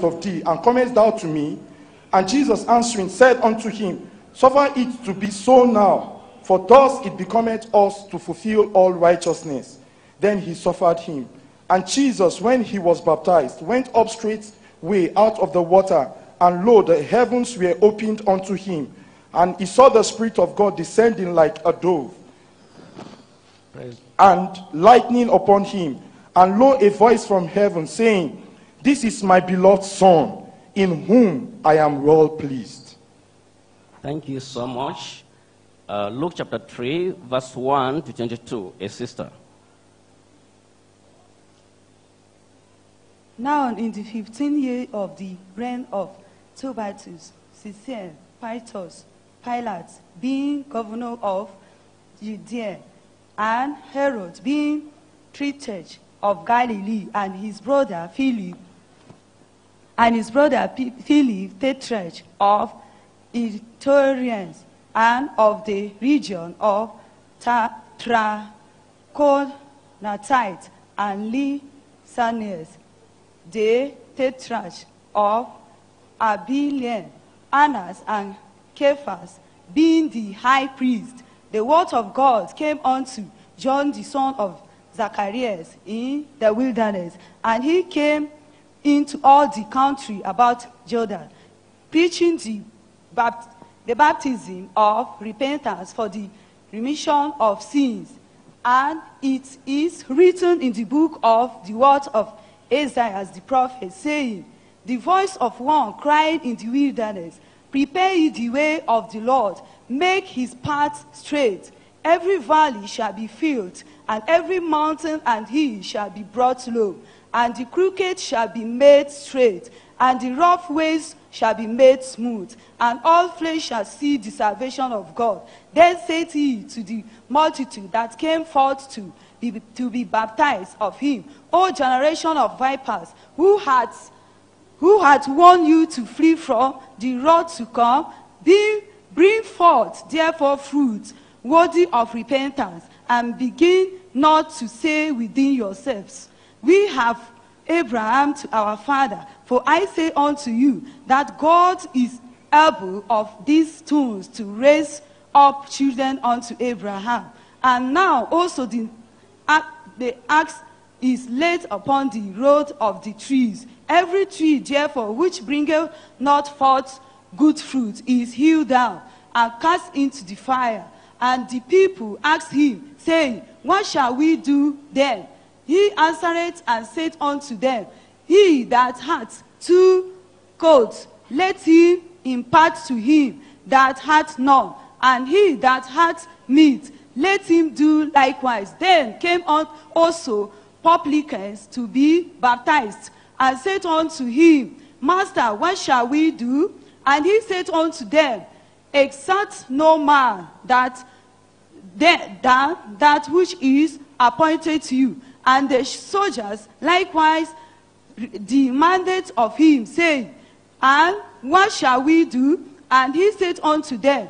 requirement of thee, and comest thou to me? And Jesus answering said unto him, Suffer it to be so now, for thus it becometh us to fulfill all righteousness. Then he suffered him. And Jesus, when he was baptized, went up straightway out of the water, and lo, the heavens were opened unto him, and he saw the Spirit of God descending like a dove, and lightning upon him. And lo, a voice from heaven saying, This is my beloved Son, in whom I am well pleased. Thank you so much. Luke chapter 3, verse 1 to 22. A sister. Now in the 15th year of the reign of Tiberius, Caesar Pilate, being governor of Judea, and Herod, being tribune of Galilee, and his brother Philip, tetrarch of Iturea, and of the region of Traconite and Lysanias, the tetrarch of Abilene, Annas, and Caiaphas, being the high priest, the word of God came unto John the son of Zacharias in the wilderness, and he came into all the country about Jordan, preaching the baptism of repentance for the remission of sins. And it is written in the book of the word of Isaiah the prophet, saying, The voice of one crying in the wilderness, Prepare ye the way of the Lord, make his path straight. Every valley shall be filled, and every mountain and hill shall be brought low, and the crooked shall be made straight, and the rough ways shall be made smooth, and all flesh shall see the salvation of God. Then said he to the multitude that came forth to be baptized of him, O generation of vipers, who hath warned you to flee from the wrath to come? Bring forth therefore fruit worthy of repentance, and begin not to say within yourselves, We have Abraham to our father. For I say unto you that God is able of these stones to raise up children unto Abraham. And now also the axe is laid upon the root of the trees. Every tree, therefore, which bringeth not forth good fruit is hewn down and cast into the fire. And the people asked him, saying, What shall we do then? He answered and said unto them, He that hath 2 coats, let him impart to him that hath none. And he that hath meat, let him do likewise. Then came on also publicans to be baptized, and said unto him, Master, what shall we do? And he said unto them, Exalt no man that which is appointed to you. And the soldiers likewise demanded of him, saying, And what shall we do? And he said unto them,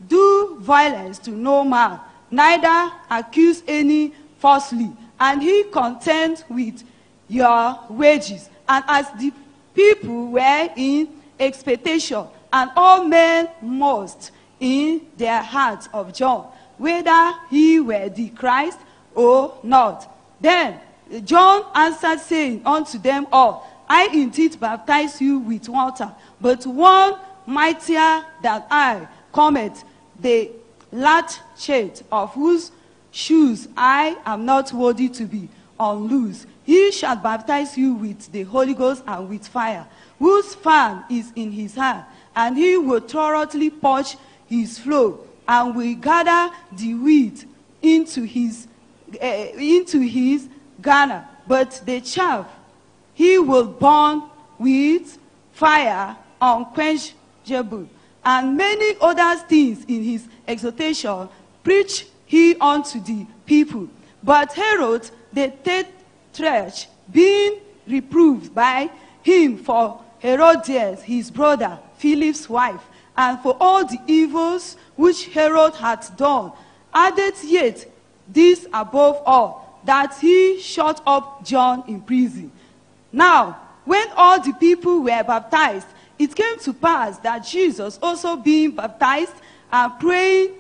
Do violence to no man, neither accuse any falsely, and he contend with your wages. And as the people were in expectation, and all men most in their hearts of John, whether he were the Christ or not. Then John answered, saying unto them all, I indeed baptize you with water, but one mightier than I cometh, the latchet of whose shoes I am not worthy to be unloosed. He shall baptize you with the Holy Ghost and with fire, whose fan is in his hand, and he will thoroughly purge his floor, and will gather the wheat into his garner, but the chaff he will burn with fire unquenchable. And many other things in his exhortation preached he unto the people. But Herod the tetrarch, being reproved by him for Herodias his brother Philip's wife, and for all the evils which Herod had done, added yet this above all, that he shut up John in prison. Now when all the people were baptized, it came to pass that Jesus also being baptized and praying,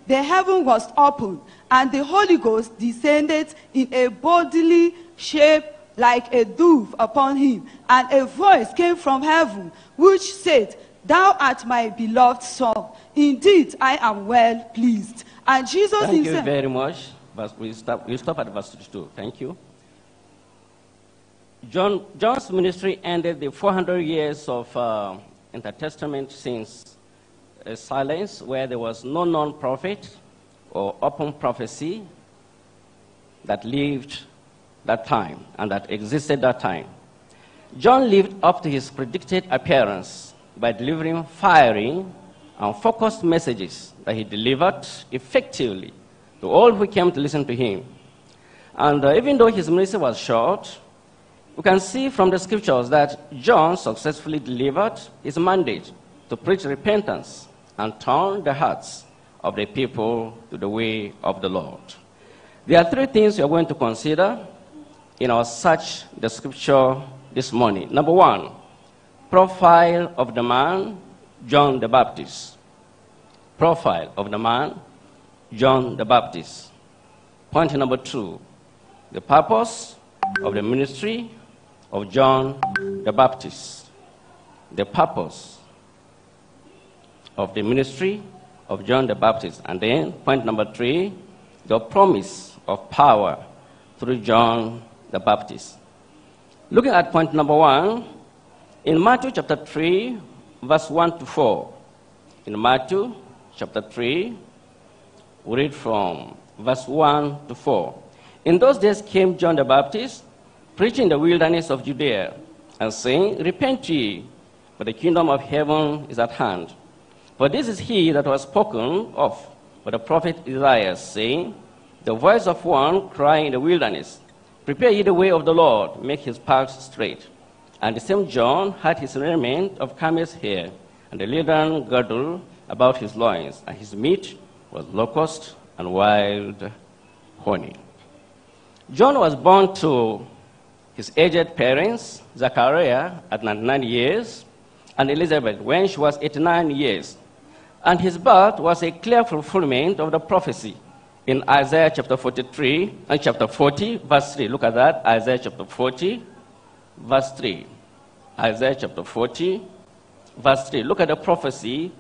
the heaven was opened, and the Holy Ghost descended in a bodily shape like a dove upon him. And a voice came from heaven, which said, Thou art my beloved Son. Indeed, I am well pleased. And Jesus Thank himself... you very much. We stop at verse 2. Thank you. John's ministry ended the 400 years of intertestament since silence, where there was no known prophet or open prophecy that lived that time and that existed that time. John lived up to his predicted appearance by delivering fiery and focused messages that he delivered effectively to all who came to listen to him. And even though his ministry was short, we can see from the scriptures that John successfully delivered his mandate to preach repentance and turn the hearts of the people to the way of the Lord. There are 3 things we are going to consider in our search the scripture this morning. Number 1, profile of the man, John the Baptist. Profile of the man, John the Baptist. Point number 2, the purpose of the ministry of John the Baptist. The purpose of the ministry of John the Baptist. And then point number 3, the promise of power through John the Baptist. Looking at point number 1, in Matthew chapter 3, verse 1 to 4. In Matthew chapter 3, we read from verse 1 to 4. In those days came John the Baptist, preaching in the wilderness of Judea, and saying, Repent ye, for the kingdom of heaven is at hand. For this is he that was spoken of by the prophet Isaiah, saying, The voice of one crying in the wilderness, Prepare ye the way of the Lord, make his paths straight. And the same John had his raiment of camel's hair, and a leathern girdle about his loins, and his meat was locust and wild honey. John was born to his aged parents, Zechariah at 99 years, and Elizabeth when she was 89 years. And his birth was a clear fulfillment of the prophecy in Isaiah chapter 43 and chapter 40, verse 3. Look at that, Isaiah chapter 40, verse 3. Isaiah chapter 40, verse 3. Look at the prophecy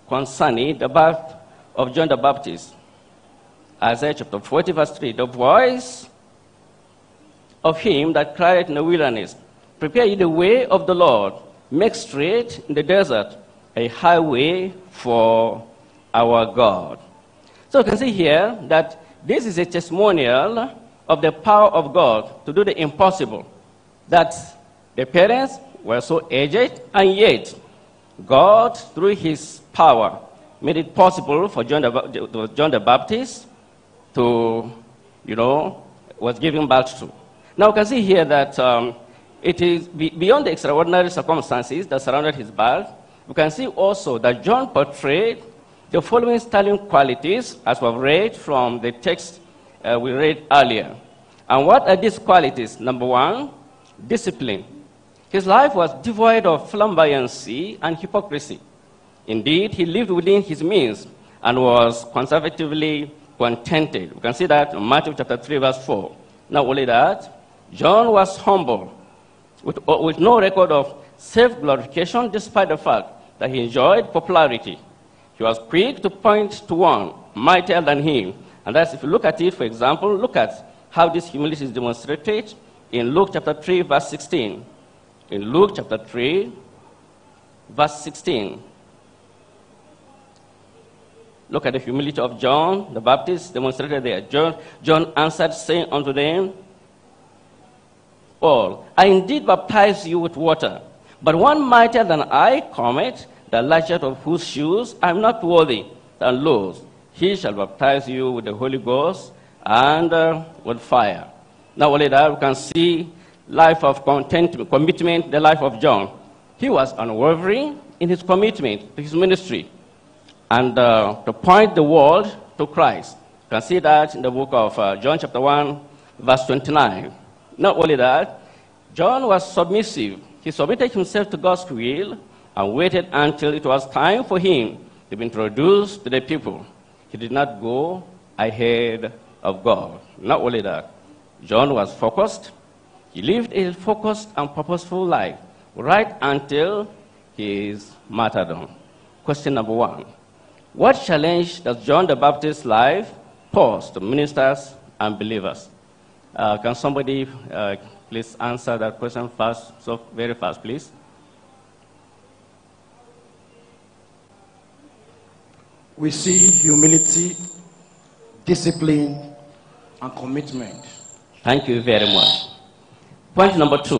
concerning the birth of John the Baptist. Isaiah chapter 40, verse 3. The voice of him that cried in the wilderness, Prepare ye the way of the Lord, make straight in the desert a highway for our God. So you can see here that this is a testimonial of the power of God to do the impossible. That the parents were so aged, and yet God, through his power, made it possible for John the Baptist to, was given birth to. Now you can see here that it is beyond the extraordinary circumstances that surrounded his birth. You can see also that John portrayed the following sterling qualities, as we've read from the text we read earlier. And what are these qualities? Number 1, discipline. His life was devoid of flamboyancy and hypocrisy. Indeed, he lived within his means and was conservatively contented. We can see that in Matthew chapter 3, verse 4. Not only that, John was humble, with no record of self-glorification, despite the fact that he enjoyed popularity. He was quick to point to one mightier than him. And that's, if you look at it, for example, look at how this humility is demonstrated in Luke chapter 3, verse 16. In Luke chapter 3, verse 16. Look at the humility of John the Baptist demonstrated there. John answered, saying unto them all, I indeed baptize you with water, but one mightier than I cometh, the latchet of whose shoes I am not worthy, and lo, he shall baptize you with the Holy Ghost and with fire. Now only that we can see life of commitment, the life of John. He was unwavering in his commitment to his ministry and to point the world to Christ. You can see that in the book of John chapter 1, verse 29. Not only that, John was submissive. He submitted himself to God's will and waited until it was time for him to be introduced to the people. He did not go ahead of God. Not only that, John was focused. He lived a focused and purposeful life right until his martyrdom. Question number 1. What challenge does John the Baptist's life pose to ministers and believers? Can somebody please answer that question fast, so very fast, please? We see humility, discipline, and commitment. Thank you very much. Point number 2.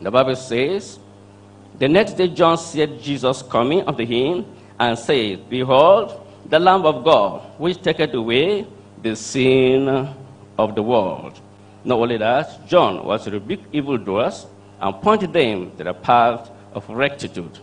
The Bible says, the next day John said Jesus coming unto him and said, Behold, the Lamb of God, which taketh away the sin of the world. Not only that, John was to rebuke evildoers and point them to the path of rectitude.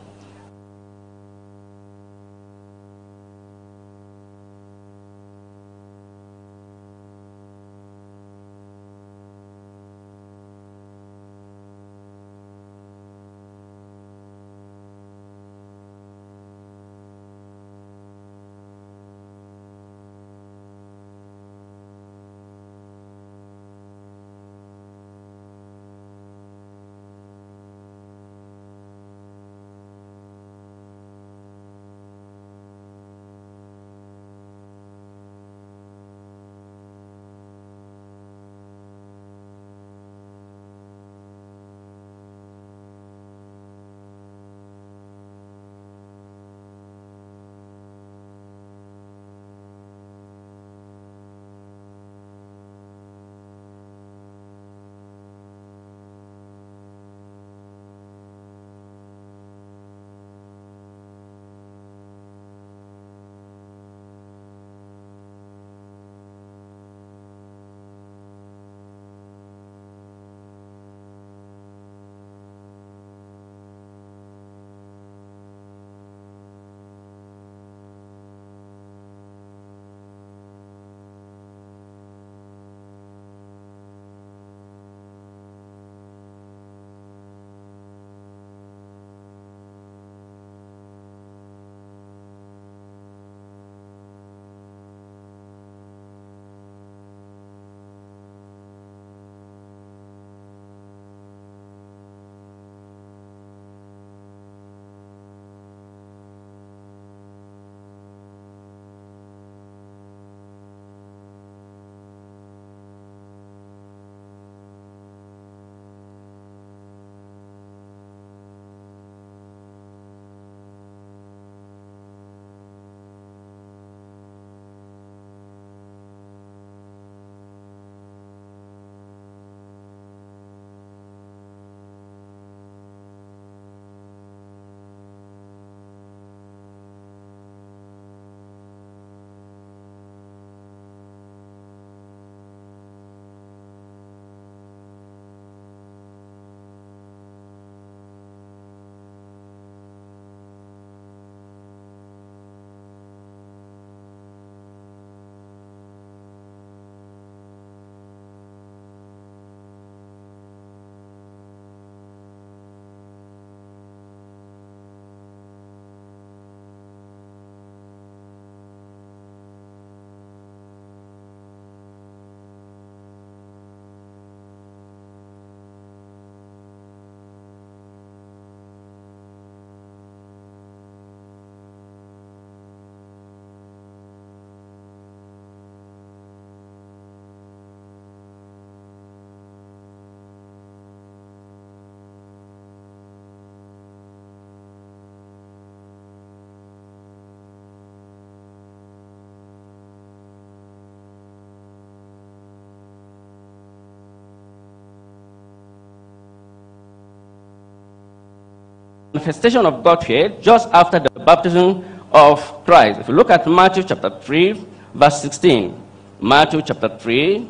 manifestation of Godhead just after the baptism of Christ. If you look at Matthew chapter 3, verse 16. Matthew chapter 3,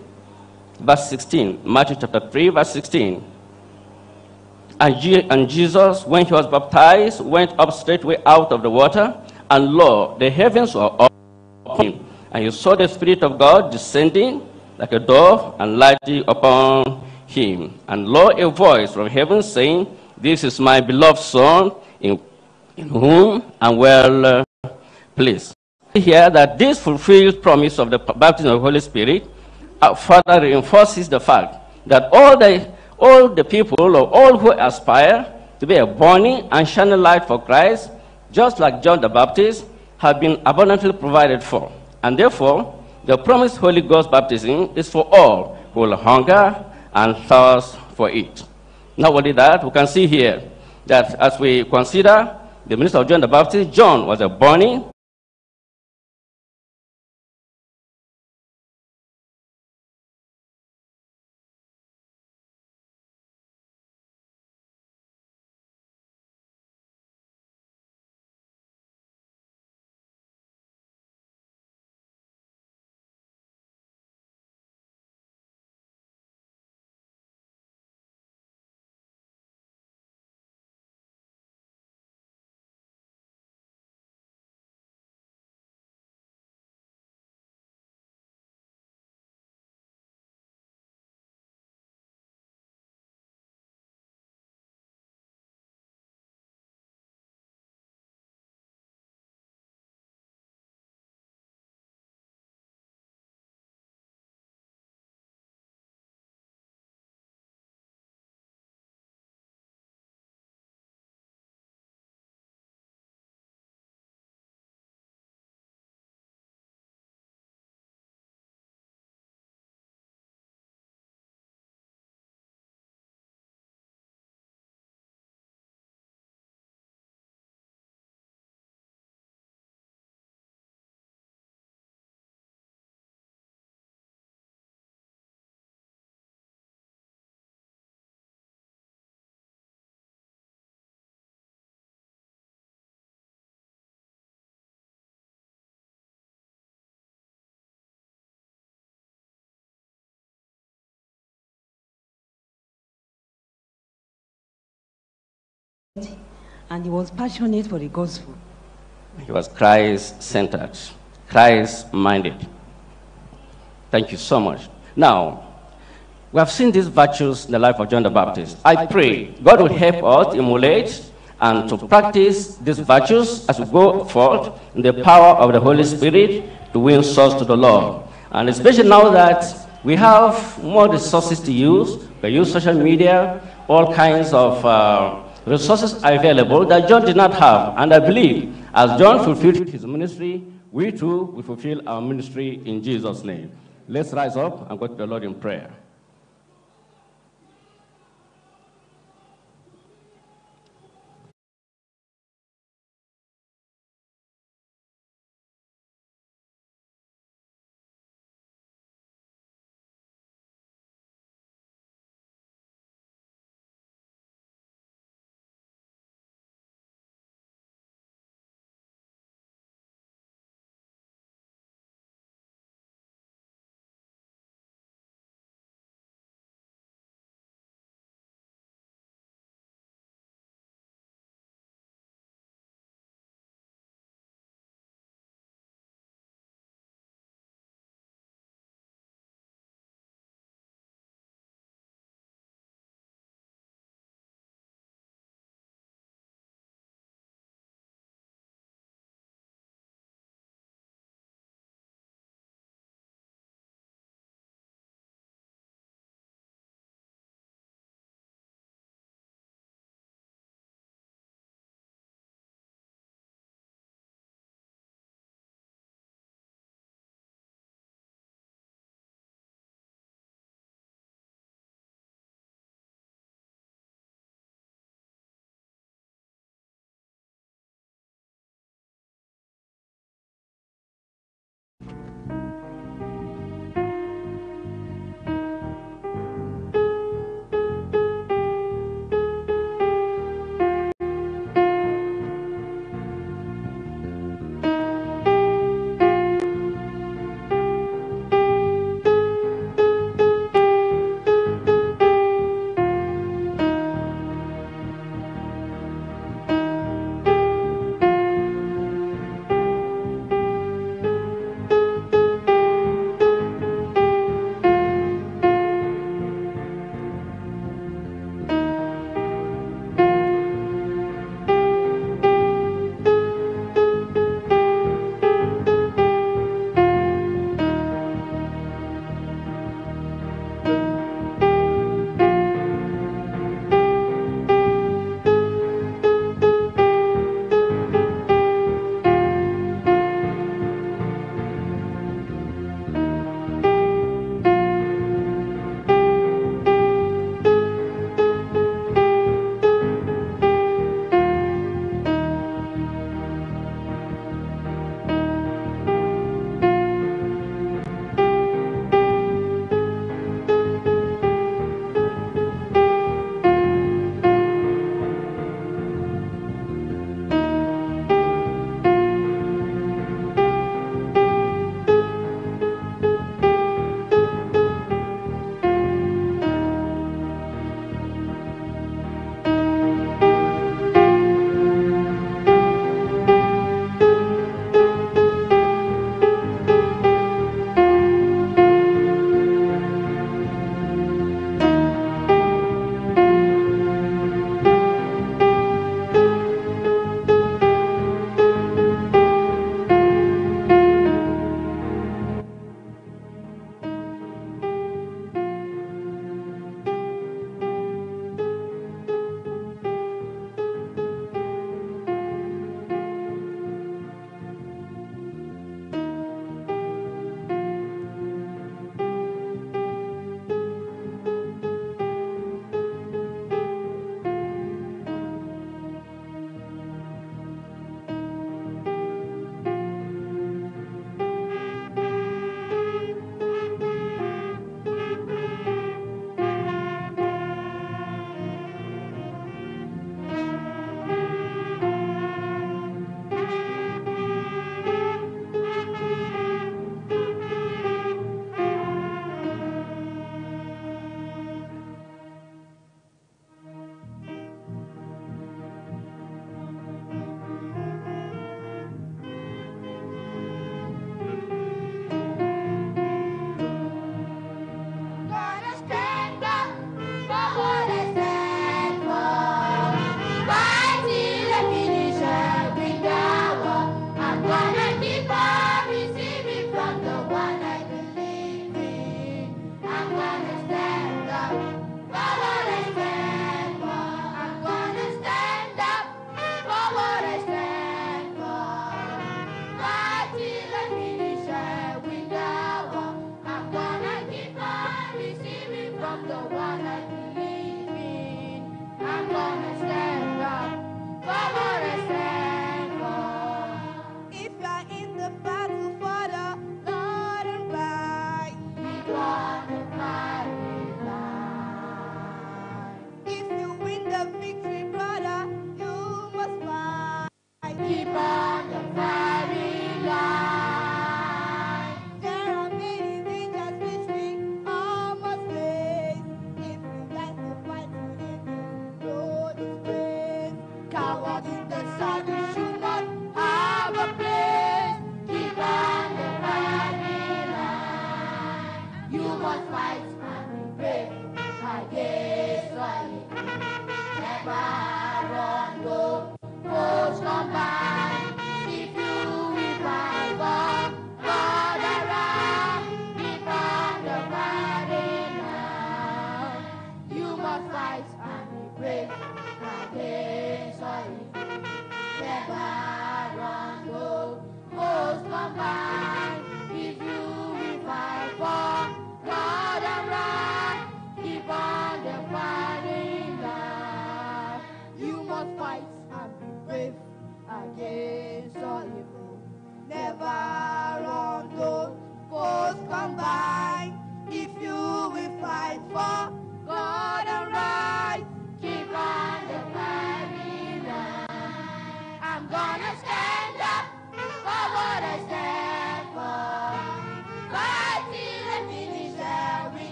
verse 16. Matthew chapter 3, verse 16. And Jesus, when he was baptized, went up straightway out of the water, and lo, the heavens were opened, and he saw the Spirit of God descending like a dove and lighting upon him. And lo, a voice from heaven saying, "This is my beloved Son, in whom I'm well pleased." Here that this fulfilled promise of the baptism of the Holy Spirit further reinforces the fact that all the people, or all who aspire to be a burning and shining light for Christ, just like John the Baptist, have been abundantly provided for. And therefore, the promised Holy Ghost baptism is for all who will hunger and thirst for it. Not only that, we can see here that as we consider the ministry of John the Baptist, John was a burning and he was passionate for the gospel. He was Christ-centered, Christ-minded. Thank you so much. Now, we have seen these virtues in the life of John the Baptist. I pray God will help us emulate and to practice these virtues as we go forth in the power of the Holy Spirit to win souls to the Lord. And especially now that we have more resources to use, we use social media, all kinds of resources available that John did not have. And I believe as John fulfilled his ministry, we too will fulfill our ministry in Jesus' name. Let's rise up and go to the Lord in prayer.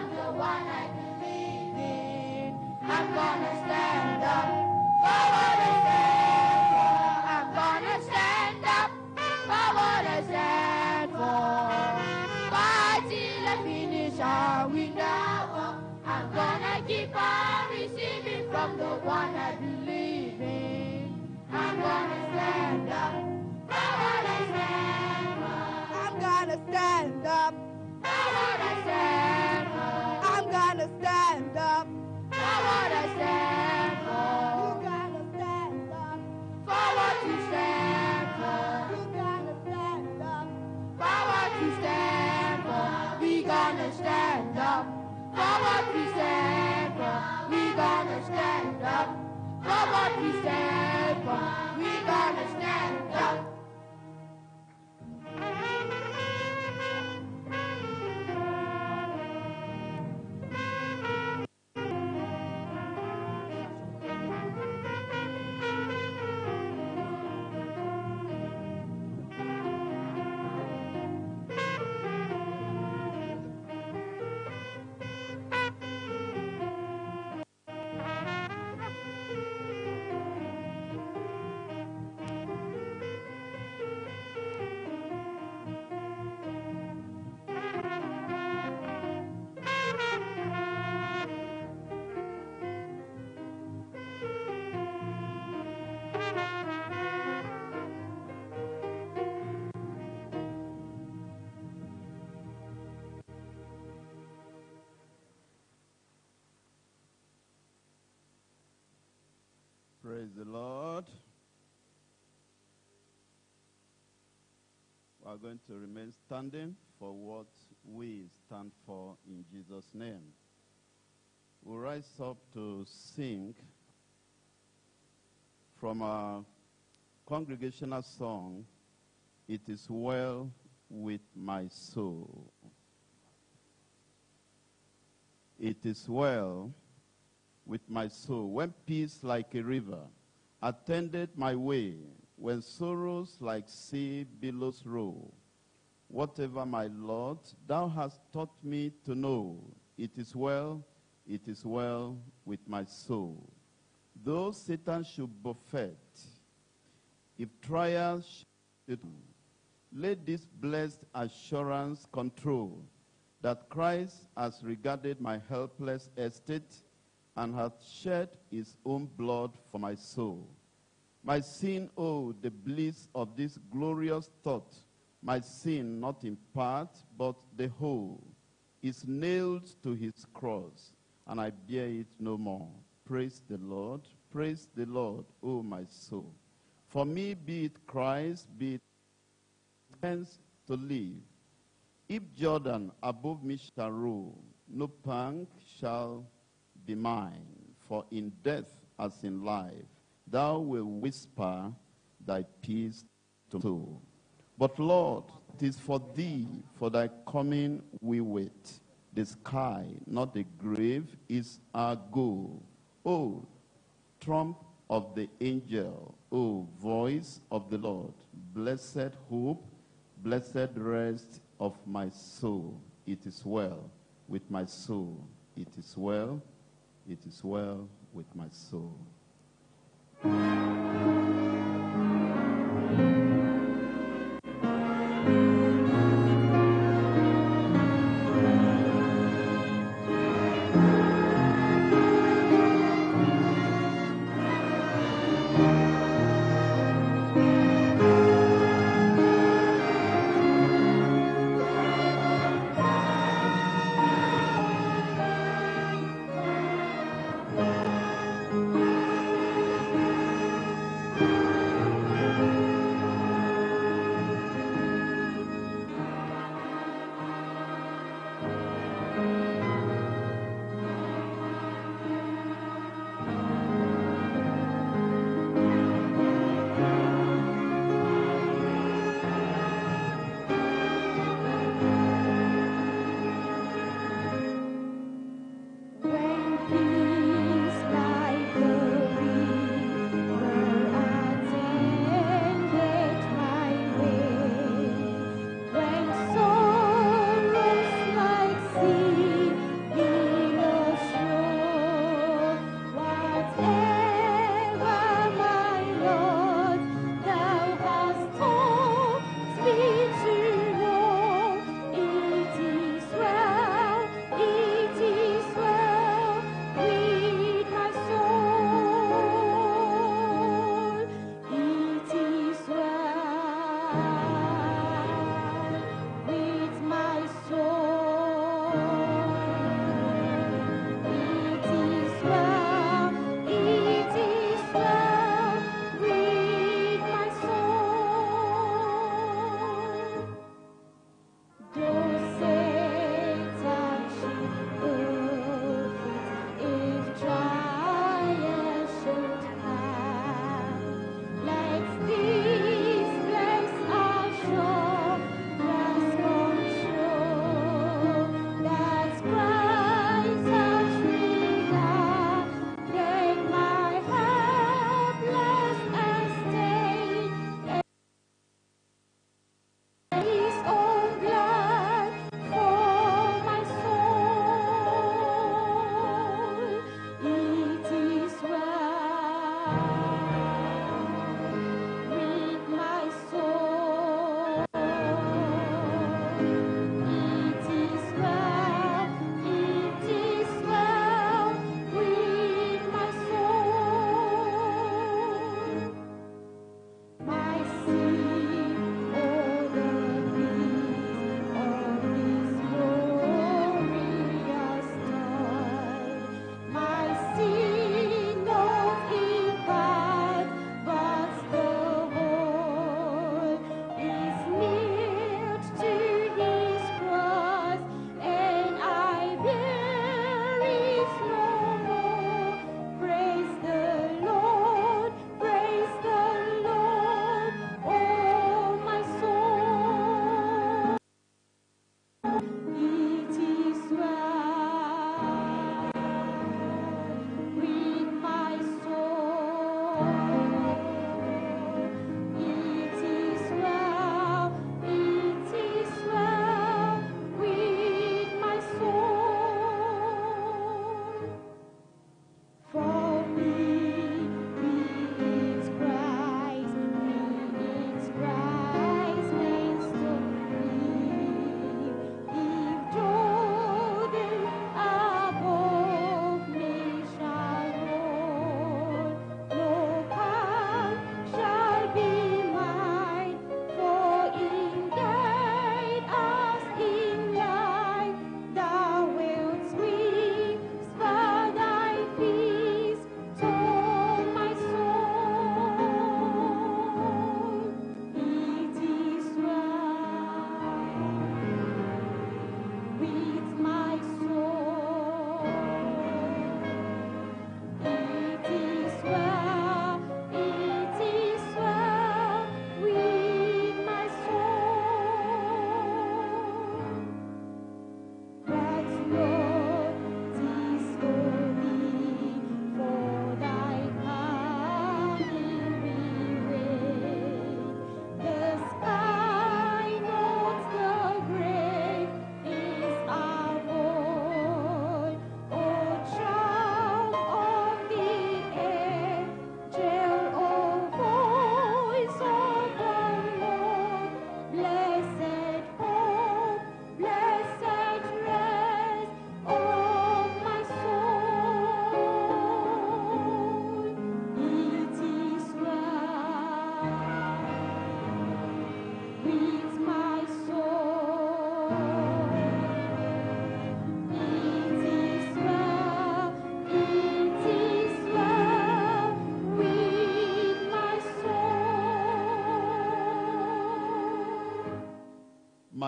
from the one I believe in. I'm gonna stand up for what I stand for. I'm gonna stand up for what I stand for. Fight till I finish, I win the war. I'm gonna keep on receiving from the one I believe in. I'm gonna stand up for what I stand for. I'm gonna stand up for what I stand for. I'm gonna stand up for what I stand for. You gotta stand up for what you stand for. You gotta stand up for what you stand for. We gonna stand up for what we stand for. We gonna stand up for what we stand for. We gonna stand up. Praise the Lord. We are going to remain standing for what we stand for in Jesus' name. We'll rise up to sing from our congregational song, "It is Well with My Soul." It is well with my soul, when peace like a river attended my way, when sorrows like sea billows roll. Whatever, my Lord, thou hast taught me to know, it is well with my soul. Though Satan should buffet, if trials should, let this blessed assurance control, that Christ has regarded my helpless estate and hath shed his own blood for my soul. My sin, oh, the bliss of this glorious thought, my sin not in part, but the whole, is nailed to his cross, and I bear it no more. Praise the Lord, oh my soul. For me be it Christ, be it hence to live. If Jordan above me shall roll, no pang shall be mine, for in death as in life, thou wilt whisper thy peace to me. But Lord, 'tis for thee, for thy coming we wait. The sky, not the grave, is our goal. O trump of the angel, O voice of the Lord, blessed hope, blessed rest of my soul. It is well with my soul. It is well with my soul.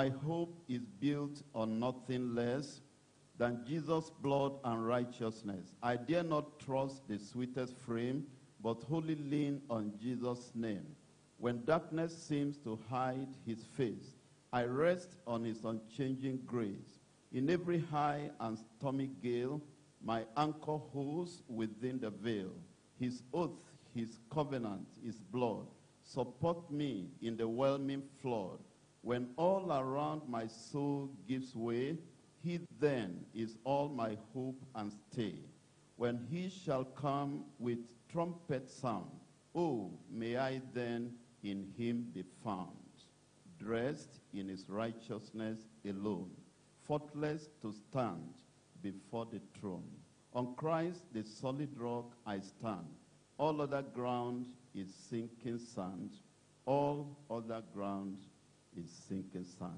my hope is built on nothing less than Jesus' blood and righteousness. I dare not trust the sweetest frame, but wholly lean on Jesus' name. When darkness seems to hide his face, I rest on his unchanging grace. In every high and stormy gale, my anchor holds within the veil. His oath, his covenant, his blood support me in the whelming flood. When all around my soul gives way, he then is all my hope and stay. When he shall come with trumpet sound, oh, may I then in him be found, dressed in his righteousness alone, faultless to stand before the throne. On Christ, the solid rock, I stand. All other ground is sinking sand. All other ground is sinking sand.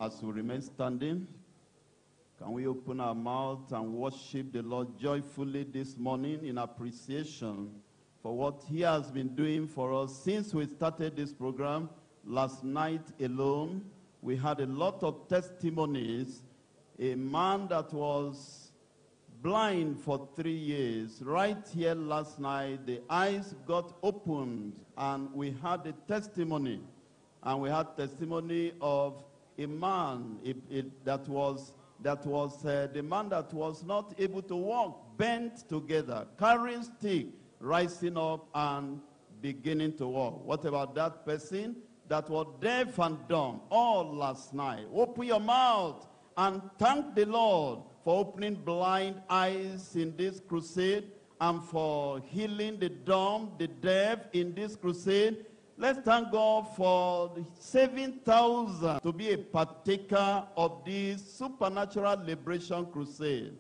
As we remain standing, can we open our mouth and worship the Lord joyfully this morning in appreciation for what he has been doing for us since we started this program. Last night alone, we had a lot of testimonies. A man that was blind for 3 years, right here last night, the eyes got opened and we had a testimony. And we had testimony of a man that was the man that was not able to walk, bent together, carrying stick, rising up and beginning to walk. What about that person that was deaf and dumb all last night? Open your mouth and thank the Lord for opening blind eyes in this crusade and for healing the dumb, the deaf in this crusade. Let's thank God for saving thousands to be a partaker of this supernatural liberation crusade.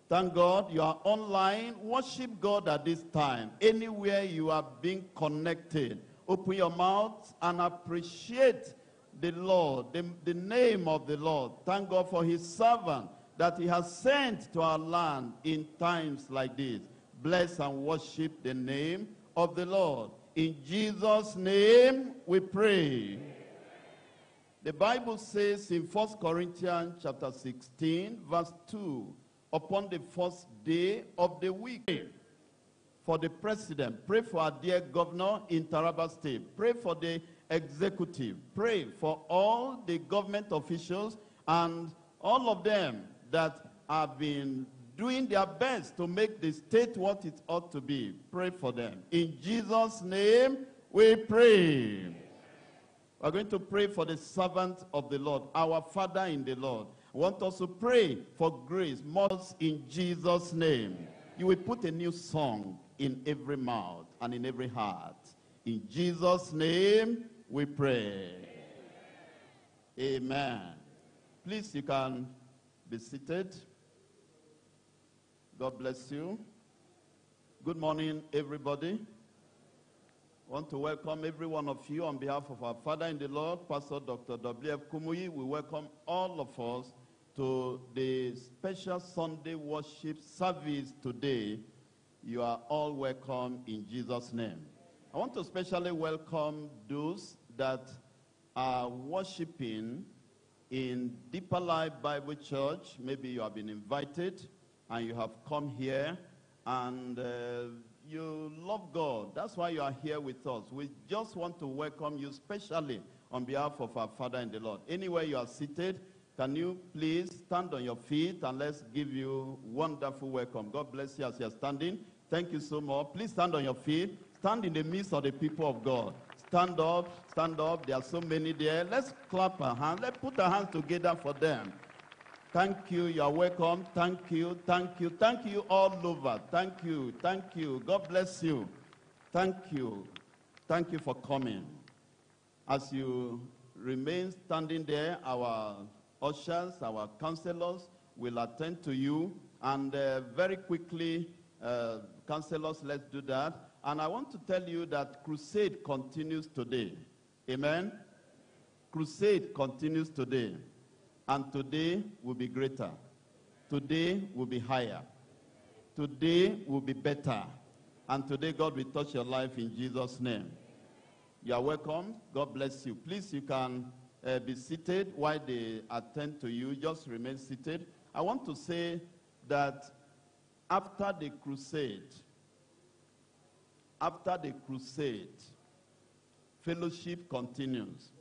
Thank God you are online. Worship God at this time. Anywhere you are being connected, open your mouth and appreciate the Lord, the name of the Lord. Thank God for his servant that he has sent to our land in times like this. Bless and worship the name of the Lord. In Jesus' name we pray. The Bible says in 1 Corinthians chapter 16, verse 2, upon the first day of the week, pray for the president, pray for our dear governor in Taraba State, pray for the executive, pray for all the government officials and all of them that have been doing their best to make the state what it ought to be. Pray for them. In Jesus' name, we pray. We're going to pray for the servant of the Lord, our Father in the Lord. I want us to pray for grace, more in Jesus' name. You will put a new song in every mouth and in every heart. In Jesus' name, we pray. Amen. Please, you can be seated. God bless you. Good morning, everybody. I want to welcome every one of you on behalf of our Father in the Lord, Pastor Dr. W.F. Kumuyi. We welcome all of us to the special Sunday worship service today. You are all welcome in Jesus' name. I want to especially welcome those that are worshiping in Deeper Life Bible Church. Maybe you have been invited and you have come here and you love God. That's why you are here with us. We just want to welcome you specially on behalf of our Father in the Lord. Anywhere you are seated, can you please stand on your feet and let's give you wonderful welcome. God bless you as you are standing. Thank you so much. Please stand on your feet. Stand in the midst of the people of God. Stand up, stand up. There are so many there. Let's clap our hands. Let's put our hands together for them. Thank you. You are welcome. Thank you. Thank you. Thank you all over. Thank you. Thank you. God bless you. Thank you. Thank you for coming. As you remain standing there, our ushers, our counselors will attend to you. And very quickly, counselors, let's do that. And I want to tell you that crusade continues today. Amen? Crusade continues today. And today will be greater. Today will be higher. Today will be better. And today God will touch your life in Jesus' name. You are welcome. God bless you. Please, you can be seated while they attend to you. Just remain seated. I want to say that after the crusade, fellowship continues.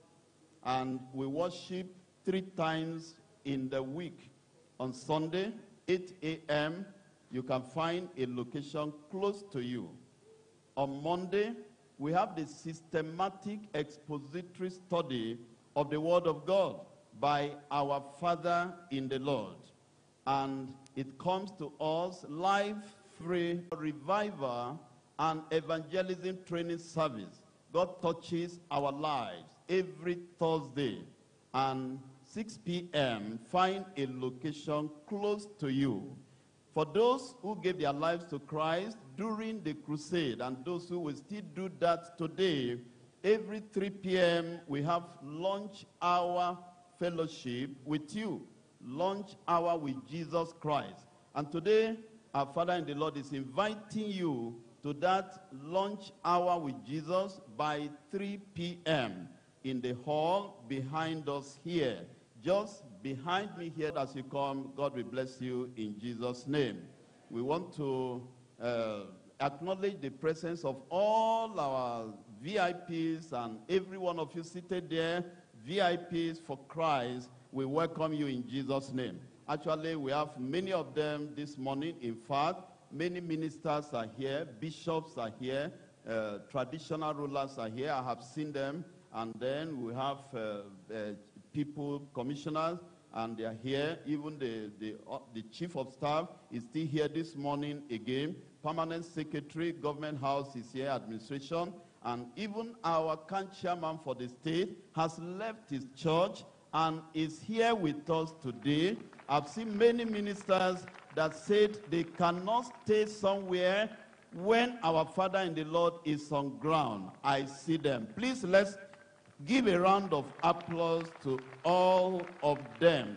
And we worship 3 times in the week. On Sunday, 8 a.m., you can find a location close to you. On Monday, we have the systematic expository study of the Word of God by our Father in the Lord. And it comes to us live, free, revival, and evangelism training service. God touches our lives every Thursday. And 6 p.m., find a location close to you. For those who gave their lives to Christ during the crusade, and those who will still do that today, every 3 p.m. we have lunch hour fellowship with you. Lunch hour with Jesus Christ. And today, our Father in the Lord is inviting you to that lunch hour with Jesus by 3 p.m. in the hall behind us here. Just behind me here as you come, God will bless you in Jesus' name. We want to acknowledge the presence of all our VIPs and every one of you seated there, VIPs for Christ. We welcome you in Jesus' name. Actually, we have many of them this morning. In fact, many ministers are here, bishops are here, traditional rulers are here. I have seen them. And then we have people, commissioners, and they are here. Even the chief of staff is still here this morning again. permanent secretary, government house is here, administration, and even our camp chairman for the state has left his church and is here with us today. I've seen many ministers that said they cannot stay somewhere when our Father in the Lord is on ground. I see them. Please, let's give a round of applause to all of them.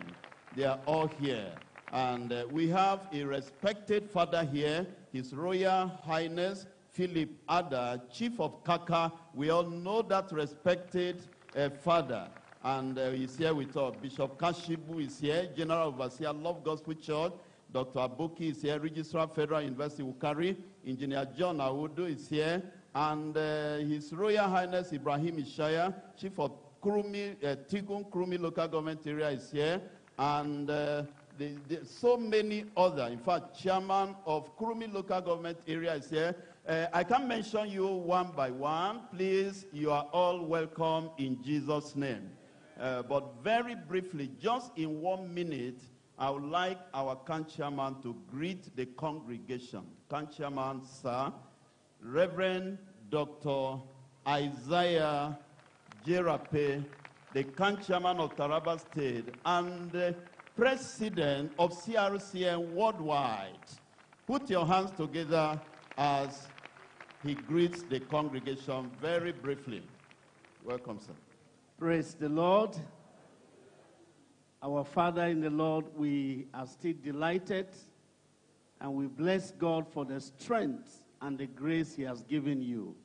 They are all here. And we have a respected father here, His Royal Highness Philip Ada, Chief of KAKA. We all know that respected father. And he's here with us. Bishop Kashibu is here, General Overseer, Love Gospel Church. Dr. Aboki is here, Registrar Federal University Wukari. Engineer John Awudu is here. And His Royal Highness Ibrahim Ishaya, Chief of Tigun Krumi Local Government Area is here. And so many other, in fact, Chairman of Krumi Local Government Area is here. I can mention you one by one. Please, you are all welcome in Jesus' name. But very briefly, just in 1 minute, I would like our camp chairman to greet the congregation. Camp chairman, sir, Reverend Dr. Isaiah Jerape, the camp chairman of Taraba State, and the president of CRCN Worldwide. Put your hands together as he greets the congregation very briefly. Welcome, sir. Praise the Lord. Our Father in the Lord, we are still delighted and we bless God for the strength and the grace He has given you.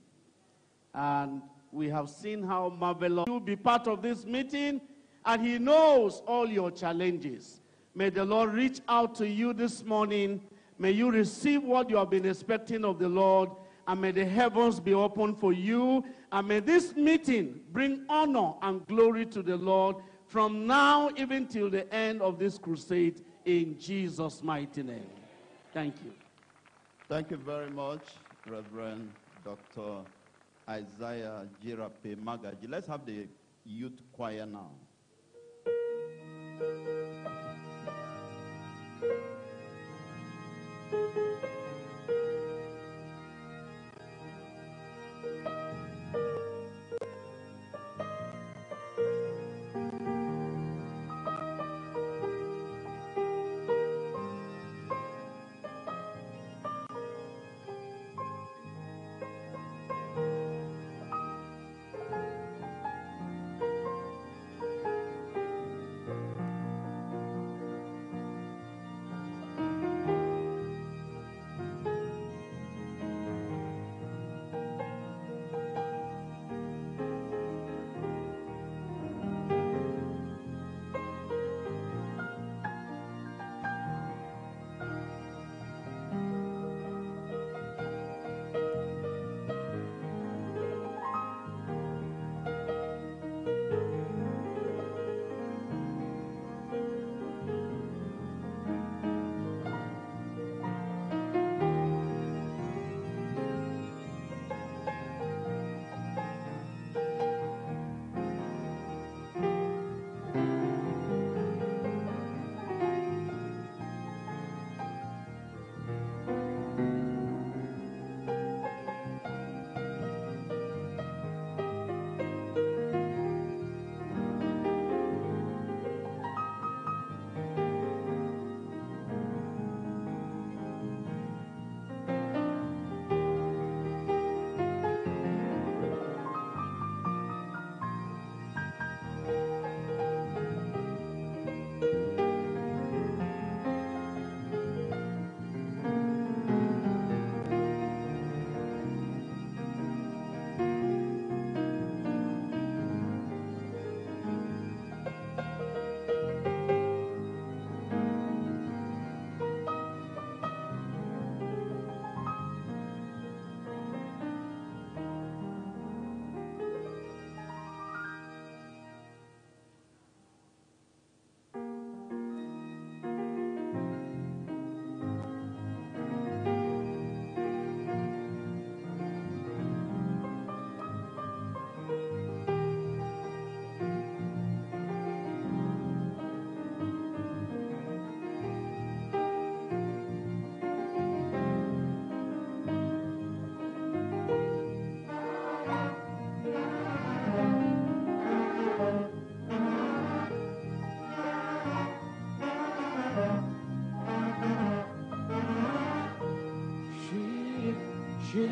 And we have seen how marvelous you be part of this meeting, and He knows all your challenges. May the Lord reach out to you this morning. May you receive what you have been expecting of the Lord, and may the heavens be open for you, and may this meeting bring honor and glory to the Lord from now even till the end of this crusade, in Jesus' mighty name. Thank you. Thank you very much, Reverend Dr. Isaiah Jerape Magaji. Let's have the youth choir now. Here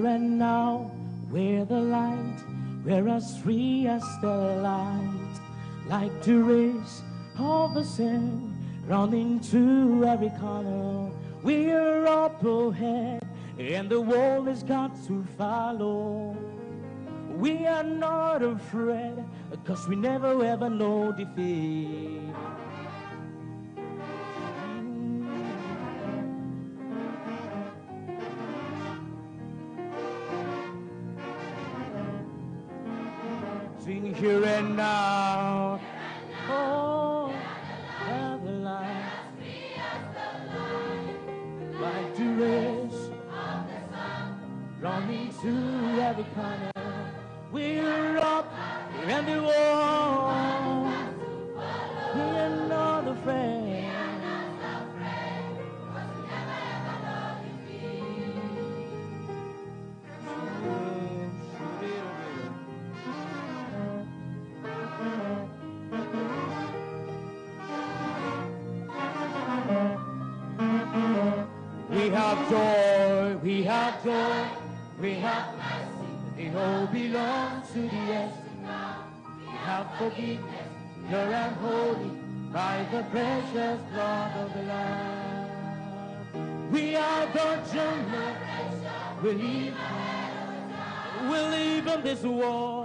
and now, we're the light, we're as free as the light, like the rays of the sun, running to every corner. We're up ahead, and the world has got to follow. We are not afraid, 'cause we never ever know defeat. Sing here and now. Oh, have the light, like the rays of the sun, running to every corner. We're up and the wall. We're not afraid. We have joy, we have joy, we have mercy. It all belongs to the end. We have forgiveness, pure and holy, by the precious blood of the Lamb. We are the generation, we live in this world.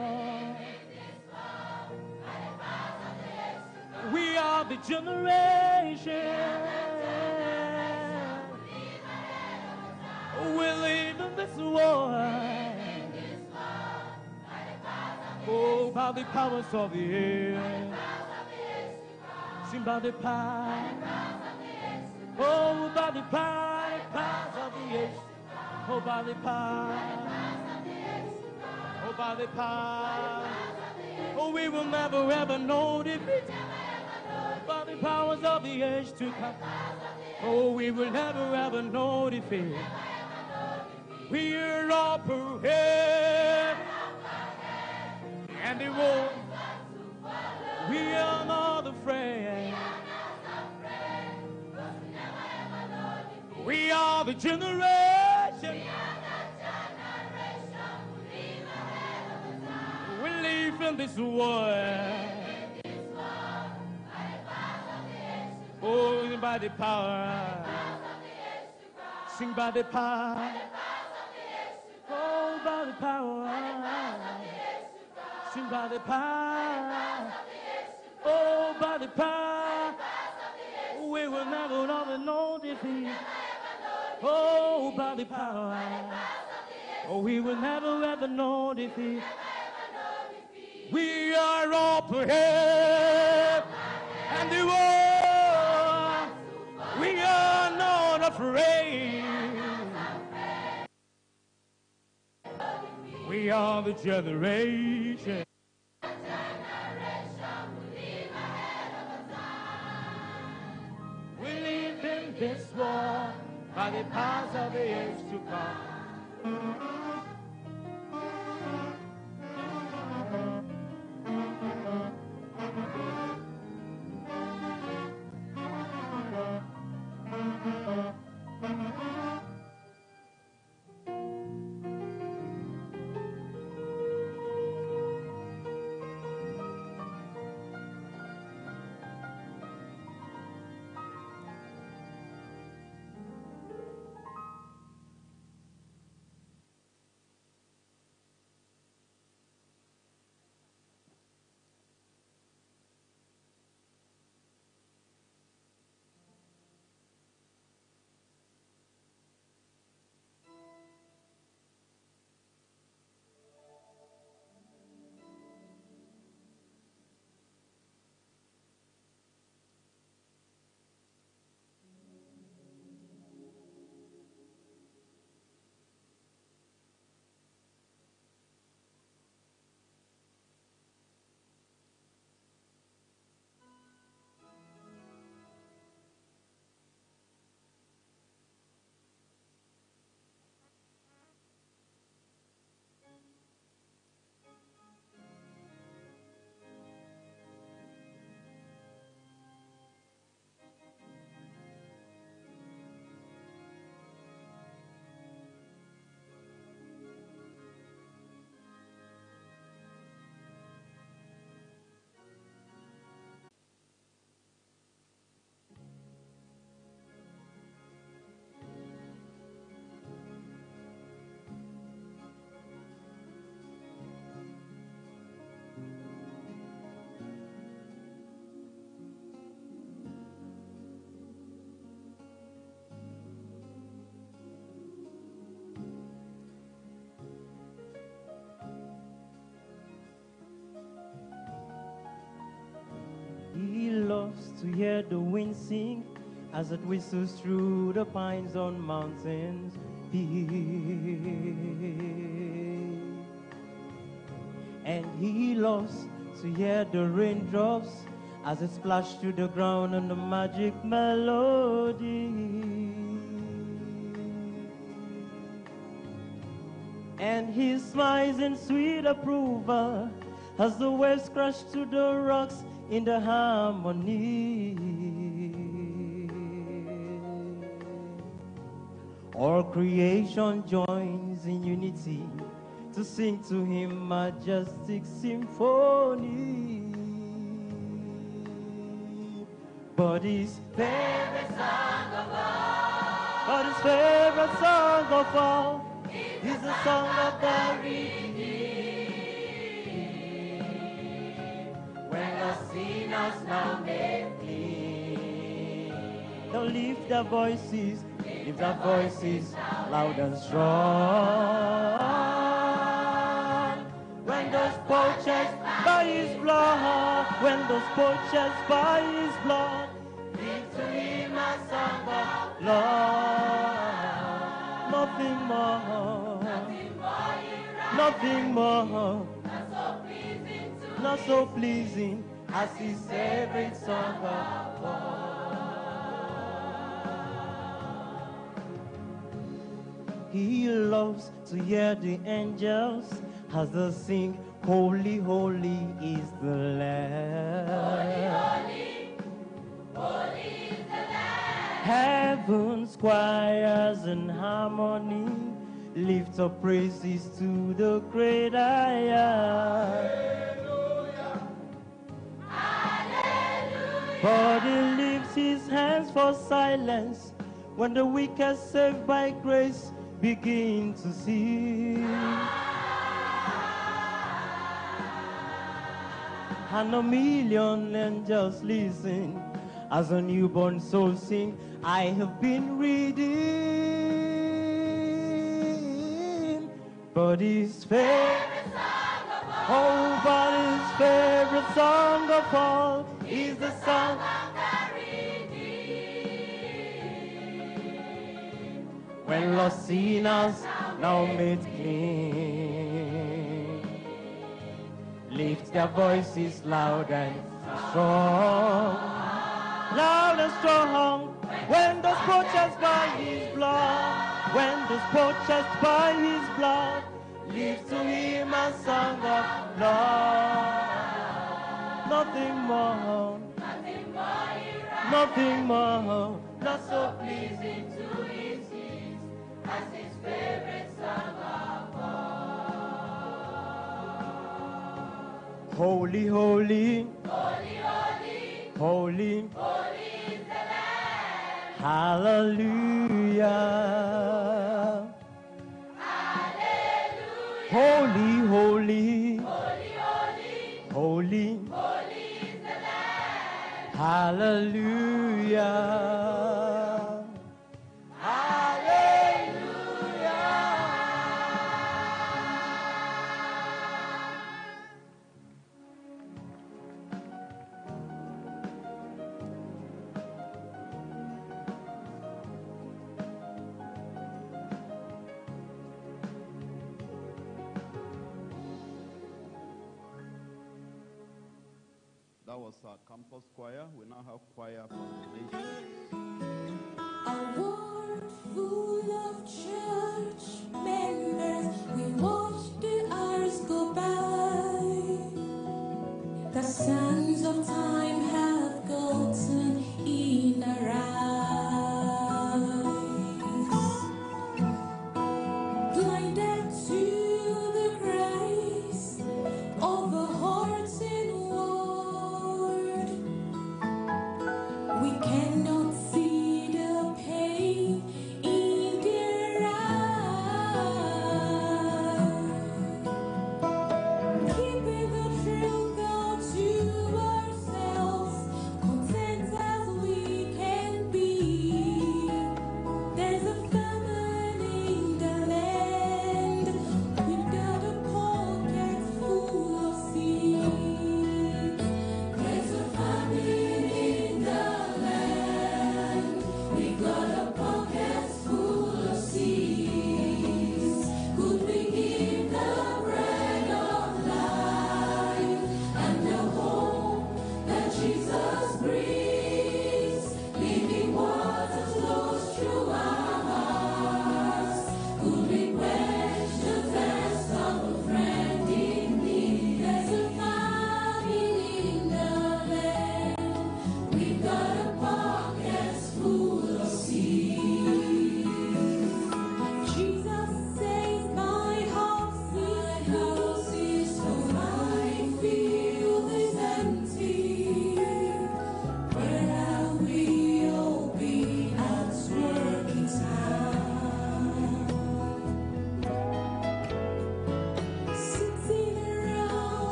We are the generation. We live in this world. Oh, by the powers of the air. Sing by the power. Oh, by the powers of the air. Oh, by the power. Oh, by the power. Oh, we will never ever know defeat. By the powers of the age to come. Oh, we will never ever know defeat. We're up ahead, and the world, we are not afraid. We are the generation. We live in this world. Oh, by the power. Sing by the power. Oh, by the power. Sing by the power. Oh, by the power. We will never know defeat. Oh, by the power. Oh, we will never ever know defeat. We are up ahead, and the world, we are not afraid. We are the generation. We live in this world by the powers of the age to come. hear the wind sing as it whistles through the pines on mountains peak. And he loves to hear the raindrops as it splash to the ground on the magic melody. And he smiles in sweet approval as the waves crash to the rocks in the harmony. All creation joins in unity to sing to him majestic symphony. But his favorite song of all, is the song of the redeemed. When the sinners now made clean, they'll lift their voices, loud and strong. When those purchased by his blood, give to him a song of love. Nothing more, not so pleasing as his favorite song of all. He loves to hear the angels as they sing, holy, holy is the Lamb. Holy is the Lamb. Heaven's choirs in harmony lift up praises to the great I am. Hallelujah. But he lifts his hands for silence when the wicked saved by grace begin to sing. And a million angels listen as a newborn soul sing, I have been redeemed. But his favorite song of all, but his favorite song of all is the song of the redeemed. When lost sinners now made clean, lift their voices loud and strong. Loud and strong. When those purchased by his blood, lift to him a song of love. Nothing more, not so pleasing to his ears as his favorite song of all. Holy, holy, holy, holy, holy is the Lamb. Hallelujah. Hallelujah. Holy, holy, holy, holy, holy is the Lamb. Hallelujah. That was our campus choir. We now have choir from the nations. A world full of church members, we watch the hours go by. The sands of time have gotten in our eyes, blinded to the grace of a hearts in war. We cannot see the pain in their eyes. Keeping the truth out to ourselves, content as we can be. There's a famine in the land. We've got a pocket full of seeds. There's a famine in the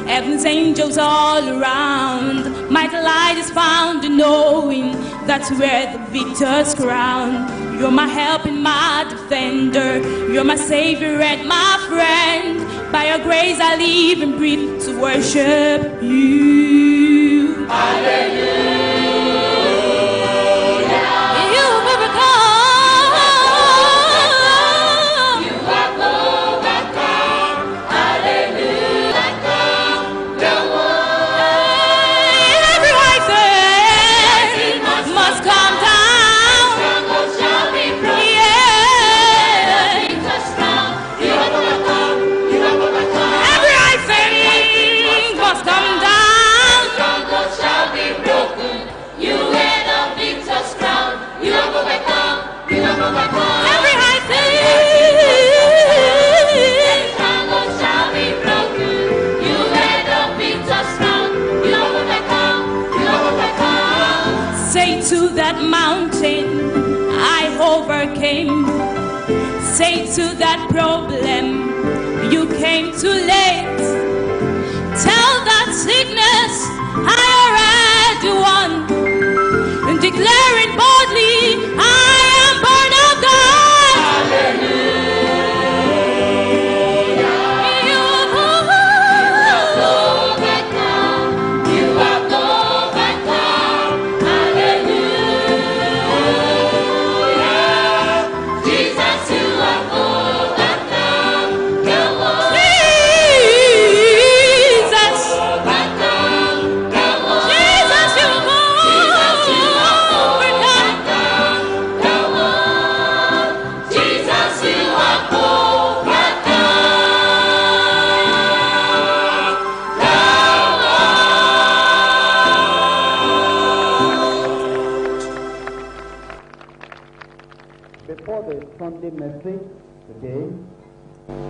Heaven's angels all around. My delight is found in knowing that's where the victor's crowned. You're my help and my defender. You're my savior and my friend. By your grace I live and breathe to worship you. Hallelujah. to that mountain, I overcame. Say to that problem, you came too late. Tell that sickness, I already won. And declaring boldly, I am born of God. Hallelujah. You have overcome. You have overcome. Hallelujah. Jesus, you have overcome the world. Jesus. Overcome the world. Jesus, you have overcome the world. Jesus, you have Before the Sunday message today,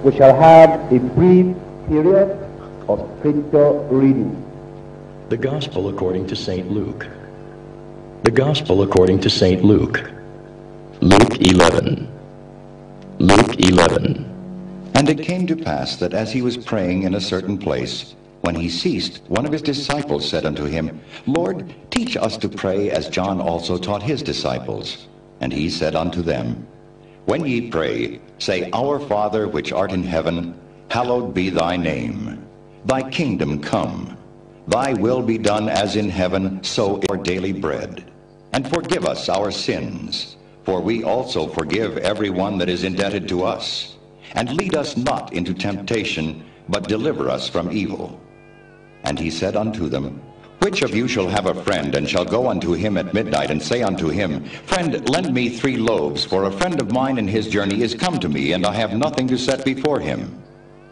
we shall have a brief period of scripture reading. The Gospel according to St. Luke. The Gospel according to St. Luke. Luke 11. Luke 11. And it came to pass that as he was praying in a certain place, when he ceased, one of his disciples said unto him, Lord, teach us to pray as John also taught his disciples. And he said unto them, When ye pray, say, Our Father which art in heaven, hallowed be thy name. Thy kingdom come. Thy will be done as in heaven, so our daily bread. And forgive us our sins, for we also forgive every one that is indebted to us. And lead us not into temptation, but deliver us from evil. And he said unto them, Which of you shall have a friend, and shall go unto him at midnight, and say unto him, Friend, lend me 3 loaves, for a friend of mine in his journey is come to me, and I have nothing to set before him?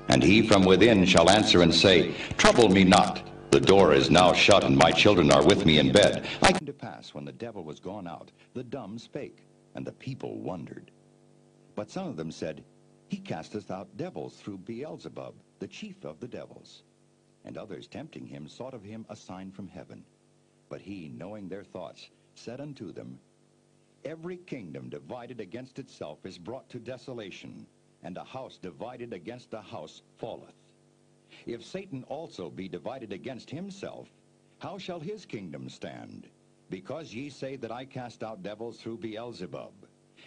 And he from within shall answer and say, Trouble me not, the door is now shut, and my children are with me in bed. I came to pass, when the devil was gone out, the dumb spake, and the people wondered. But some of them said, He casteth out devils through Beelzebub, the chief of the devils. And others, tempting him, sought of him a sign from heaven. But he, knowing their thoughts, said unto them, Every kingdom divided against itself is brought to desolation, and a house divided against a house falleth. If Satan also be divided against himself, how shall his kingdom stand? Because ye say that I cast out devils through Beelzebub.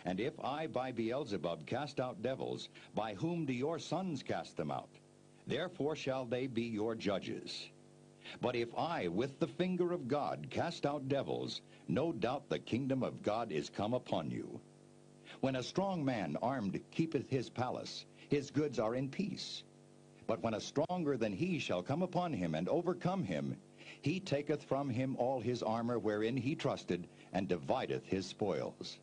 And if I by Beelzebub cast out devils, by whom do your sons cast them out? Therefore shall they be your judges. But if I with the finger of God cast out devils, no doubt the kingdom of God is come upon you. When a strong man armed keepeth his palace, his goods are in peace. But when a stronger than he shall come upon him and overcome him, he taketh from him all his armor wherein he trusted, and divideth his spoils.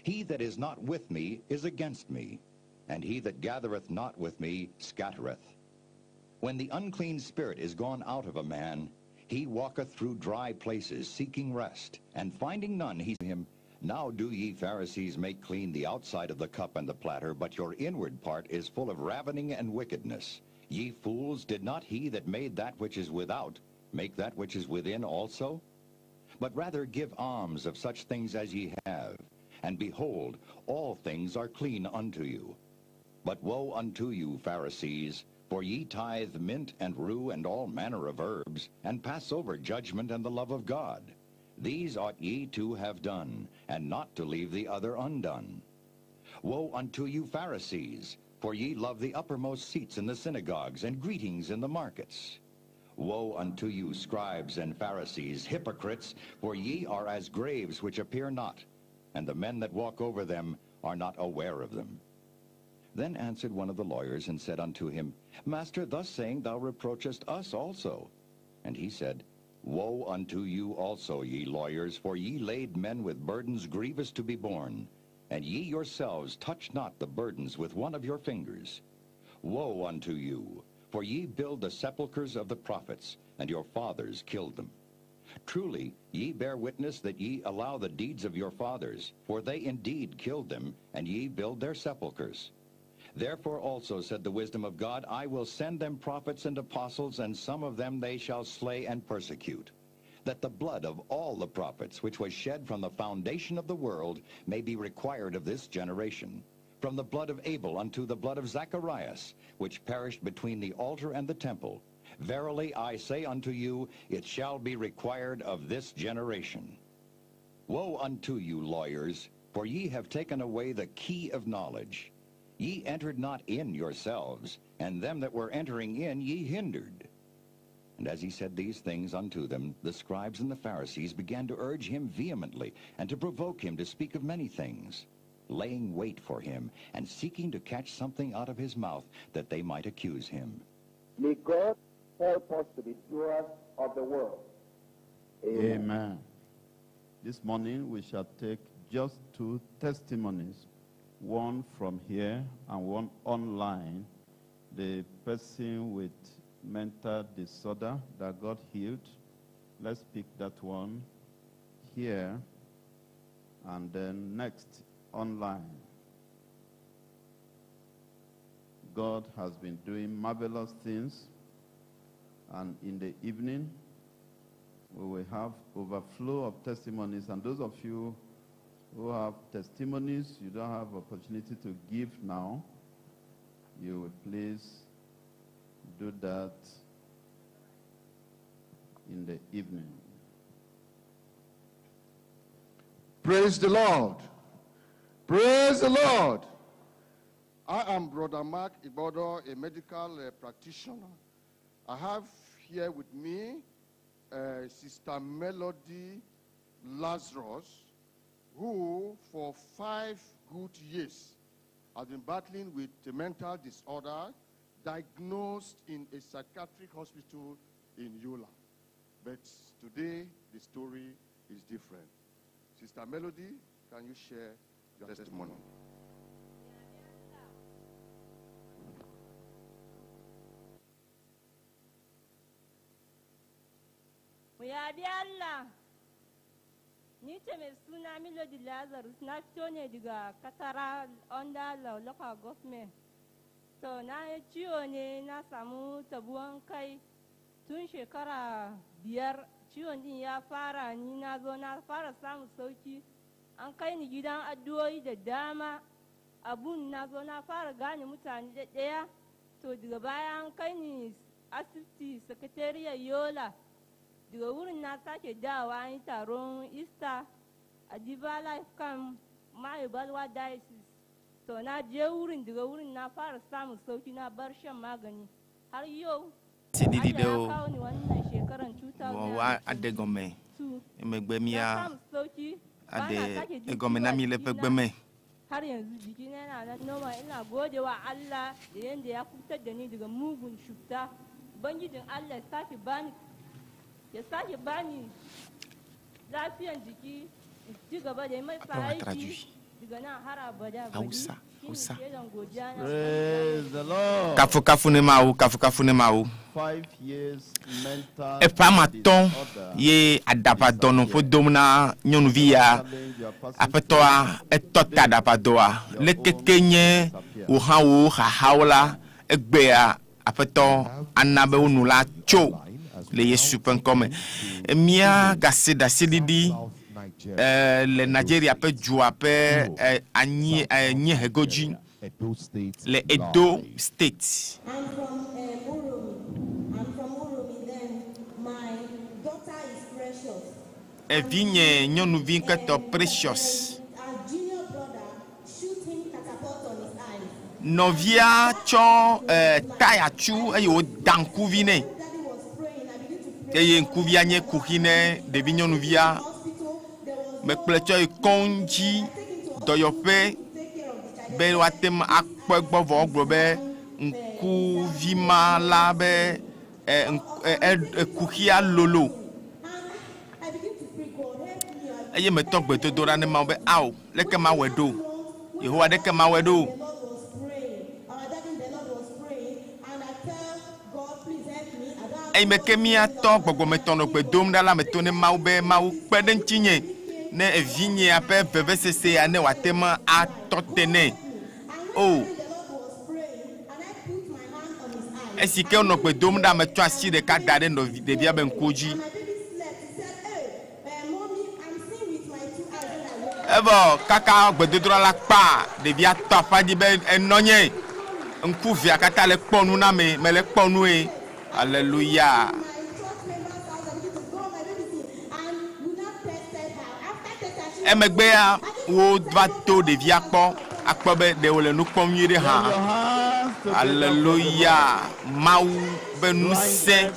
He that is not with me is against me, and he that gathereth not with me scattereth. When the unclean spirit is gone out of a man, he walketh through dry places, seeking rest, and finding none, he said to him, Now do ye Pharisees make clean the outside of the cup and the platter, but your inward part is full of ravening and wickedness. Ye fools, did not he that made that which is without make that which is within also? But rather give alms of such things as ye have, and behold, all things are clean unto you. But woe unto you, Pharisees, for ye tithe mint and rue and all manner of herbs, and pass over judgment and the love of God. These ought ye to have done, and not to leave the other undone. Woe unto you, Pharisees, for ye love the uppermost seats in the synagogues, and greetings in the markets. Woe unto you, scribes and Pharisees, hypocrites, for ye are as graves which appear not, and the men that walk over them are not aware of them. Then answered one of the lawyers, and said unto him, Master, thus saying thou reproachest us also. And he said, Woe unto you also, ye lawyers, for ye laid men with burdens grievous to be borne, and ye yourselves touch not the burdens with one of your fingers. Woe unto you, for ye build the sepulchres of the prophets, and your fathers killed them. Truly, ye bear witness that ye allow the deeds of your fathers, for they indeed killed them, and ye build their sepulchres. Therefore also said the wisdom of God, I will send them prophets and apostles, and some of them they shall slay and persecute, that the blood of all the prophets which was shed from the foundation of the world may be required of this generation, from the blood of Abel unto the blood of Zacharias, which perished between the altar and the temple. Verily I say unto you, it shall be required of this generation. Woe unto you, lawyers, for ye have taken away the key of knowledge. Ye entered not in yourselves, and them that were entering in ye hindered. And as he said these things unto them, the scribes and the Pharisees began to urge him vehemently, and to provoke him to speak of many things, laying wait for him, and seeking to catch something out of his mouth, that they might accuse him. May God help us to be stewards of the world. Amen. Amen. This morning we shall take just 2 testimonies, one from here and one online. The person with mental disorder that got healed, let's pick that one here, and then next online. God has been doing marvelous things, and in the evening we will have overflow of testimonies. And those of you who have testimonies you don't have opportunity to give now, you will please do that in the evening. Praise the Lord. Praise the Lord. I am Brother Mark Ibodo, a medical practitioner. I have here with me Sister Melody Lazarus, who for 5 good years has been battling with a mental disorder, diagnosed in a psychiatric hospital in Yola. But today, the story is different. Sister Melody, can you share your testimony? Allah, ni ce mai suna Melody Lazarus, na fito ne daga Katara under local government. So na yi ciwo ne, na samu tabuwan kai tun shekara 5. Ciwon din ya fara, ni na zo na fara samun sauki. An kai ni gidan addu'o'i da dama. Abun na zo na fara gane mutane ɗaya. To daga baya an kai ni asibiti sakatariyar Yola. Daga wurin na sake dawa an yi taron Easter a Diva Life Camp Balwa Diocese. To na je wurin, daga wurin na fara samun sauki, na bar shan magani. Har yau Allah ya kawo ni wannan shekaran 2002. Na samu sauki, ba na sake jiki har yanzu jiki na yana nan noma. Ina gode wa Allah da yanda ya kubutar da ni daga mugun cuta. Ubangijin Allah ya sake bani lafiyan jiki, ci gaba da mai aiki daga nan har abada. Hausa. Praise the Lord. Kafu ne mau. 5 years mental Epamaton ye adapadono po domna nyonvia apetoa etota adapadoa lekekenye uhawu haula egbea apeto anabe unula cho le yesu penkome emia gasida sididi le Nigeria pe jua pe anyi hegoji le Edo State. I'm from Uromi. Then my daughter is Precious. Evinye nyonuvi nketo Precious. Our junior brother shoot him catapult on his eyes. Novia cho tayachu eyo dankuvine. Eye nkuvia nye kuhine devi nyonuvia mekplecho konji doyope be watem akpegbo vogbo be nkuvima la be kuhia lolo eye metogbe to dora ne ma be aw leke ma wedo Yehowa leke ma wedo. Ei mekemia to gbogbo metono pe dom dala metone maube mau pedentinye ne evinye ape vevesese ane watema atotene. Oh. Esike ono pe dom da meto asi de kadade no de bia ben koji. Evo kaka gbedodro la kpa devia tofa di be enonye nku via kata le kponu na me le kponu e. Hallelujah. Emegbe a wo va to devia kpo akpo be de wo le nu kpom yire ha. Hallelujah. Mau be nu se.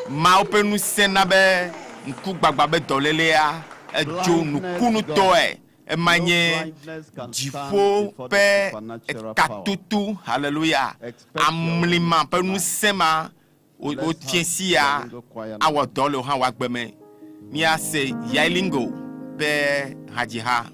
Mau pe nu se na be nku gbagba be dolelea. Ejo nukunu toe emanye jifo pe katutu. Hallelujah. Amlima pe nu sema o tiensia awo dole han wa gbeme mi ase yailingo pe hajiha.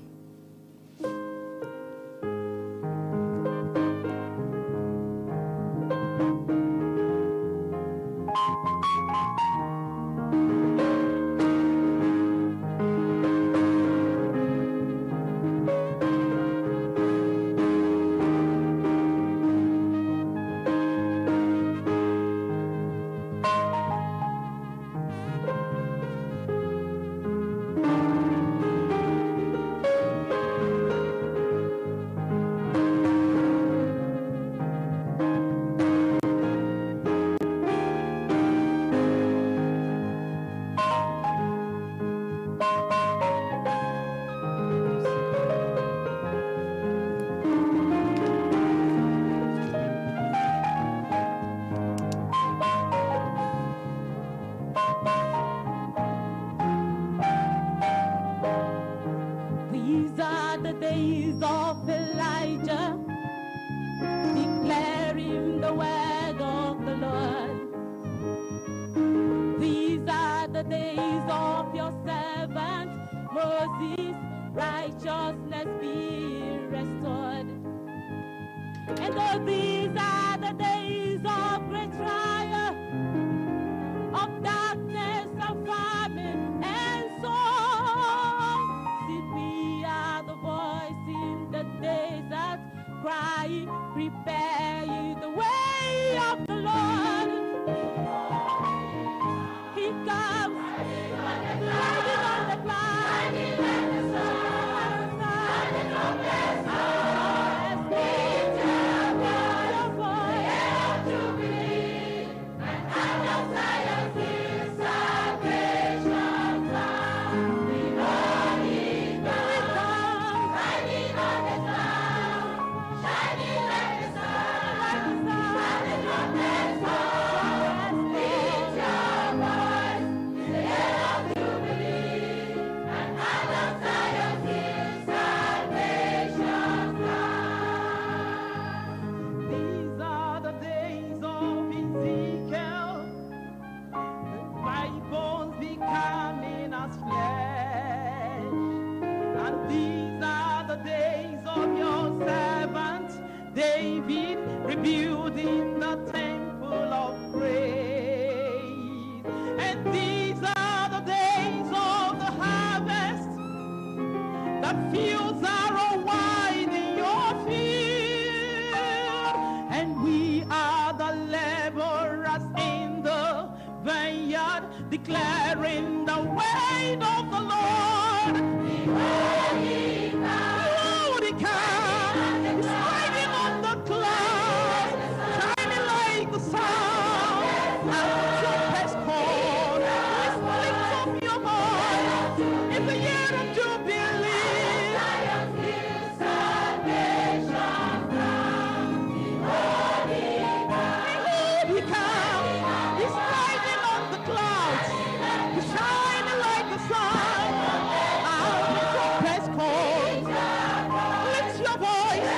Declaring the way of the Lord. Lord, he comes. He's riding on the clouds, shining like the sun. And trumpets call. Lift up your voice. It's the year of Jubilee. Behold, he comes. He's riding on the clouds. He's shining like the sun. And the trumpets call. Lift your voice.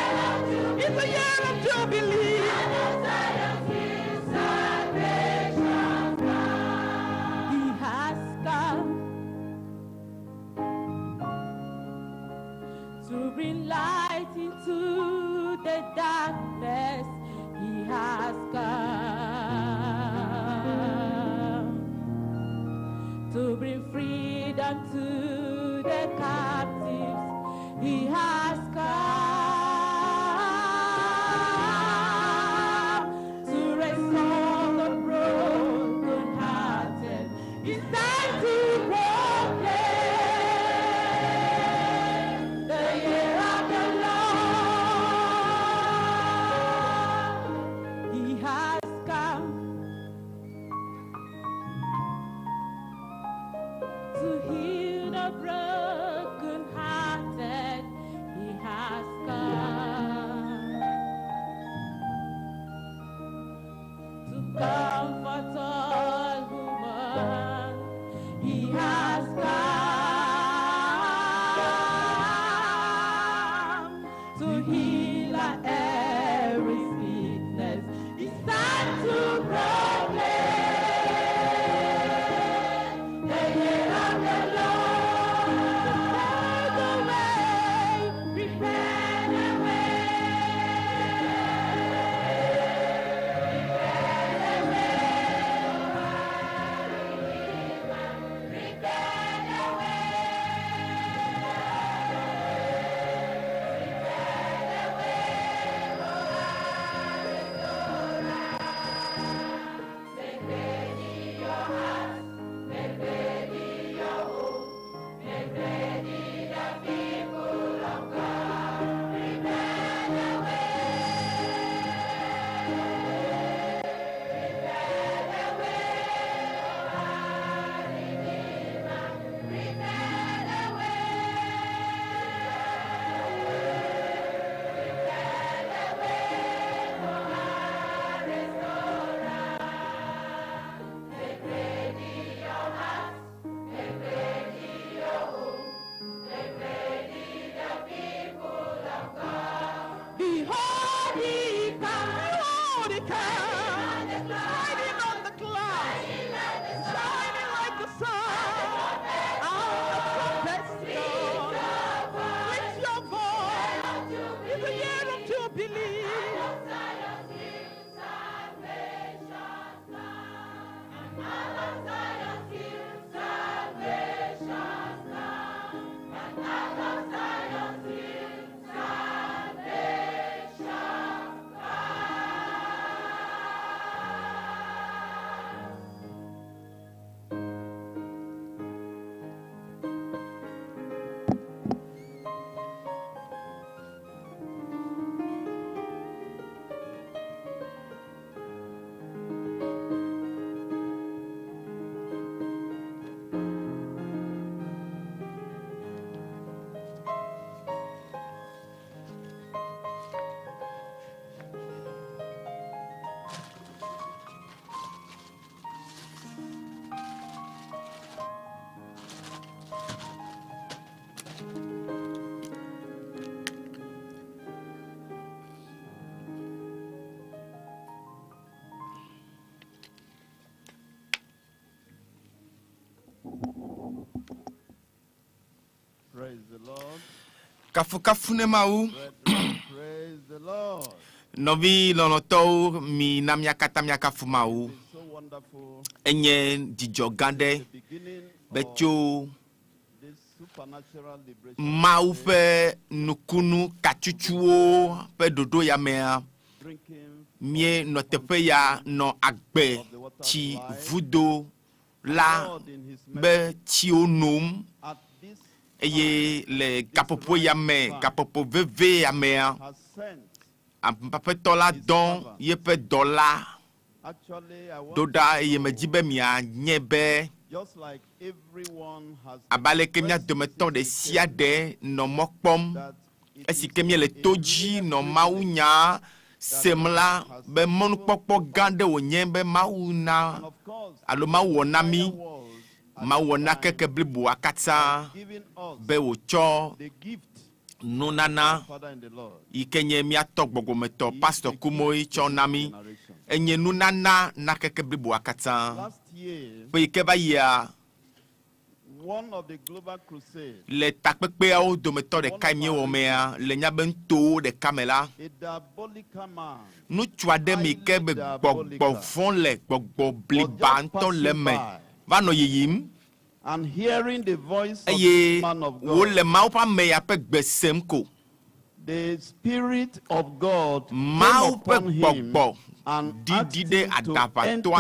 It's the year of Jubilee. He has come to bring light into the darkness. He has come to bring freedom to the captives. He has come to restore the broken hearted. It's time to proclaim the broken-hearted, he has come to comfort all who mourn. He has come to heal every sickness. It's time to proclaim the year of the Lord. Prepare the way, Praise the Lord. Kafune mau. Praise the Lord. Novi lonoto mi namia kata mia kafu mau. So wonderful. Enye dijo gande. Becho. This supernatural liberation. Mau fe nukunu kachuchuo pe dodo ya mea. Mie no tepe ya no agbe chi vudo la be chi onum. Eye le kapopo ya me, kapopo veve ya me. Ampape tola don ye pe dola. Doda eye me jibe mia nyebe. Abale kemia dometon de siade no mokpom. Esi kemia le toji no mawunya semla be monu pokpo gande o nyembe mawuna. Alo mawonami. Mawona keke blibu akata be wocho nunana ikenye miato gbogometo pastor kumoi chonami enye nunana na keke blibu akata pe ikeba ya one of the global crusades. Le takpepe au dometo de kaimie omea le nyabento de kamela. Nu chwade mi kebe gbogbo fon le gbogbo blibanto le me. Vano yiyim. And hearing the voice of the man of God. The Spirit of God came upon him and asked him to enter into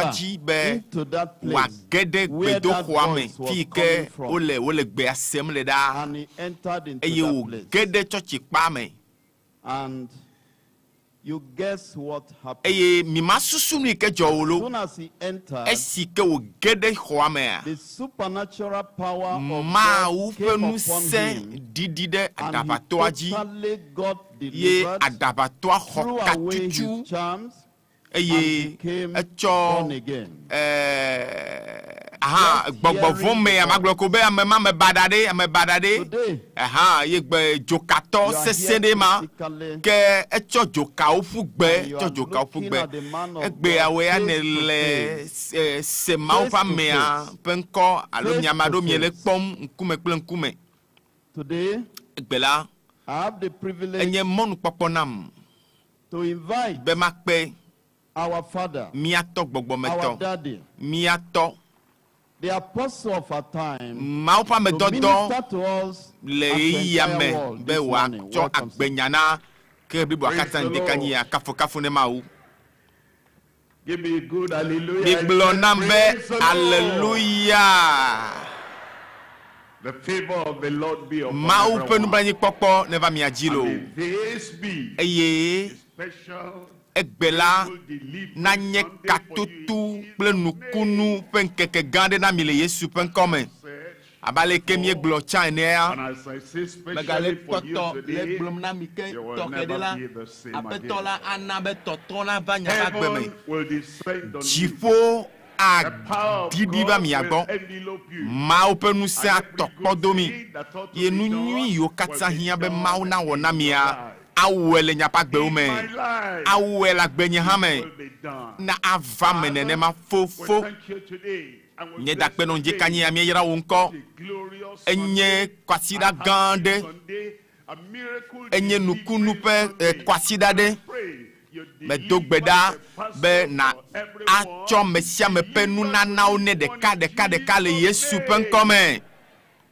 that place where that voice was coming from. And he entered into that place. And You guess what happened? Eye mi masusu ni ke As jowolo. soon as he entered, Esi ke o gede khoame. the supernatural power of Ma God ou came pe nou upon se him, didide and adabato he aji. totally got Ye delivered, adabato threw away his hokatutu. charms, and Eye became echo born again. aha gbogbo vome amaglokobe amema me badade Today, aha ye gbe jokato sesede ma ke echo joka ofugbe echo joka ofugbe egbe awe anele se ma ofa mea penko alo miamado miele kpom nkume kple nkume. Today, egbe la I have the privilege enye monu poponam to invite be makpe our father, miato gbogbo our meto daddy, miato the apostle of our time, Maupa me to dodo minister to us le and to the entire yame world be this wa morning. cho Welcome, sir. agbenyana ke bibo akata Praise the ndekani ya kafu ne mau. Give me a good hallelujah. Biglo nambe Praise the Lord. hallelujah. The favor of the Lord be upon Mau pe nu everyone. bani popo ne va mi ajilo. And may this be Eye special egbela na nye katutu ple nukunu pe nkeke gande na mile Yesu pe nkome. Abale ke mi eglo cha ene ya. and as I say specially Megale for you toto le today, blom na mi ke you will toke de la. never be the same Apetola again. anabe totona va nya ba gbeme. Heaven will descend on you. Jifo a The power of didi ba God mi will agbon. envelope you. Ma o pe nu se And every atokpo good domi. thing that ought to Ye be nu done nyi yo will kata be hiya be done ma na wona in mi your a. life. Awele nya pa gbe o In me. my life, Awela gbe nya ha me. will be done. Na ava me ne ma We fofo. thank you today. And we Nye bless dakpe no you nje today. kanyi ami yira wo nko. Glorious Enye kwasida Sunday, gande. Sunday, a miracle Enye nukunu pe kwasida de. pray. You Me dogbeda be na acho mesia me pe nu nana o ne deka le Yesu pe nkome.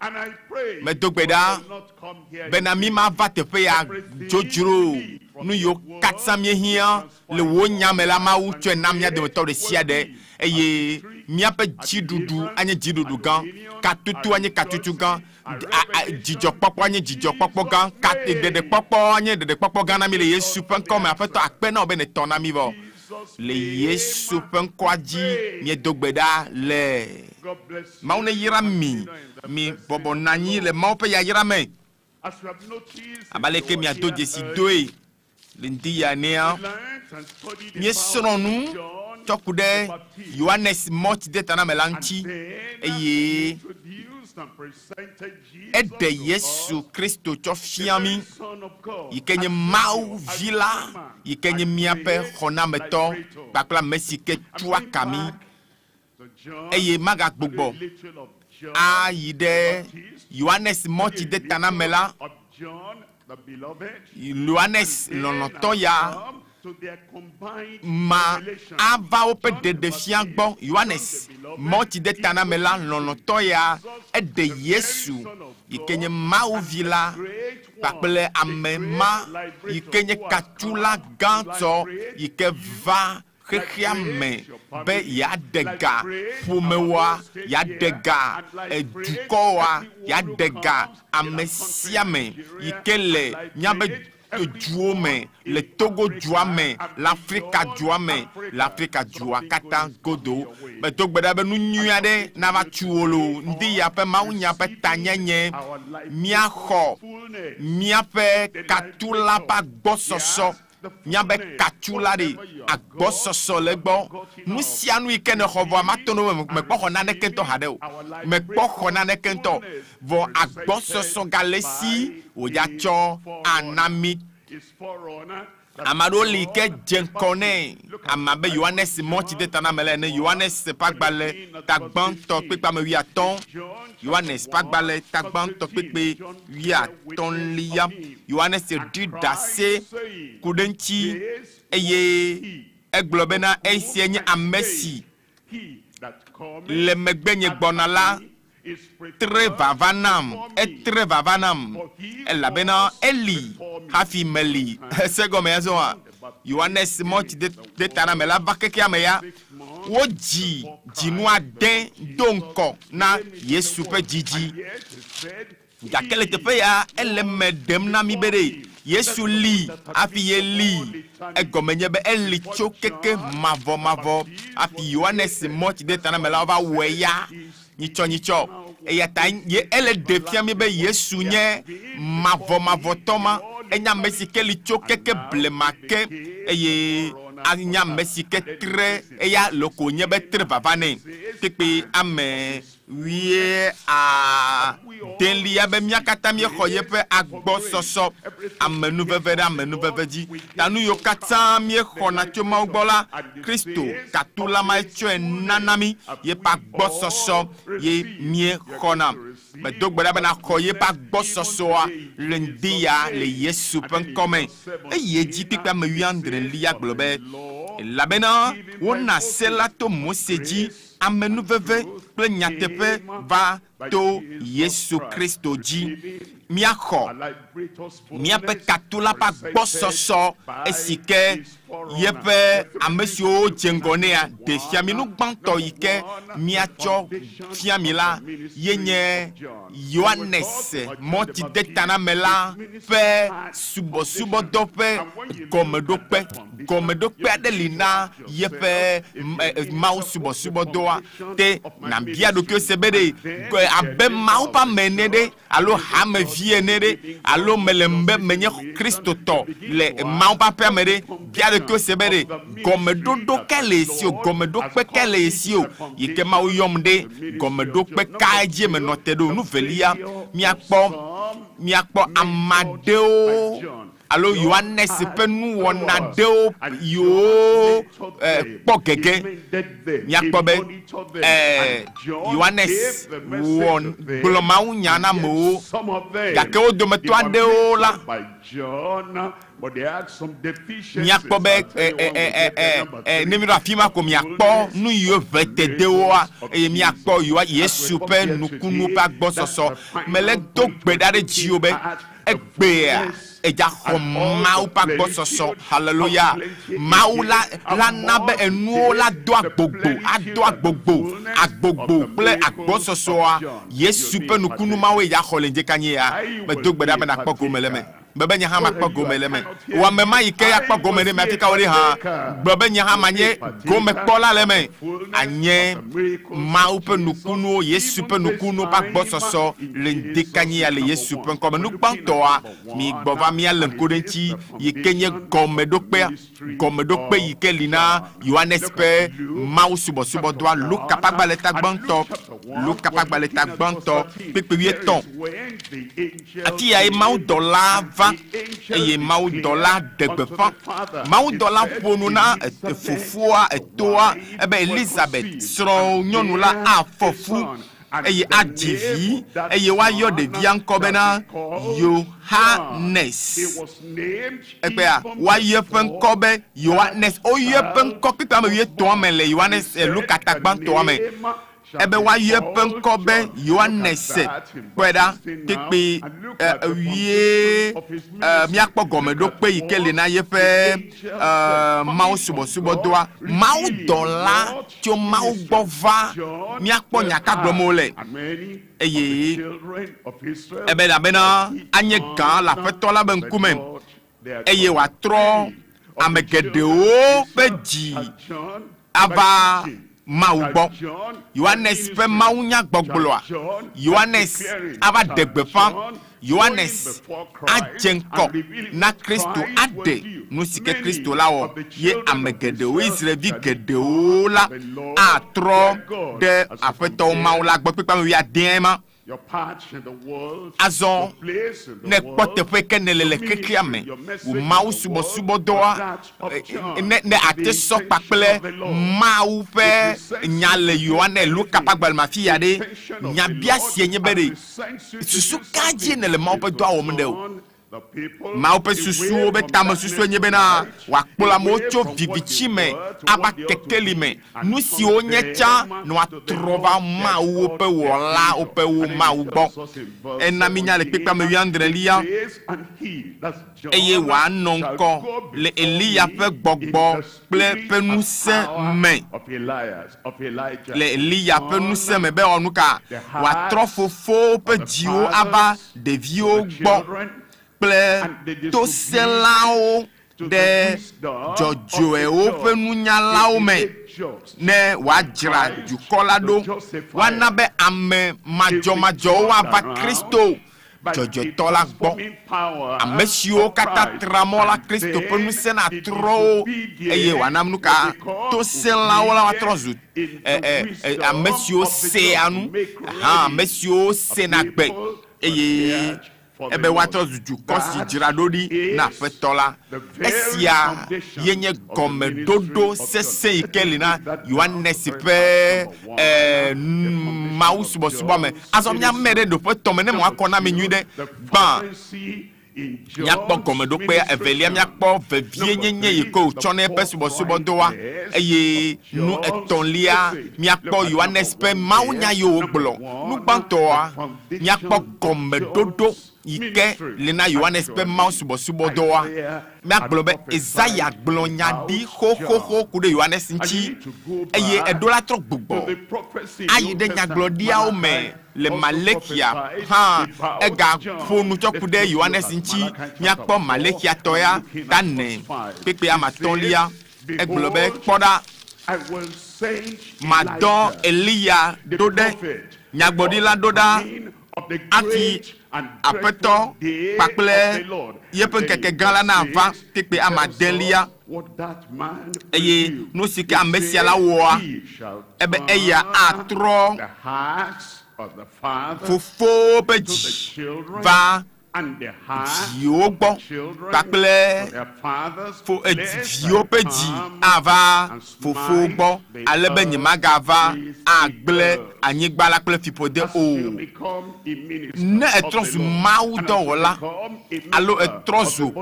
and I pray Me dogbeda you will not come here be na mi ma va teƒe ya jojuro nu yo katsa mi hia le wo nyame la ma wu tsoe na mia dometɔ ɖe sia ɖe eye miaƒe dziɖuɖu anye dziɖuɖu gã katutu anye katutu gã dzidzɔkpɔkpɔ anye dzidzɔkpɔkpɔ gã ɖeɖekpɔkpɔ anye ɖeɖekpɔkpɔ gã na mi le Yesu ƒe ŋkɔ me aƒetɔ akpe na wo be ne tɔ na mi vɔ le Yesu ƒe ŋkɔa dzi miedo gbe ɖa le Mawu ne yra mi bɔbɔ na anyi le Mawu ƒe yayra me. As you have noticed, Abaleke mi ado dzesi doe le ŋdi ya nea miesrɔ̃ nu tsɔku ɖe Yohanes mɔti de ta na me la ŋuti eye eɖe Yesu Kristo tsɔ fia mi yi ke nye Mawu vi la yi ke nye miaƒe xɔnametɔ kpakple ame si ke tu aka mi eye magagbugbɔ ayi ɖe Yohanes mɔti de ta na me la. Yohanes lɔlɔtɔ ya ma ava woƒe ɖeɖefia gbɔ Yohanes mɔti de ta na me la lɔlɔtɔ ya eɖe Yesu yi ke nye Mawu vi la kpakple ame ma yi ke nye katula gãtɔ yi ke va xexea me be yaɖe ga ƒomewoa yaɖe ga dukɔwoa yaɖe ga ame sia me yi ke le miabe duwo me le Togo dua me le Afrika dua me le Afrika dua katã godo medo gbe ɖa be nu nyui aɖe nava tsu wo lo ŋdi ya ƒe mawunya ƒe tanyenye miaxɔ miaƒe katula ƒe agbɔsɔsɔ miabe katula ɖe agbɔsɔsɔ le gbɔ nu sia nu yi ke ne xɔ vɔ mato no mekpɔ xɔ naneke ŋutɔ haɖe o mekpɔ xɔ naneke ŋutɔ vɔ agbɔsɔsɔ gale si wòdzatsɔ anami ame aɖewo li ke dze ŋkɔ nɛ ame abe Yohanes mɔti de ta na me le ene Yohanes ƒe agbalẽ tagbãtɔ kpekpe ame 15 Yohanes ƒe agbalẽ tagbãtɔ kpekpe 15 Yohanes ɖi ɖase ku ɖe ŋuti eye egblɔ bena esia nye ame si le megbe nye gbɔna la tre vava nam etre vava nam elabena eli hafi meli segɔme ya zɔa Yohanes mɔti de ta na me la va keke ame ya wo dzinu ade do ŋkɔ na Yesu ƒe dzidzi gake le teƒe ya ele me ɖem na mi be ɖe Yesu li afi ye li egomenye be eli tso keke mavo afi Yohanes mochi de tana mela va weya nicho eya ta ye ele defia mi be Yesu nye mavo toma enya mesike li tso keke blemake eye anya mesike tre eya loko nye be tre vavane tekpe ame wie a denlia be miakata mi khoye pe agbo soso amenu veve di tanu yo kata mi khona tuma ugbola Kristo katula ma echo nanami ye pa gbo soso ye mi khona me dogbara be na khoye pa gbo soso a lendia le Yesu pen come e ye di pipa me wiandre lia globe la bena wona selato moseji amenu veve ple nyatepe va to Yesu Kristo ji miakho miape katula pa gbososo esike yepe amesio jengonea de fiaminu gbanto ike miacho fiamila yenye Yohanes moti detana mela pe subo dope gomedope adelina yepe mau subo doa te nambia do que sebede abe mau pa menede alo hame vienede alo melembe menye Kristo to le mau pa permede bia de que sebede gomedo kelesio gomedope kelesio yike mau yomde gomedope kaje menotedo nu velia miakpo amadeo alo Yohanes penu wonadeo yo pokeke miakpo be Yohanes won MAWUNYA na mo gake odometo adeo la miakpo be nemiro afima ko miakpo nu yo vetedewa e miakpo yo Yesu pe nukunu pa gbososo mele to gbedare jiobe egbe eja mau pa gbososo hallelujah mau la nabe enu la do agbogbo ple agbososo Yesu pe nukunu mau eja kholenje kanye ya me to gbedare na kpoko meleme bebe nya ha makpa gomeleme wa mema yike yakpa gomere me afika ori ha bebe nya ha manye gome kpola leme anye mau pe nukunu Yesu pe nukunu pa gbososo le ndekanye ya le Yesu pe comme nu kpanto a mi gbova mi ale nkodenchi yike nye gome dokpe yike lina Yohanes pe mau subo doa Luka pa gbaleta gbanto pepe wieton ati ya mau dollar eye mau dollar degbefa mau dollar ponuna fofua etoa ebe Elizabeth sro nyonula afofu eye adivi eye wa yo de viankobena Yohanes ebe a wa yo penkobe Yohanes o yo penkobe ta me to amele Yohanes Luka tagbanto ame ebe wa ye penkobe Yohanes kweda tekpe wie miakpo gomedo pe ikele na ye pe mau subo doa mau dola cho mau gbova miakpo nyaka glomole eye ebe da bena anye kan la fetola ben kumen eye wa tro amegedeo pe ji aba Mawugbo Yohanes pe MAWUNYA gbogboa Yohanes aba degbefa Yohanes ajenko na Kristo ade nusike Kristo lawo ye amegede o Israel vi gede o la atro de afeto maula gbo pipa wi adema azon ne pote fe kenele KRISTEAME u mau subo doa ne ate so pakple mau fe nyale Yohane Luka pagbal mafia de nyabia sienye bere susu kaje ne le mau pe doa o mde mau pe susu be tam susu enye bena wakpola mocho vivichime aba kekelime nusi onyecha no atrova mau pe wola o pe wo mau gbo enaminya le pepa me wiandre lia eye wa nonko le Elia pe gbogbo ple pe nuse me le Elia pe nuse me be onuka wa trofofo pe jiwo aba devio gbo kple toselawo ɖe dzɔdzɔewo ƒe nunyalawo me ne wòadzra dukɔ la ɖo woana be ame madzɔmadzɔwo ava Kristo dzɔdzɔetɔ la gbɔ ame siwo katã tra mɔ la Kristo ƒe ŋusẽ na trɔwo eye wòana nu ka toselawo la woatrɔ zu ame siwo sea nu ame siwo sena gbe eye ebe woatrɔ zu dukɔ si dzra ɖo ɖi na Aƒetɔ la. Esia yenye gɔmeɖoɖo sesẽ yi ke li na Yohanes ƒe Mawu subɔsubɔ me. Azɔ míame ɖe ɖoƒe tɔme ne moakɔ na mi nyui ɖe gbã. Míakpɔ gɔmeɖokpe evelia míakpɔ vevie nyenye yi ke wòtsɔ ne eƒe subɔsubɔdoa eye nu etɔ̃lia míakpɔ Yohanes ƒe mawunya yi wògblɔ. Nu gbãtɔa míakpɔ gɔmeɖoɖo yi ke le na Yohanes ƒe mawu subɔsubɔdoa míagblɔ be Ezaya gblɔ nya ɖi xoxoxo ku ɖe Yohanes ŋuti eye eɖo la trɔ gbugbɔ ayi ɖe nyagblɔɖiawo me le Malekia hã egaƒo nu tsɔ ku ɖe Yohanes ŋuti. Míakpɔ Malekia tɔ ya tane kpekpe amatɔ̃lia egblɔ be kpɔ ɖa madɔ Elia ɖo ɖe nyagblɔɖila ɖo ɖa afi Aƒetɔ kpakple yeƒe ŋkeke gã la na va kpekpe amadelia eye nu si ke ame sia la wɔa ebe eya atrɔ fofo ƒe dzi va dziwo gbɔ kpakple viwo ƒe dzi ava fofo gbɔ ale be nyemagava agblẽ anyigba la kple fiƒode o. Ne etrɔ zu Mawu dɔwɔla alo etrɔ zu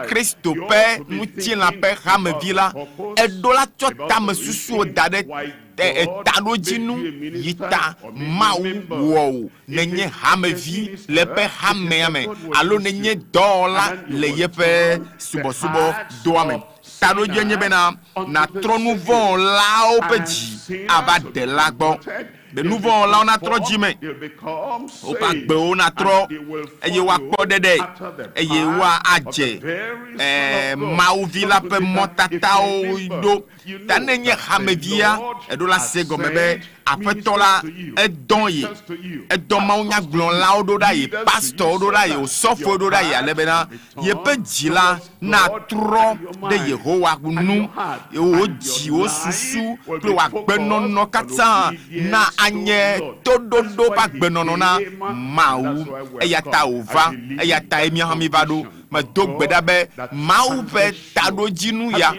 Kristo ƒe ŋutilã ƒe hamevi la eɖo la tsɔ tame susuwo da ɖe taɖodzinu yi ta Mawu wɔwo nenye hamevi le ƒe hamea me alo nenye dɔwɔla le yeƒe subɔsubɔ doa me. Taɖodzi nye bena natrɔ nu vɔ̃ lawo ƒe dzi ava de la gbɔ. Be nu vɔ̃ lawo natrɔ dzi me woƒe agbewo natrɔ eye woakpɔ ɖeɖe eye woadze Mawuvi la ƒe mɔtatawo ɖo. Ta nenye hamevia eɖo la se gɔme be Aƒetɔ la edɔ ye edɔ mawunyagblɔlawo ɖo ɖa ye pastɔwo ɖo ɖa ye osɔfowo ɖo ɖa ye ale bena yeƒe dzi la natrɔ ɖe Yehowa nu wo dzi wo susu kple wòagbenɔnɔ katã na anye toɖoɖo ƒe agbenɔnɔ na Mawu eya ta wòva eya ta ye míahã mi va ɖo. Medo gbe ɖa be Mawu ƒe taɖodzinu ya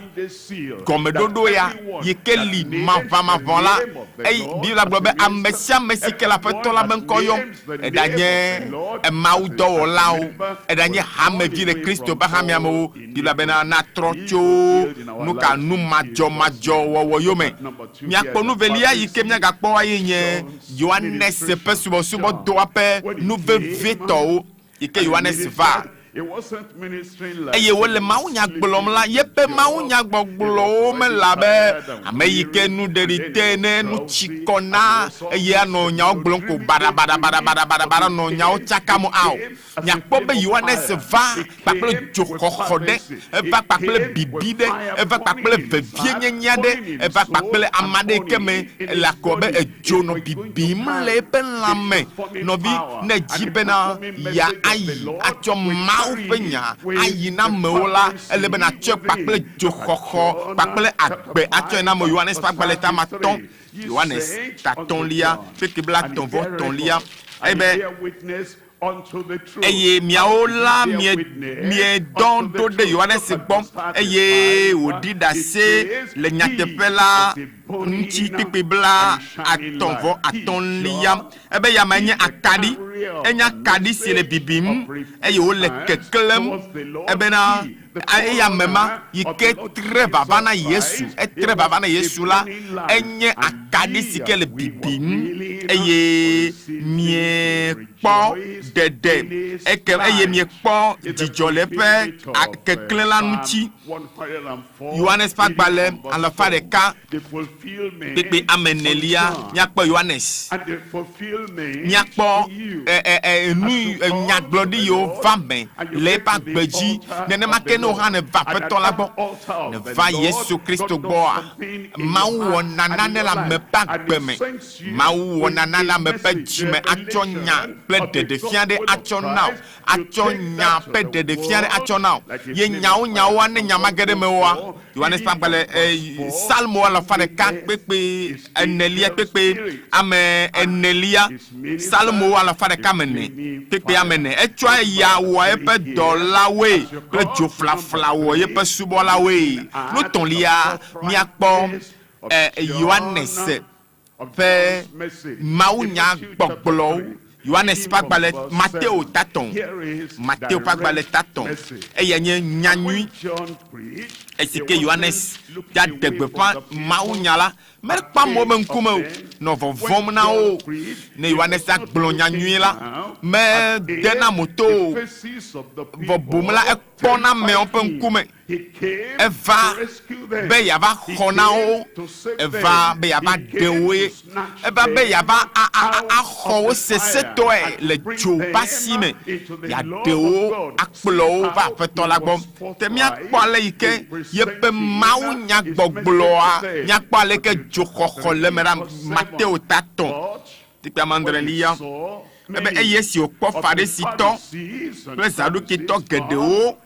gɔmeɖoɖo ya yi ke li mavamavɔ la eye Bibla gblɔ be ame sia ame si ke le Aƒetɔ la ƒe ŋkɔ yɔm eɖanye Mawu dɔwɔlawo eɖanye hamevi le Kristo ƒe hameamewo Bibla bena natrɔ tso nuka nu madzɔmadzɔ wɔwɔ yome. Miakpɔ nuvelia yi ke miagakpɔ aye nye Yohanes ƒe subɔsubɔdoa ƒe nuvevietɔwo yi ke Yohanes va eye wole mawunya gblɔm la yeƒe mawunya gbɔgblɔwo mele abe ame yi ke nu ɖeɖi te ne nu tsi kɔ na eye anɔ nyawo gblɔm ko baɖabaɖabaɖabaɖabaɖa nɔ nyawo tsakam ao. Miakpɔ be Yohanes va kpakple dzoxɔxɔ ɖe eva kpakple bibi ɖe eva kpakple vevie nyenya ɖe eva kpakple ame aɖe ke me le akɔ be edzo nɔ bibim le eƒe lãme. Nɔvi ne dzi bena ya ayi atsɔ Mawu ƒe nya ayi na amewo la ele bena tsɔ kpakple dzoxɔxɔ kpakple agbe atsɔe na ame. Yohanes ƒe agbalẽ ta matɔ̃ Yohanes tatɔ̃lia feke bla tɔ̃vɔ tɔ̃lia ebe eye miawo la miedɔ ɖo ɖe Yohanes gbɔ eye wòɖi ɖase le nyateƒe la ŋuti kpekpe bla atɔ̃vɔ atɔ̃lia ebe yame nye akaɖi enye akaɖi si le bibim eye wòle keklẽm ebena eyame ma yi ke tre vava na Yesu etre vava na Yesu la enye akaɖi si ke le bibim eye miekpɔ ɖeɖe eye miekpɔ dzidzɔ le eƒe keklẽ la ŋuti. Yohanes ƒe agbalẽ alafa ɖeka kpekpe ame enelia miakpɔ Yohanes miakpɔ nyagblɔɖi yiwo va me le eƒe agbe dzi nenema ke ne wohã ne va aƒetɔ la gbɔ ne va Yesu Kristo gbɔa Mawu wɔ nanane le ame ƒe agbe me Mawu wɔ nanane le ame ƒe dzi me atsɔ nya kple ɖeɖefia ɖe atsɔ na wo atsɔ nya ƒe ɖeɖefia ɖe atsɔ na wo ye nyawoa ne nya ma ge ɖe me woa Yohanes ƒe agbalẽ Salmo 114 kpekpe ame enelia Salmo 114 kpekpe ame ne etsɔ ya wɔ eƒe dɔlawoe kple dzo flafla wɔ yeƒe subɔlawoe nutɔlia miakpɔ Yohanes ƒe mawunya gbɔgblɔwo Yohanes ƒe agbalẽ Mateo tatɔn Mateo ƒe agbalẽ tatɔn eye nye nyanyui esi ke Yohanes ya de gbeƒã mawunya la mekpɔ amewo be ŋkume o nɔ vɔvɔm na wo ne Yohanes agblɔ nyanyui la medena moto vɔbom la ekpɔna amewo ƒe ŋkume eva be yava xɔ na wo eva be yava ɖe woe eva be yava axɔ wo sesetɔe le dzo ƒe asi me yaɖe wo akplɔ wo va aƒetɔ la gbɔ te míakpɔ ale yi ke yeƒe mawunya gbɔgblɔa míakpɔ ale ke dzoxɔxɔ le me ɖa Mateo tatɔn tikpe amandrelia ebe eye si wòkpɔ Farisitɔ kple Zadukitɔ geɖewo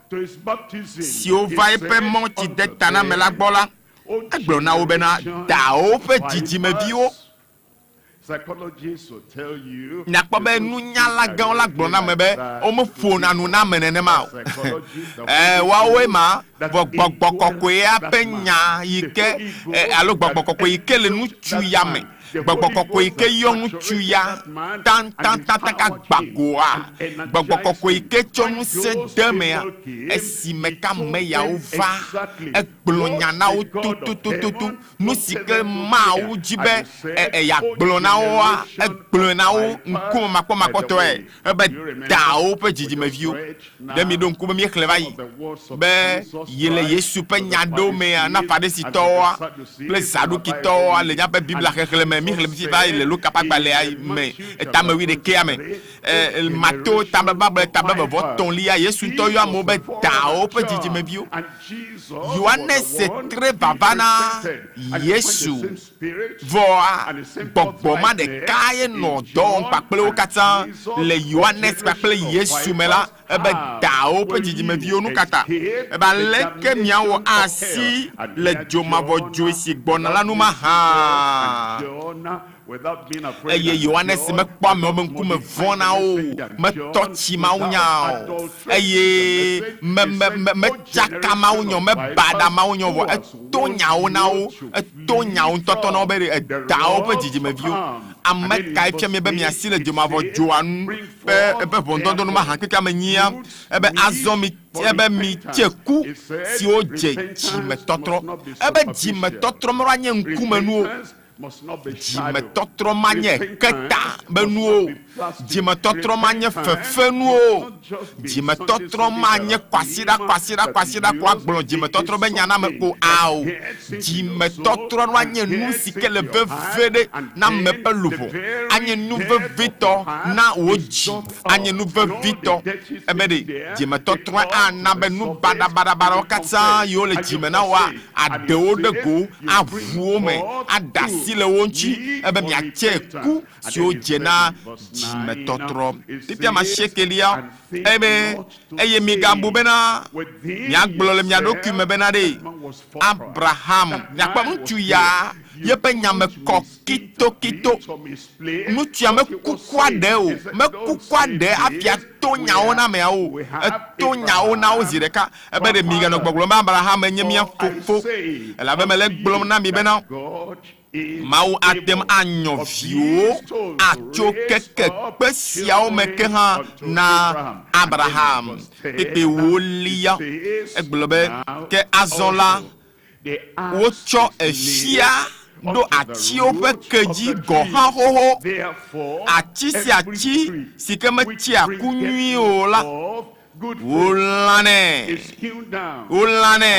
siwo va eƒe mɔtsi de ta na me la gbɔ la egblɔ na wo bena dawo ƒe dzidzimeviwo nyakpɔ be nunyala gãwo la gblɔ na me be womeƒona nu na me nenema o woawoe ma gbɔgbɔ kɔkɔea ƒe nya yi ke alo gbɔgbɔ kɔkɔe yi ke le nutsu ya me gbɔgbɔ kɔkɔe yi ke yɔ ŋutsu ya tantantanta ka gbagoa gbɔgbɔ kɔkɔe yi ke tsɔ ŋusẽ de mea esime ka ame yawo va egblɔ nya na wo tututututu nu si ke Mawu dzi be yagblɔ na woa egblɔ na wo ŋkume makpɔmakpɔtɔe ebe dawo ƒe dzidzimeviwo ɖe mi ɖo ŋku be míexlẽ va yi be yi le Yesu ƒe nya ɖewo mea na Farisitɔwoa kple Zadukitɔwoa le míaƒe Biblia xexlẽme mi xlẽ va le Luka ƒe agbalẽ me tame 11 me Mateo tame 29 Yesu ŋutɔ yɔ amewo be dawo ƒe dzidzimeviwo Yohanes tre vava na Yesu vɔa gbɔgbɔ ma ɖeka ye nɔ dɔ wɔm kpakple wo katã le Yohanes kpakple Yesu me la ebe dawo ƒe dzidzimeviwo nu katã ebe aleke miawɔ asi le dzomavɔdzoe si gbɔna la nu ma hã eye Yohanes mekpɔ amewo be ŋkume vɔna o metɔ tsi mawunya o eye metsaka mawunya mebaɖa mawunya vɔ eto nyawo na wo eto nyawo ŋutɔtɔ na wo be edawo ƒe dzidzimeviwo ame kae fia mi be miasi le dzomavɔdzoa nu be ebe ʋɔnudɔdɔ nu ma hã keke ame nyia ebe azɔ mi ebe mi tse ku siwo dze dzimetɔtrɔ ebe dzimetɔtrɔ mɔra nye ŋkume nuwo dzimetɔtrɔ ma nye keta be nuwo dzimetɔtrɔ ma nye fefe nuwo dzimetɔtrɔ ma nye kwasiɖa ko agblɔ dzimetɔtrɔ be nya na me ko ao dzimetɔtrɔ ma nye nu si ke le veve ɖe na me ƒe luʋɔ anye nu vevitɔ na wo dzi anye nu vevitɔ ebe ɖe dzimetɔtrɔ ana be nu baɖabaɖabaɖawo katã yiwo le dzime na woa aɖewo ɖe go aʋuwo me aɖasi le wo ŋuti ebe miatse ku siwo dze na dzimetɔtrɔ fifia ma shekelia eye migabu bena miagblɔ le mia ɖokui me bena ɖe Abraham miakpɔ ŋutsu ya yeƒe nyame kɔ kitokito ŋutsua mekukua ɖe o mekukua ɖe afia to nyawo na ameawo eto nyawo na wo zi ɖeka ebe ɖe mi ganɔ gbɔgblɔm be Abraham enye mia fofo elabe mele gblɔm na mi bena Mawu atem anyɔ viwo atso keke kpe siawo me ke hã na Abraham keke wolia egblɔ be ke azɔ la wotsɔ efia ɖo atiwo ƒe kedzi gɔ hã xoxo ati sia ati si ke metsi aku nyui o la Ulane. Ulane.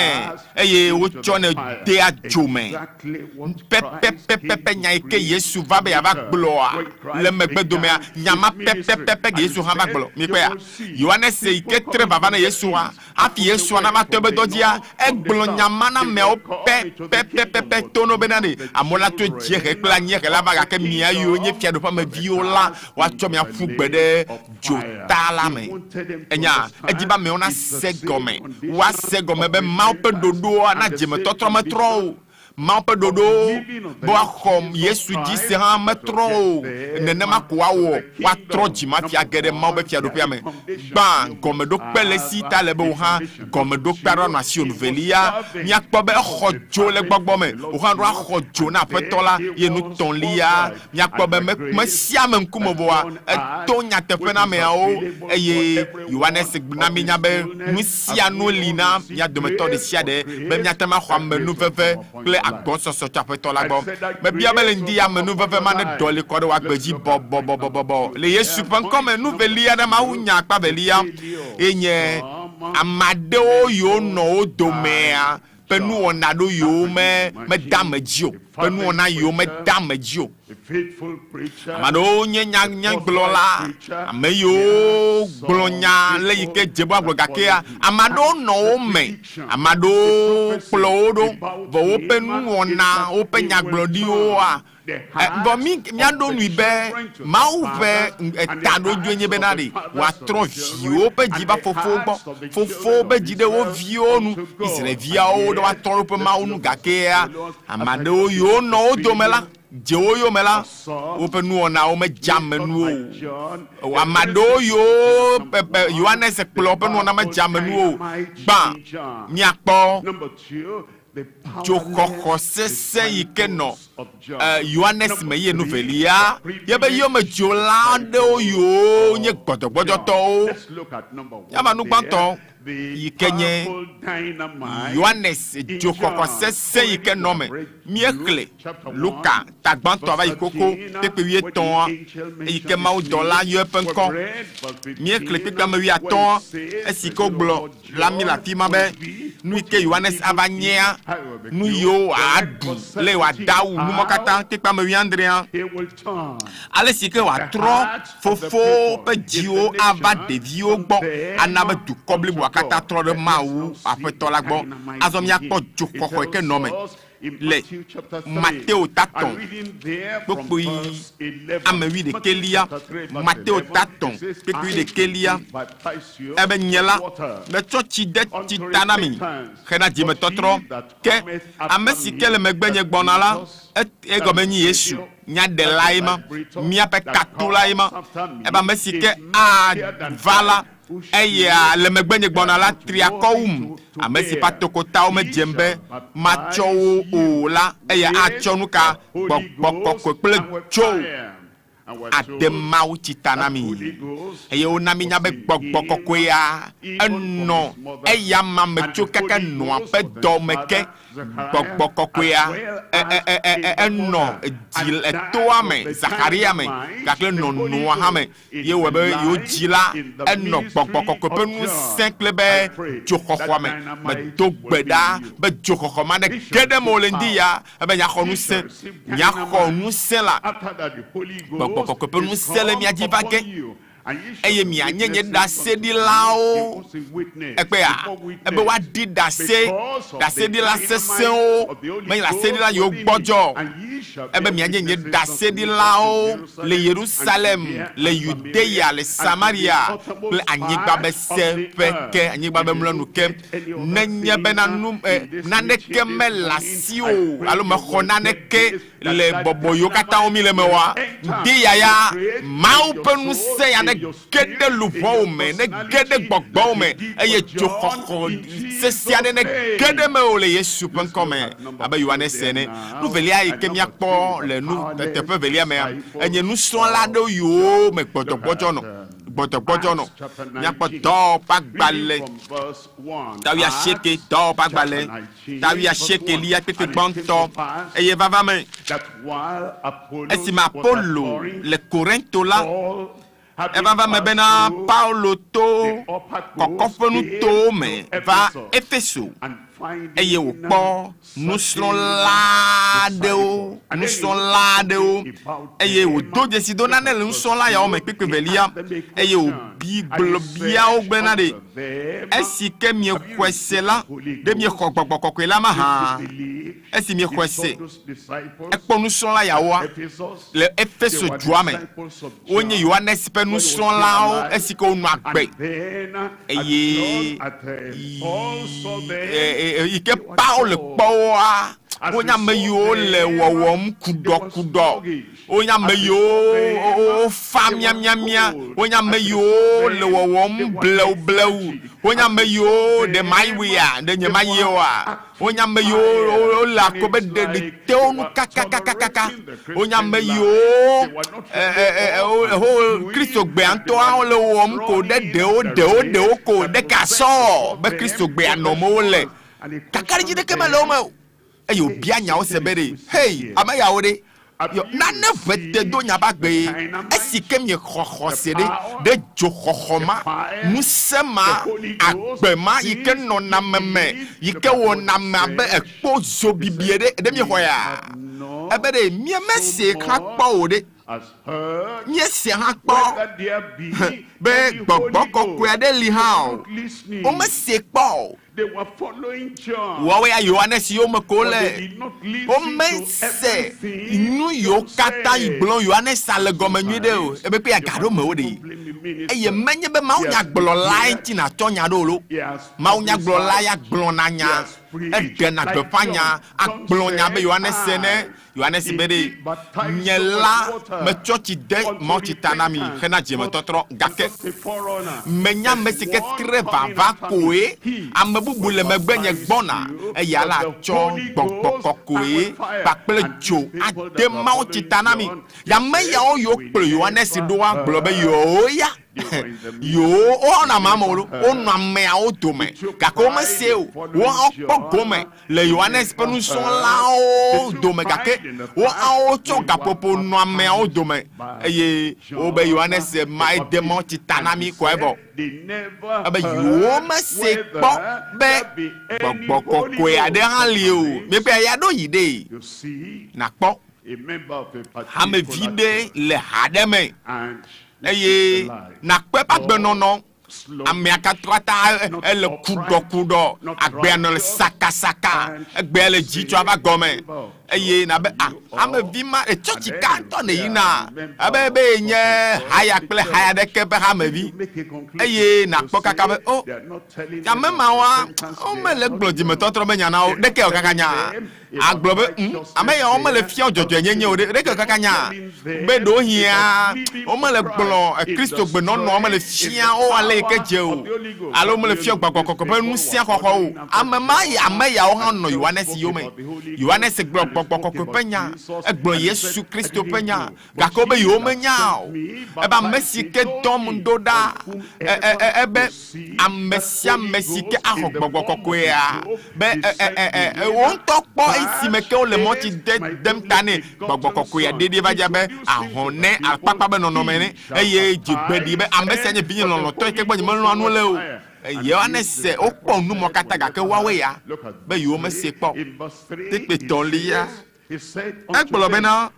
Eye uchone de adjume. Pepe nyaike Yesu va be avec gloire. Le mekbe domea nyama pepe Yesu ha avec gloire. Mi kwea. Yohane se ike tre baba na Yesu a. Afi Yesu na ba tebe dodia e glo nyama na me o pepe tono benade. Amola to jere kla nyere la ba ke mia yo nye fia do pa me viola wa to me afu gbede jota la me. Enya ediba me ona segome wa segome be ma pe dodo na jeme totro metro ma pe dodo bo akom Yesu di se ha metro nene makwa wo wa tro jima fia gede ma be fia do pia me ban comme do pele si ta le bo ha comme do pera nation nouvelia mi akpo be xojo le gbogbo me o han ro xojo na petola ye nu ton lia mi akpo be me sia me nkumo bo a to nya tefe na me o eye Yohanes gbina mi nya be nu sia no lina ya de meto de sia de be mi atama khwa me nu veve ple agbo so so chapetola gbo me bia be le ndi ya me nu veve ma ne doli ko de wa gbeji bo le Yesu pen comme nouvelia na mawunya pa velia enye amado yo no domea penu ona do yo me damagio penu ona yo me damagio amado nya glola ameyo glonya le ike jebo agbogakea amado no me amado plodo bo penu ona openya glodio a bo mi ando nu be mau be tado dwenye benadi wa tro vio pe jiba fofo be jide wo vio nu isre via o do wa tro pe mau nu gakea amado yo no domela Joyo mela open nu ona o me jam nu o amado yo pepe Yohane se klope nu ona me jam nu o ba mi akpo Jokoko sese yikeno Yohanes me ye nouvelia ye be yo me jolande o yo nye gbodo to ya ma nu gbanto yikenye Yohanes Jokoko sese yikeno me miekle Luka tagbanto ava yikoko pepe wie ton yike ma o dollar yo penko miekle pepe ma wi aton esiko glo la mi la fi ma be nu ike Yohanes avanya nu yo adu le wa dawu nu mokata tekpa me wiandrian ale sike wa tro fofo pe jiwo ava devio gbo anabe du kobli bo akata tro de mawu apeto la gbo azom yakpo jokoko ke nome le Matteo taton pokui amewi de kelia Matteo taton pokui de kelia ebe nyela me chochi de titanami khena jime totro ke amesi kele megbenye gbonala e gomeni Yesu nya de laima mi ape katulaima eba mesike a vala eya le megbenye gbonala triakoum amesi patokota o me jembe macho o la eya achonuka bokoko ple cho ademau titanami eya onami nya be bokoko ya eno eya mamecho kaka no ape domeke bokoko ya eno dil etoame Zakaria me kakle no no ha me ye webe yo jila eno bokoko pe nu simple be jokoko me dogbeda be jokoko ma de gede molendia be nya khonu se la bokoko pe nu sele mi adivake eye mi anyenye da se di lao ekpe a ebe wa di da se di la sese o me la se di la yo gbojo ebe mi anyenye da se di lao le Jerusalem le Judea le Samaria le anyigba be se peke anyigba be mlanu ke nenye be na nu naneke me la si o alo me khonaneke le boboyo kata o mi le mewa di yaya mau penu se ya gede lupo me ne gede gbogbo me eye jokoko se siane ne gede me ole Yesu pen comme abe Yohanes sene nou velia e kemia kpo le nou te pe velia me enye nou son la do yo me gbodo no nya po do pagbale ta wi a sheke do pagbale ta wi a sheke liya tete bonto eye vava me esima Apollo le Corinto la va me bena Paulo to kokofenu to me va Efeso eye wo kpo nuslolade o eye wo doje si donane le nsola ya o me pepe velia eye wo bi globia o gbena de esi ke mi kwesela de mi kokpokpokwe la ma ha esi mi kwese ekpo nusola ya wa le Efeso juame onye Yohanes pe nusola o esi ko nu agbe eye ike Paul kpoa onya meyo le wowom kudo onya meyo famia onya meyo le wowom bleu onya meyo de maiwia de nyemayewa onya meyo la kobe de teonu kaka onya meyo Kristo gbe anto a le wom ko de ko de kaso be Kristo gbe anomo le kakariji de kemaloma ayo bianya o sebere hey amaya ore yo na ne vete do nya bagbe esikem ye khokhosede de jokhoma musema agbema yike no na meme yike wo na mabe ekpozo bibiere de mi hoya ebere mi mese krakpa ode nye se hakpo be gbogbo kokwe de li ha o mese kpo. They were following John. Wawe Yohanes yo mekole. O mense nu yo kata iblon Yohanes ale gomenyude o. Ebe pe agado me odi. Eye menye be mawunya gbolo lai ti na tonya do lo. Mawunya gbolo lai agbon na nya. Ede na gbefanya agbon nya be Yohanes ne. Yohanes be de nyela me chochi de moti tanami khena je me totro gake. Menya mesike treva va koe bubule megbenye gbona eyala cho gbokpokokoe bakple jo adema o titanami ya meya o yo kple Yohanes do aglobe yo ya yo o na mamolo o na me a o tome kako me se o pokome le Yohanes penu son la o dome kake o cho gapopo no me a o dome eye o be Yohanes mai demo titanami ko ebo abe yo me se po be gbokpokokwe ade hanli o me pe ya do yide na po ha me vide le hademe eye na pe pa gbenono ame akatrata ele kudo agbe no le saka egbe le jitu aba gome eye na be ame vima e church kanto ne yina abe be nye haya kple haya de ke be ha me vi eye na kpo kaka be o ya me ma wa o me le gbloji me totro be nya na o de ke o kaka nya aglobe ame ya o me le fia ojojo nyenye o de ke o kaka nya be do hia o me le gblo Kristo gbe no o me le fia o ale ke je o alo me le fia gbakokoko be nu sia kokko o ame ya o han no Yohanes yo me Yohanes gblo gbokoko penya egbo Yesu Kristo penya gakobe yo menya eba mesike dom ndoda ebe amesia mesike aho gbokoko ya be won tokpo isimeke o le moti dem tane gbokoko ya dede va jabe ahone apapa be no mene eye jigbedi be amesia nye binye no to ke gbo mo anu le o Yohanes o po nu mo kataga ke wawe ya be yo me se po tekpe tolia ekbolobena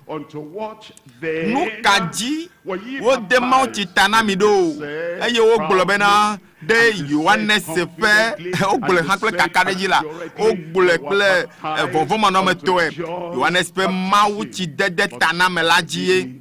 nukaji wo de mauti tanami do eye wo gbolobena de Yohanes fe o gbole hakle kakadeji la o gbole kle vovo manome to Yohanes pe mauti de taname la ji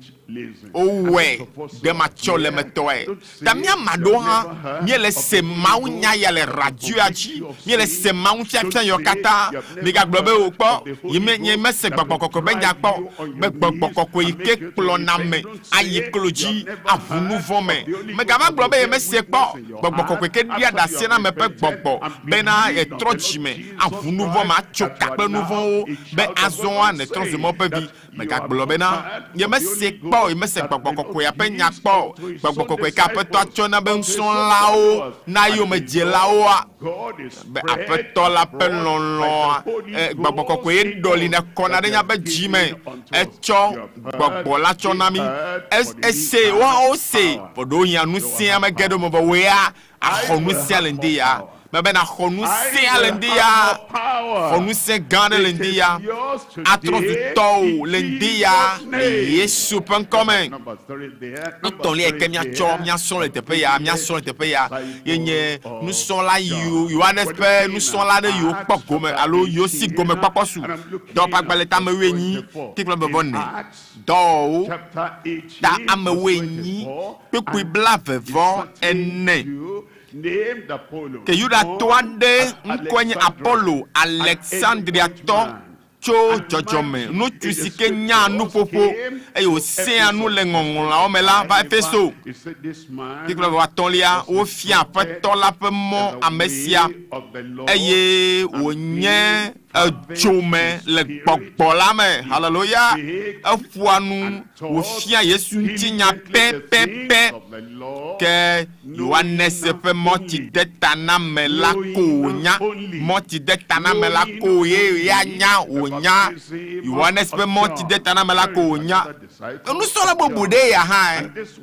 owe de machole metoe tamia madoha miele se mawunya ya le radio aji miele se mawunya fian yo kata mi ga globe o po yeme se gbokoko be nya po be gbokoko ike klo na me ayekoloji avunu vome me ga ba globe yeme se po gbokoko ke dia da se na me pe gbokpo be na etrojime avunu vome achoka pe nouveau be azon an etrojimo pe bi me gagblɔ bena ye me se kpɔ ye me se gbɔgbɔ kɔkɔe aƒe nya kpɔ gbɔgbɔ kɔkɔe ke aƒetɔ atsɔ na be nusrɔ̃lawo na yomedzelawoa be aƒetɔ la ƒe lɔlɔa gbɔgbɔ kɔkɔe ɖɔli ne kɔna ɖe nya ƒe dzime etsɔ gbɔgbɔ la tsɔ na mi ese woawo se voɖo nya nu sia me ge ɖe me vɔ woya axɔ nu sia le ŋdi ya me bena xɔ nu sia le ŋdi ya xɔ nu sia gã ɖe le ŋdi ya atrɔ tutɔwo le ŋdi ya Yesu ƒe ŋkɔme nutɔlia yi ke miatsɔ miasrɔ̃ le teƒe ya miasrɔ̃ le teƒe ya ye nye nusrɔ̃la Yohanes ƒe nusrɔ̃la ɖe yiwo kpɔ gome alo yiwo si gome kpɔkpɔ su dɔ ƒe agbalẽ ta ame 8 tikplɔ bevɔ ne dɔwo ta ame 8 kpekpe 24 ke Yudatɔ aɖe ŋkɔe nye Apollo Alexandriatɔ tso dzɔdzɔme ŋutsu si ke nya nuƒoƒo eye wòsẽa nu le ŋɔŋlɔawo me la va Efeso tikplɔ bevɔ 8 wofia aƒetɔ la ƒe mɔ ame sia eye wònye edzome le gbɔgbɔ la me haleluya eƒoa nu wòfia Yesu ŋuti nya pɛpɛpɛ ke Yohanes ƒe mɔti de ta na me la ko wònya mɔti de ta na me la ko ye ya nya wònya Yohanes ƒe mɔti de ta na me la ko wònya nusrɔ̃la bubu ɖe ya hã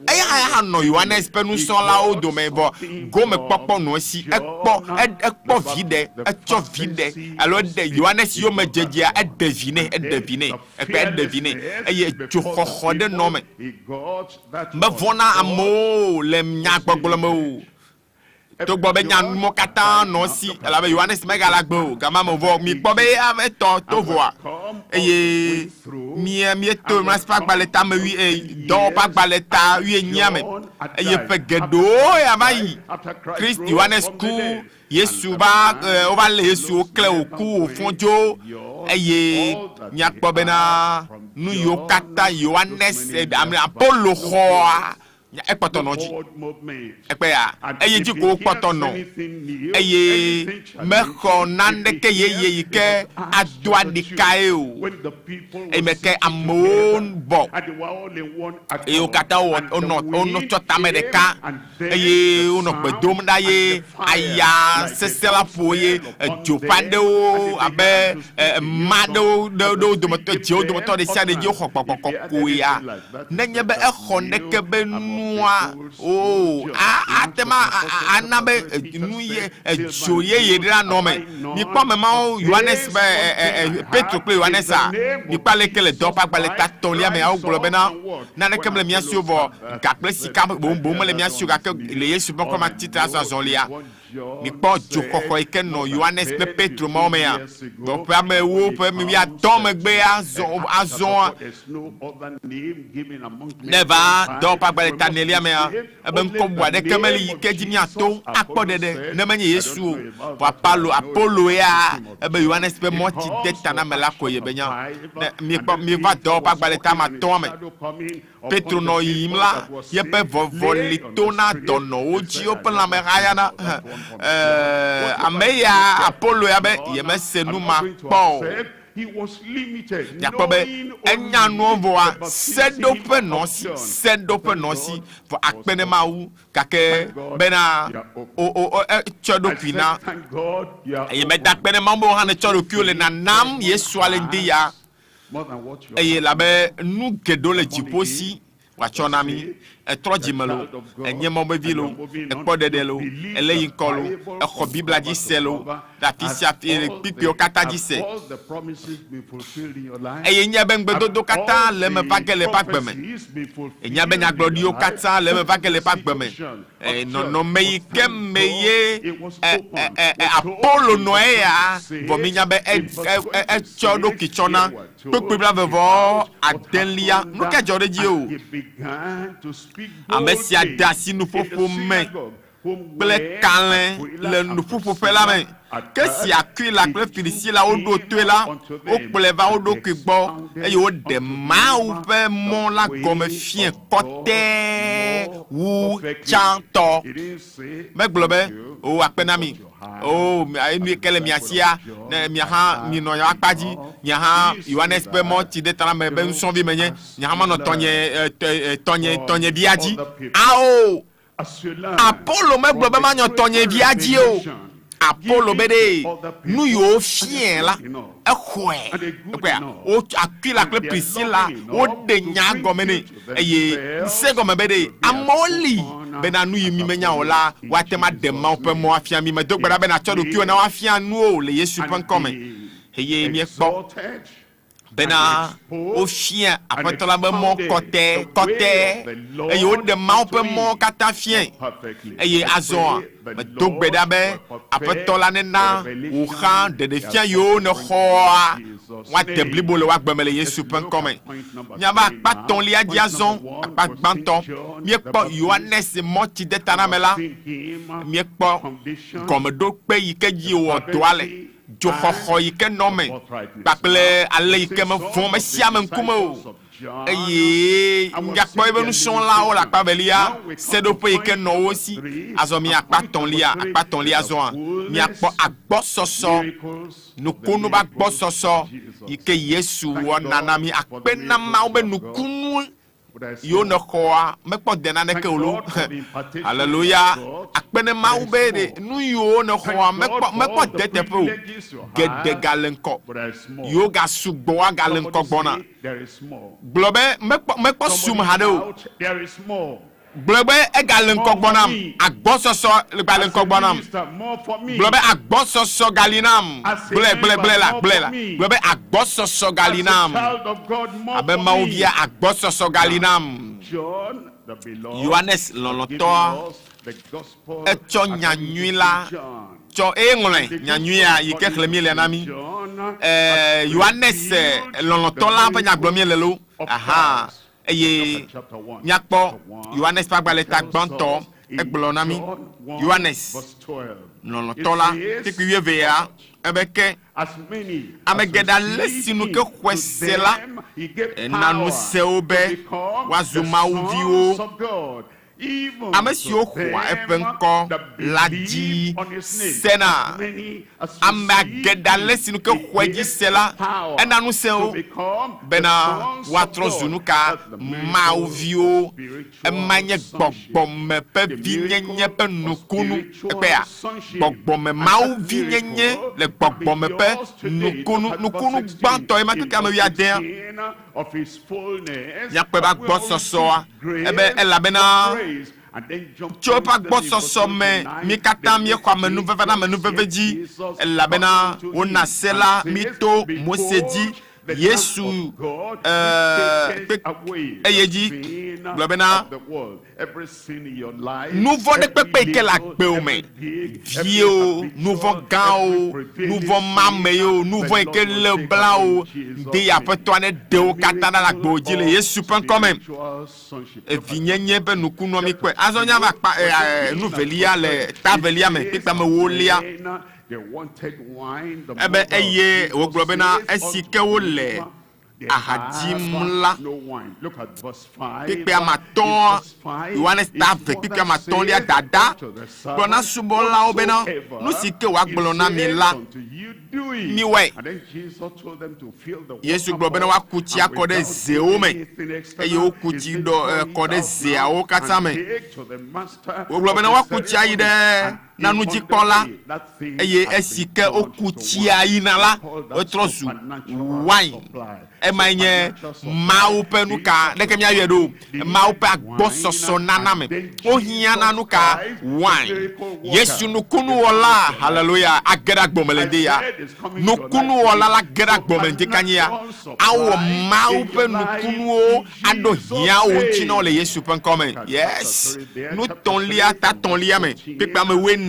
eya hã nɔ Yohanes ƒe nusrɔ̃lawo dome vɔ gome kpɔkpɔ nɔ esi ekpɔ vi ɖe etsɔ vi ɖe alo ɖe Yohanes yiwo me dzedzea eɖe vi nɛ eye dzoxɔxɔ ɖe nɔ me mevɔna amewo le nyagbɔgblɔ me o togbɔ be nyanuwo katã nɔ esi elabe Yohanes megala gbe o gama me vɔ mi kpɔ be etɔ to vɔa eye mieto ƒe agbalẽ ta me dɔwɔ ƒe agbalẽ ta 8 me eye ƒe geɖewo yava yi Kristo Yohanes ku Yesu wova le Yesu wokle wòku wòfɔ dzo eye miakpɔ bena nu yiwo katã Yohanes Apollo xɔa ekpɔtɔ nɔ dzi ekpe ya eye dzi ko wokpɔtɔ nɔ eye mexɔ naneke yeye yi ke ado aɖikae o eye me ke amewo bɔ eye wo katã wonɔ tsɔ tame ɖeka eye wonɔ gbe dom ɖa ye aya sesẽ la ƒo ye edzoƒe aɖewo abe ma ɖewo dometɔ dzewo dometɔ ɖe sia ɖe dzi woxɔ gbɔgbɔ kɔkɔea nenye be exɔ neke be nua atema ana be nu ye edzo yeye ɖe anɔ me mikpɔ memawo Yohanes be Petro kple Yohanes a mikpɔ aleke le dɔ ƒe agbalẽ ta 3 me awo gblɔ bena naneke mele mia siwo vɔ ga kple sika boŋboŋ mele mia siwo gake le Yesu ƒe ŋkɔme titra azɔlia mikpɔ dzoxɔxɔ yi ke nɔ Yohanes kple Petro mawo mea ƒe amewo ƒe miatɔ megbe azɔa ne va dɔ ƒe agbalẽ ta 4 mea ebe ŋkɔ bu aɖeke meli yi ke dzi miato akpɔ ɖeɖe ne menye Yesu o vɔ Apollo ya ebe Yohanes ƒe mɔti de ta na me la ko ye benya miva dɔ ƒe agbalẽ ta 2 me Petro nɔ yiyim la yeƒe vɔvɔli to na dɔnɔwo dzi woƒe lãmehayana ame ya Apollo ya be yemese nu ma kpɔ yakpɔ be enya nuwo vɔa seɖoƒe nɔ si vɔ akpe ne Mawu gake bena tsɔ ɖokui na eye meda akpe ne Mawu be hã ne tsɔ ɖokuiwo le nanam Yesua le ŋdi ya eye labe nu geɖewo le dziƒo si wòatsɔ na mi etrɔ dzime lo enye mɔbevi lo ekpɔ ɖeɖe lo ele yi ŋkɔ lo exɔ Biblia dzi se lo le afi sia kpikpiwo katã dzi se eye nye be ŋgbedodo katã le eme va ge le eƒe agbe me enye be nyagblɔɖiwo katã le eme va ge le eƒe agbe me nɔnɔme yi ke me ye Apollo nɔ eya vɔ mi nya be etsɔ ɖokui tsɔna kpekpe 24 nu ke dzɔ ɖe dzi o ame sia de asi nuƒoƒo me kple kalẽ le nuƒuƒoƒe la me ke si akui la kple filisi la woɖo toe la wokplɔe va wo ɖokui gbɔ eye woɖe Mawu ƒe mɔ la gɔme fie kɔtɛɛ wu tsãtɔ megblɔ be o akpe na mi o enu ke le mia sia ne mia hã mi nɔ ya akpa dzi mia hã Yohanes ƒe mɔ tsi de ta la me be nusrɔ̃vi menye mia hã manɔ tɔnye via dzi ao Apollo megblɔ be manyɔ tɔnye via dzi o Apollo be de nu yiwo fie la exɔe ekpea wo akui la kple Priscilla wo de nya gɔme nɛ eye se gɔme be de amewo li bena nu yi mi menya o la woate ma de Mawu ƒe mɔ afia mi medo gbe ɖa bena tsɔ ɖokuiwo na woafia nuwo le Yesu ƒe ŋkɔ me eye miekpɔ bena wofia Aƒetɔ la be mɔ kɔtɛɛ eye woɖe Mawu ƒe mɔ katã fie eye azɔ medo gbe ɖa be Aƒetɔ la nena wòxã ɖeɖefia yiwo ne xɔa woate blibo le woagbe me le Yesu ƒe ŋkɔ me miava akpa tɔ̃lia dzi azɔ akpa gbãtɔ miekpɔ Yohanes mɔ tsi de ta na me la miekpɔ gɔmeɖokpe yi ke dzi wɔ dɔa le dzoxɔxɔ yi ke nɔ me kpakple ale yi ke me vɔ me sia me ŋkume o eye miakpɔ ebe nusrɔ̃lawo le akpa velia seɖoƒe yi ke nɔ wo si azɔ mi akpa tɔ̃lia zɔa miakpɔ agbɔsɔsɔ nukunu be agbɔsɔsɔ yi ke Yesu wɔ nana mi akpe na Mawu be nukunu yiwo ne xɔa mekpɔ de naneke o lo haleluya akpe ne Mawu be de nu yiwo ne xɔa mekpɔ de teƒe o geɖe gale ŋkɔ yiwo gasugbɔa gale ŋkɔ gbɔna gblɔ be mekpɔ sum haɖe o gblɔ be egale ŋkɔ gbɔnam agbɔsɔsɔ gale ŋkɔ gbɔnam gblɔ be agbɔsɔsɔ gali nam gblɔe la gblɔ be agbɔsɔsɔ gali nam abe Mawu via agbɔsɔsɔ gali nam Yohanes lɔlɔtɔa etsɔ nyanyui la tsɔ eŋlɔe nyanyuia yi ke xlẽ mi le na mi Yohanes lɔlɔtɔ la ƒe nyagblɔ mi le lo aha eye miakpɔ Yohanes ƒe agbalẽ ta gbãtɔ egblɔ na mi Yohanes lɔlɔtɔ la tikpi 12 ebe ke ame geɖe le sinu ke xɔe se la ena ŋusẽwo be woazu Mawuviwo ame siwo xɔa eƒe ŋkɔ la dzi sena ame geɖe le sinu ke xɔe dzi se la ena ŋusẽwo bena woatrɔ zu nu ka Mawuviwo ema nye gbɔgbɔme ƒe vinyenye ƒe nukunu ekpea gbɔgbɔme Mawuvi nyenye le gbɔgbɔme ƒe nukunu gbãtɔ ema keke ame 11 miakpɔ be agbɔsɔsɔa ebe elabena tso eƒe agbɔsɔsɔ me mi katã miexɔ amenuveve na amenuveve dzi elabena wona se la mi to Mose dzi Yesu eye dzi gblɔ bena nuvɔ ɖe kpekpe yi ke le agbewo me viwo nuvɔ gãwo nuvɔ mamewo nuvɔ yi ke le blawo de Aƒetɔa ne ɖewo katã ɖe agbewo dzi le Yesu ƒe ŋkɔ me evinyenye ƒe nukunua mi kpɔe azɔ nya va nu velia le ta velia me kpekpe ame 8 ebe eye wogblɔ bena esi ke wole ahadim la kpekpe amatɔ̃ Yohanes ta ve kpekpe amatɔ̃lia dada gblɔ na subɔlawo bena nu si ke woagblɔ na mi la miwɔe Yesu gblɔ bena woaku tsi akɔ ɖe zewo me eye woku tsi kɔ ɖe zeawo katã me wogblɔ bena woaku tsi ayi ɖe nanudzikpɔla eye esi ke woku tsia yina la wotrɔ zu wine ema nye Mawu ƒe nuka ɖeke miayɔe ɖo Mawu ƒe agbɔsɔsɔ nana me wohiãna nuka wine Yesu nukunuwɔla haleluya age ɖe agbɔme le de ya nukunuwɔla la ge ɖe agbɔme de kanyi ya awɔ Mawu ƒe nukunuwo aɖo hiãwo ŋuti na wo le Yesu ƒe ŋkɔ me yes nutɔ̃lia ta tɔ̃lia me kpekpe ame 9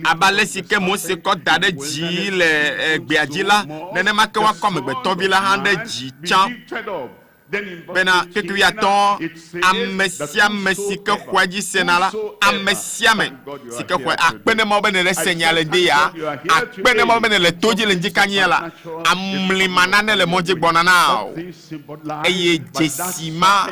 abale si ke Mose kɔ da ɖe dzi le gbea dzi la nenema ke woakɔ amegbetɔvi la hã ɖe dzi tsã bena kekriaton amesiame sike kwaji senala amesiame sike kwa akpene mo bene le senyale dia akpene mo bene le toji le njikanyela amlimana le moji bonana eye jesima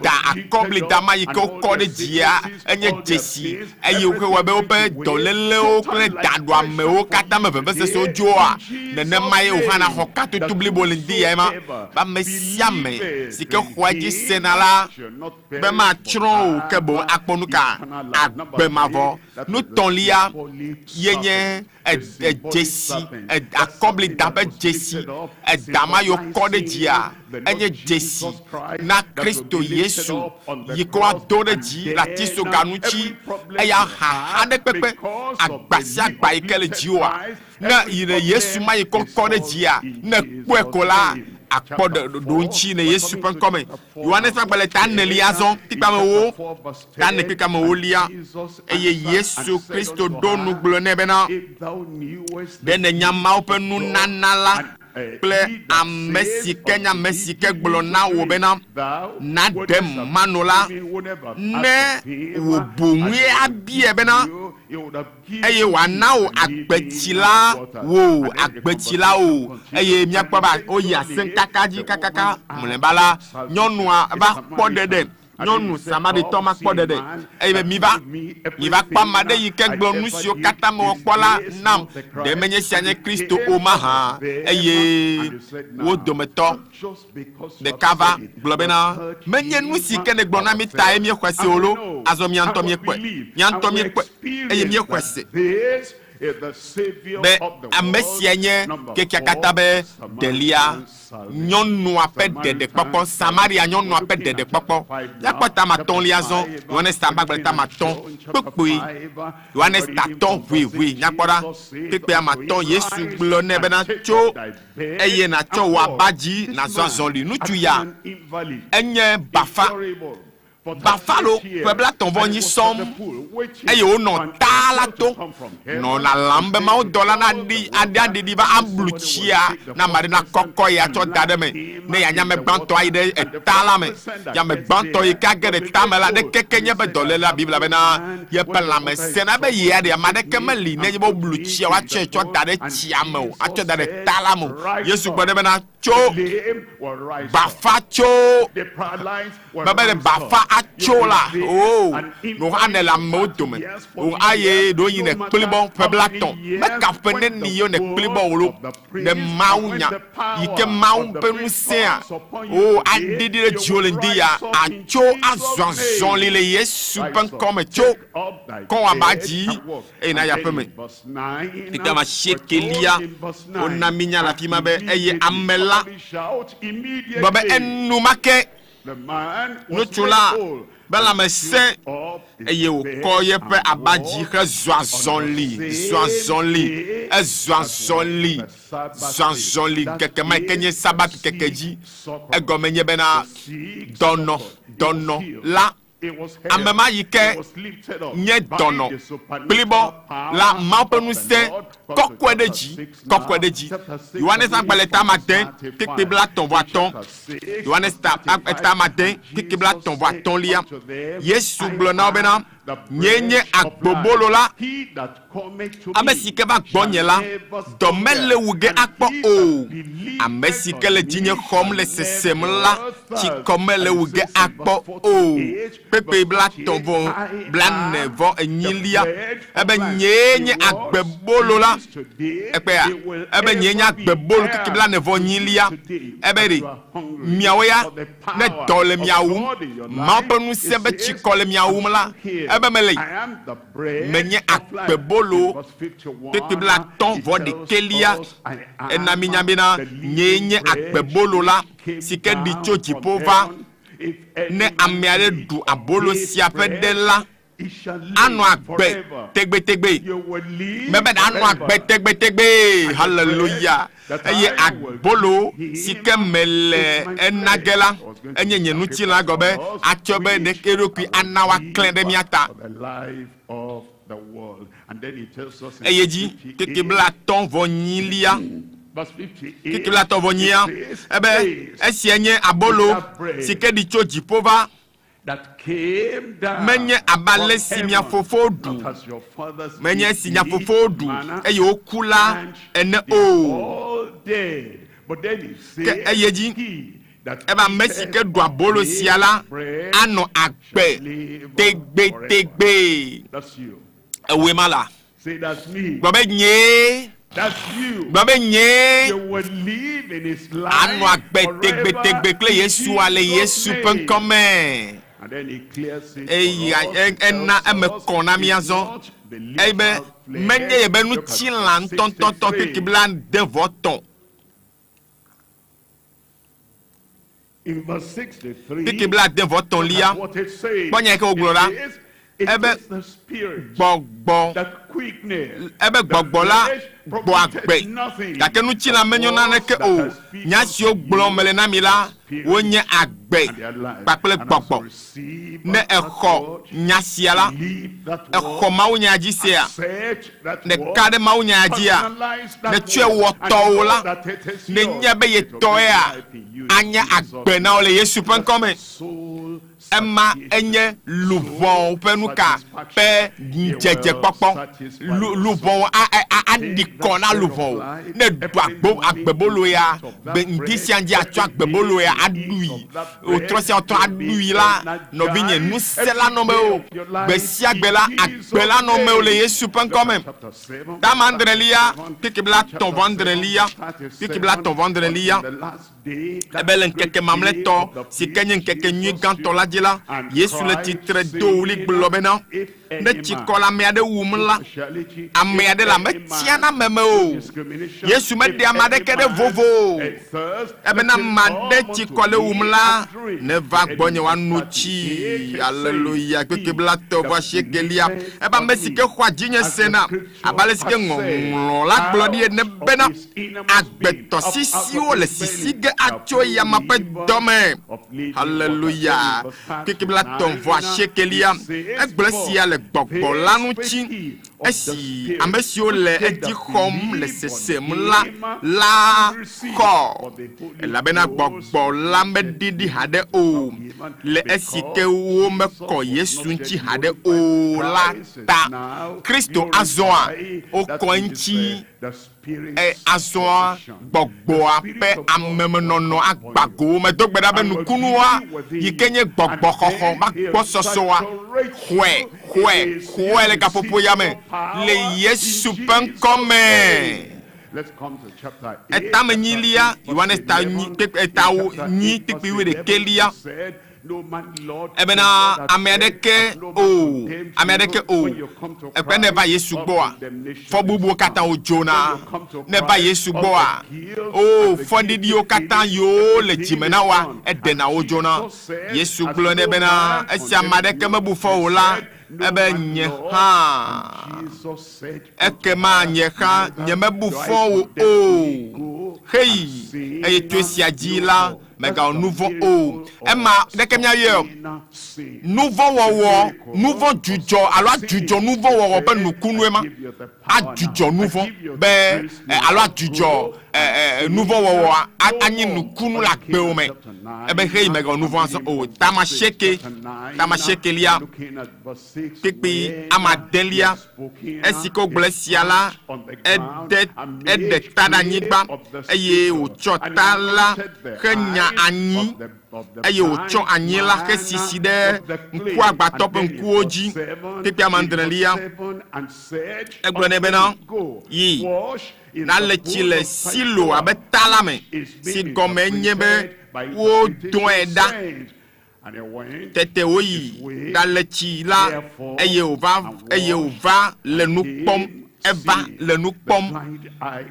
da akobli dama yiko kode dia enye jesi eye ko wabe ope dolele o kle dadwa me o kata me vese so joa nene maye o hana hokatu tubli bolindia ema ba mesiame sike kwaji senala be ma tron ke bo akponuka agbemavo nu tonlia yenye jesi akobli dabe jesi dama yo kode dia enye jesi na Kristo Yesu yiko adore ji la tiso ganuchi eya ha de pepe agbasi agba ikele jiwa na ire Yesu ma yiko kode dia na kwekola akpo donchi ne Yesu pen come Yohane fagbele ta enelia zon tikame wo ta ne kikame wo lia eye Yesu Kristo donu glone bena den nyama open nu nanala ple amesike mesike glona wo bena na dem manola ne wo bunwe abie bena eye wanao agbetila wo agbetila o eye miakpa ba oya senkakaji kakaka mulembala nyonua ba podede nyonu samadi toma podede eye mi va pa made yike glonu sio kata mo kpola nam de menye sianye Kristo o maha eye wo dometo de kava globena menye nusi kene glona mi ta emi kwese olo azomi antomi kwe eye mi kwese be amesianye kekiakatabe delia nyonu ape dede popo Samaria nyonu ape dede popo yakota maton liazon Yohane stamba gbeta maton pokpoi Yohane staton oui nyakora pepe maton Yesu glone bena cho eye na cho wa baji na zonli nutuya enye Bafalo, pebla ton voni som, eye o non talato, non la lambe ma o dola na di adi di ba ambluchia na marina koko ya to dademe ne ya nyame banto aide talame ya me banto e kagere tamela de kekenye be dole la Bible bena ye pela me sena be ye ade ma de kemeli ne bo bluchia wa che to dade chiamo a to dade talamo Yesu gbode bena cho bafa cho baba de bafa achola no anela modome o aye do yin e klibon peblaton me ka fene ni yo ne klibon lo de mawunya yike mawu penu sea o adidi le jolendia acho azonzon le Yesu pen comme cho kon abaji e na ya peme tikama shekelia on minya la fima be eye amela baba enu make nutula bela me se eye o koye pe abaji ke zoazonli keke ma kenye sabat kekeji egomenye bena dono la amema yike nye dono blibo la maupenu se kokwedeji Yohane sangbeleta matin kikibla ton voiton Yohane ta matin kikibla ton voiton lia Yesu blona bena nyenye agbobolo la amesike va gbonye la domele wuge akpo o amesike le jinye khom le sesem la ti komele wuge akpo o pepe bla tonvo blanne vo enyilia ebe nyenye agbebolo la ebe nyenye agbebolo kikibla ne vo nyilia ebe ri miawoya ne dole miawu ma penu sebe chikole miawu la ebe mele menye agbebolo kikibla ton vo de kelia ena minyambina nyenye agbebolo la sike di chochi pova ne amiare du abolo siape de la anu agbe tegbe mebe anu agbe tegbe hallelujah eye agbolo sike mele enagela enye nyenuti la gobe achobe de keroki anawa klende miata eyeji kekebla ton vo nyilia Kiki la tovonia. Ebe, esienye abolo, sike di choji pova. Menye abale simia fofodu. Menye simia fofodu. Eye okula ene o. Ke eyeji. Eba mesi ke do abolo siala. Ano akpe. Tegbe. Ewe mala. Babe nye. That's you. You will live in his life forever. Yesu ale Yesu penkome. And then he clears it. Ena eme kona miazo. Ebe menye ebe nu chilan ton kiblan devoton. In verse 63, kiblan devoton liya. what it says. Bonye ke oglora. Ebe the spirit that quickness. Ebe gbogbola bo agbe. Kake nu chila menyo na neke o. Nyasi ogbolo mele na mila wonye agbe. Pakple gbogbo. Ne ekho nyasiala. Ekho mawunya ajisia. Ne kade mawunya ajia. Ne tue wotola. Ne nyebe ye toya. Anya agbe na ole Yesu penkome. Emma enye luvon penuka pe jeje pokpon luvon a dikona luvon ne do agbebolo ya be ndisi anje atu agbebolo ya adui o trosi auto adui la no binye nu sela no me o be si agbela no me o le Yesu pen quand même ta mandrelia kikibla ton vendrelia ebelen keke mamleto si kenyen keke nyi ganto la dila Yesu le titre do li globena ne chikola me ade wumla ame ade la me tiana meme o Yesu me de amade kede vovo ebena made chikola wumla ne va gbonye wanuchi hallelujah kekebla to va shekelia eba mesike kwa jinye sena abale sike ngolo la glodie ne bena agbeto sisi o le sisige acho ya mape dome hallelujah kekebla to va shekelia egblesi le gbogbo lanu chi esi amesio le edi hom le sesem la ko la bena gbogbo la medidi hade o le esike wo me ko Yesu nchi hade o la ta Kristo azoa o ko nchi azoa gbogbo ape amemenono agbago me dogbeda be nukunuwa yikenye gbogbo khoho ma gbo sosowa hwe le kapopo yame le Yesu penkome. Let's come to chapter 8. Etamenyilia Yohanes ta ni tikpiwe de kelia ebena amedeke o epe ne ba Yesu gboa fo bubu kata o Jona ne ba Yesu gboa o fo didi o kata yo le jimena wa edena o Jona Yesu glo ne bena esi amadeke mebu fo ola ebe nye ha ekema nye ha nye mebu fo o hey eye tu esi ajila mega nouveau o ema deke mia ye nouveau jujo alo jujo nouveau wo be nukunu ema ajujo nouveau be alo ajujo nouveau wo anyi nukunu la gbe o me ebe hey mega nouveau anso o tamasheke lia pipi amadelia esiko blesiala ede tadanyiba eye o chotala kenya ani eye ocho anyela ke siside nku agbatop nku oji pipi amandrelia egbone bena yi na lechile silo abetalame si gome nyebe wo don eda tete oyi da lechila eye ova le nukpom eva le nukpom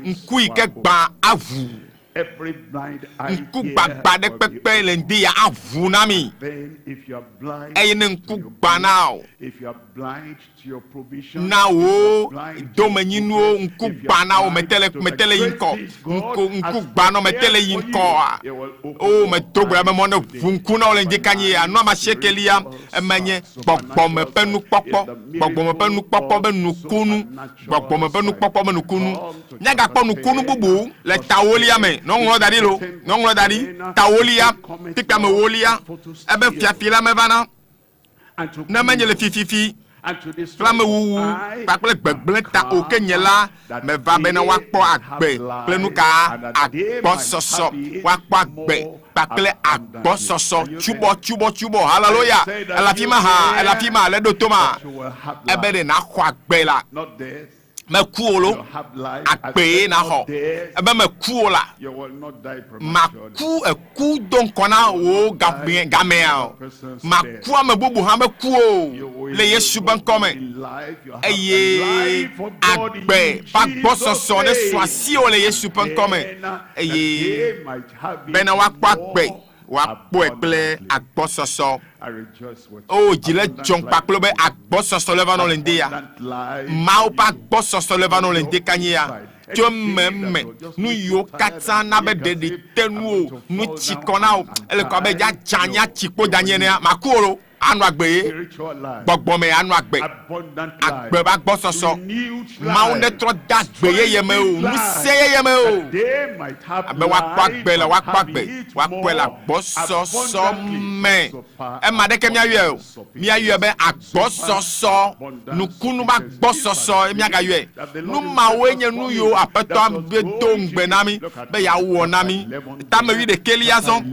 nku ike gba avu every blind eye nku gbagba de pepe le ndi ya avunami. then if you are blind Eye ne nku gbanao. if you are blind to your provision Na wo domenyinu nku gbanao metele yinko. Nku gbano metele yinko. Oh me togura me mona vunku na ole ndikanye ya no ma shekelia emenye gbogbo me penu popo gbogbo me penu popo be nukunu gbogbo me penu popo be nukunu nyaga po nukunu bubu le tawolia me no nglo dadi lo no nglo dadi tawolia tikpa me wolia ebe fiafila me bana na menye le fififi Flame wu pakple gbegble ta okenyela me va bena wakpo agbe plenuka agbo soso wakpo agbe pakple agbo soso chubo hallelujah elafima le dotoma ebe de na kwa agbe la me kuolo agbe na ho ebe me kuola ma ku eku don kona wo gamea ma ku me bubu ha me kuo le Yesu ban come eye agbe pa gbososo ne swasi o le Yesu ban come eye bena wa pa agbe wa po ekle agbososo oh jile jong paklo be agbososo leva no lendia ma o pa agbososo leva no lende kanyia to meme nu yo kata na be de tenu nu chikona o ele ko be ja janya chipo danyene makuro anu agbe gbogbo me anu agbe ba gbo soso ma o ne tro da gbe yeyeme o nu se yeyeme o abe wa kwa gbe la wa kwa gbe wa kwela gbo soso me e ma de ke mi aye o mi aye be agbo soso nu kunu ba gbo soso e mi aga ye nu ma wenye nu yo apeto ambe to ngbe nami be ya wo nami ta me wi de keliazon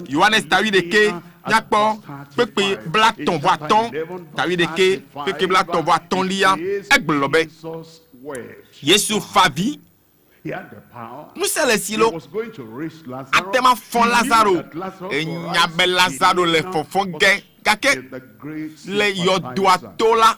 Yohanes ta wi de ke Yakpo, pepe black ton voiton, t'as vu de que, pepe black ton voiton lia, eglobe. Yesu favi, nous c'est le silo, atema fon Lazaro, et nyabe Lazaro le fofon gay, kake, le yodoato la,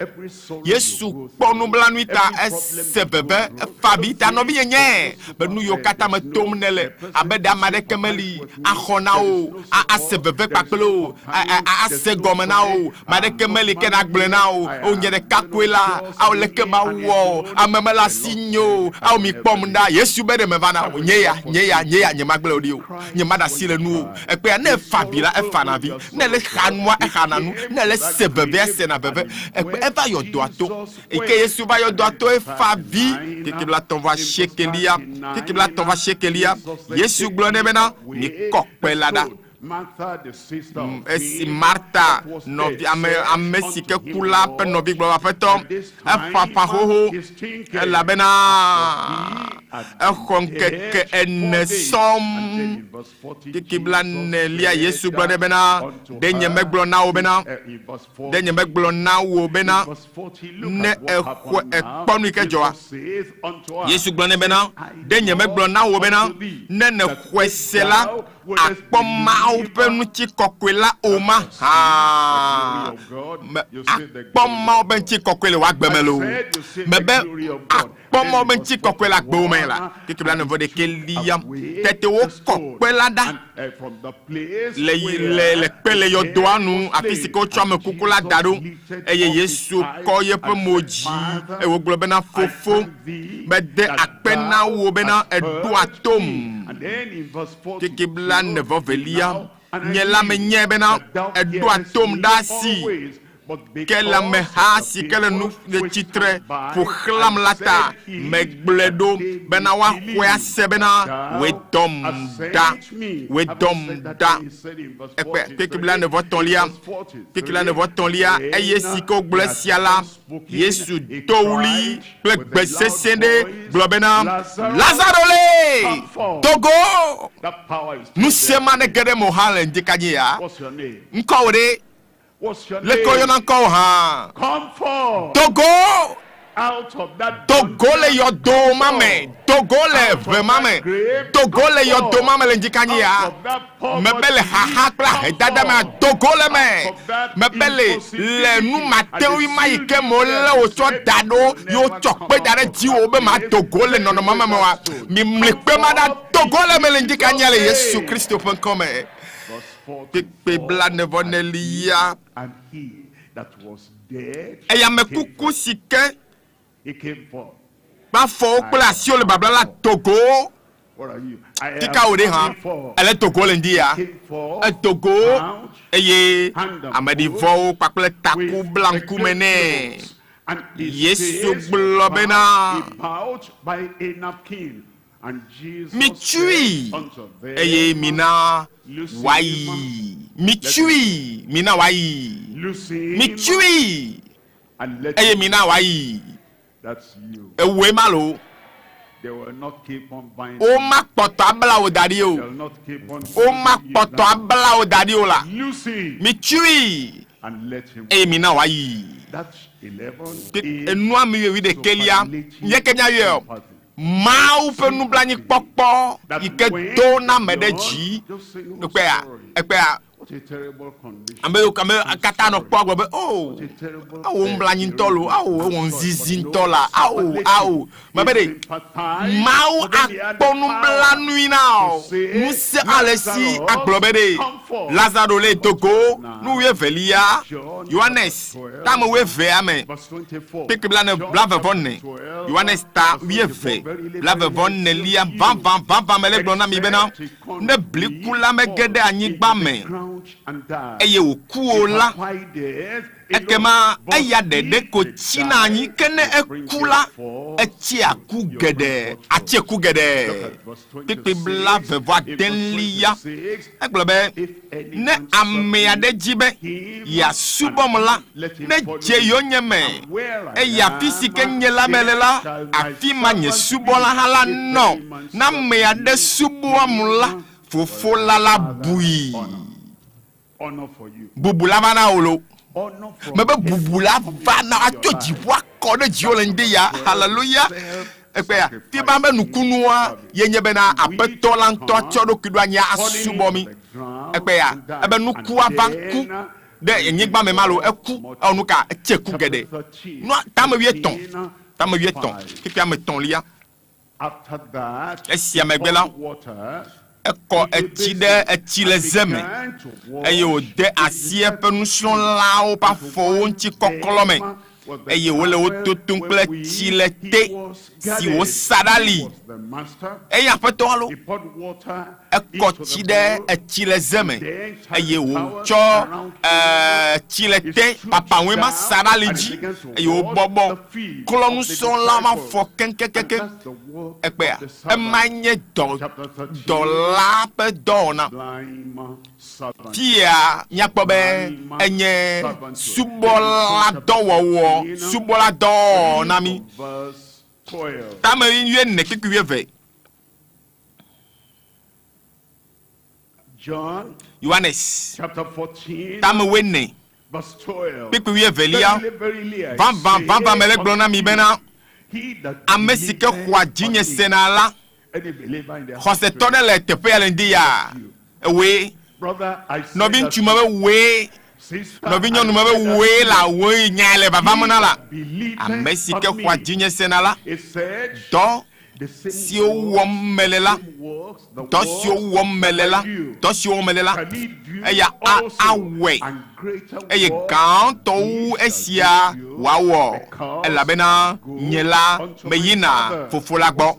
Yesu ponu blanuita, sebebe, fabi, ta no bien nye, ben nous yokata me tomnele, abeda made kemeli, a honao, a sebebe paklo, a segomenao, made kemeli kenak blenao, o nye de kakwela, a leke mawo, a memela signo, a mi pomna, Yesu bede me vana, nye magbele odio, nye mada sile nou, e pe ne fabi la, e fanavi, ne le chanwa, e chananu, ne le sebebe, se na bebe, e va yo doato, e ke Yesu va yo doato, e favi, kekibla ton va shekelia, Yesu glone mena, ni kokpe lada. Esi Martha novi ame sike kula pe novi globa petom papa hoho la bena Ŋkeke enesom kibla nelia Yesu glone bena denye meglona o bena ne ekponu ke joa Yesu glone bena denye meglona o bena ne ne kwesela akpoma open chi kokwela oma akpoma open chi kokwela wa gbemelo mebe akpoma open chi kokwela gbomela kikibla no vode kelia tete wo kokwela da le pele yo doanu afisiko chama kukula dado eye Yesu ko yepe moji e wo globena fofo bede akpena wo bena edu atom kikibla ne vovelia nyela me nyebena edu atom dasi kela me hasi kela nu de titre pour khlam lata me bledo bena wa kwa sebena we dom da kikibla ne voton lia eye siko glesiala Yesu touli pe sesende globena Lazaro le Togo nous semane gere mohale ndikanyia nkawre le koyon encore ha come forth Togo out of that Togole yo do mame. Togole vemame. Togole yo do mame lenjikani ya. Mebele hahakla dada me togole me. Mebele le nu matewi maike mole o so dado yo chokpe dare ji obe ma togole no mama wa. Mi mlekpe ma da togole me lenjikani ya le Yesu Kristo penkome. Pikpe bla nevonelia. And he that was dead, eya me kuku sike he came forth. Ba fo pla si o le babla la Togo. What are you? Tika ode ha. Ele Togo lendi ya. E Togo eye amadi vo pakle taku blanku mene. Yesu blobena. By a napkin. And Jesus Michui eye mina wai. Michui mina wai. Michui eye mina wai. That's you. Ewe malo. They will not keep on buying. O ma poto abla o daddy o. They will not keep on. O ma poto abla o daddy o la. Lucy. Michui and let him. Eye mina wai. That's 11. Enua mi wi de kelia. Ye kenya yo. Mau pe nu blani pokpo ike do na medeji ekpe what a terrible condition. Ame akata no pogbo be oh awo blani ntolo awo won zizi ntola awo mabede mau akponu blanu ina musa alesi aglobede Lazaro le Togo nu we velia Johannes tamo we ve amen pick blane blave vonne Johannes ta we ve blave vonne lia van mele blona mi bena ne blikula me gede anyigba me eye okuola ekema aya dede ko china anyi kene ekula echi aku gede pipi bla vevo denlia eglobe ne ame ade jibe ya subomla ne je yonyeme eya fisike nyela melela afima nye subola hala no na me ade subomla fofo lala bui honor for you. Bubula vana olo. Mebe bubula vana atoji bwa kode jiolende ya. Hallelujah. Ekpeya. Ti bambe nukunua yenye bena apeto lanto chodo kidwanya asubomi. Ekpeya. Ebe nukua vanku. De yenyigba me malo eku onuka cheku gede. No tame wieton. Kipia me ton lia. After that, Esia megbela. Eko etide etile zeme eye ode asie penusion la o pa fo nti kokolome eye wole ototun kle tile te si o sadali eye apeto alo eko tide etile zeme eye o cho tile te papa wema sadali ji eye o bobo kolonu son la ma fo kenkekeke ekpea emanye dola pe dona Tia nyakpobe enye subola do nami tame yue ne kikuye ve John Johannes chapter 14 tame wenne verse 12 kikuye velia van mele glona mi bena amesike kwa jinye senala Jose tone le tepe alendia we no bin tu mabe we no bin nyonu mabe we la we nyale baba monala amesike kwa jinye senala do si o wom melela eya awe eye kan to esia wawo elabena nyela meyina fofola gbo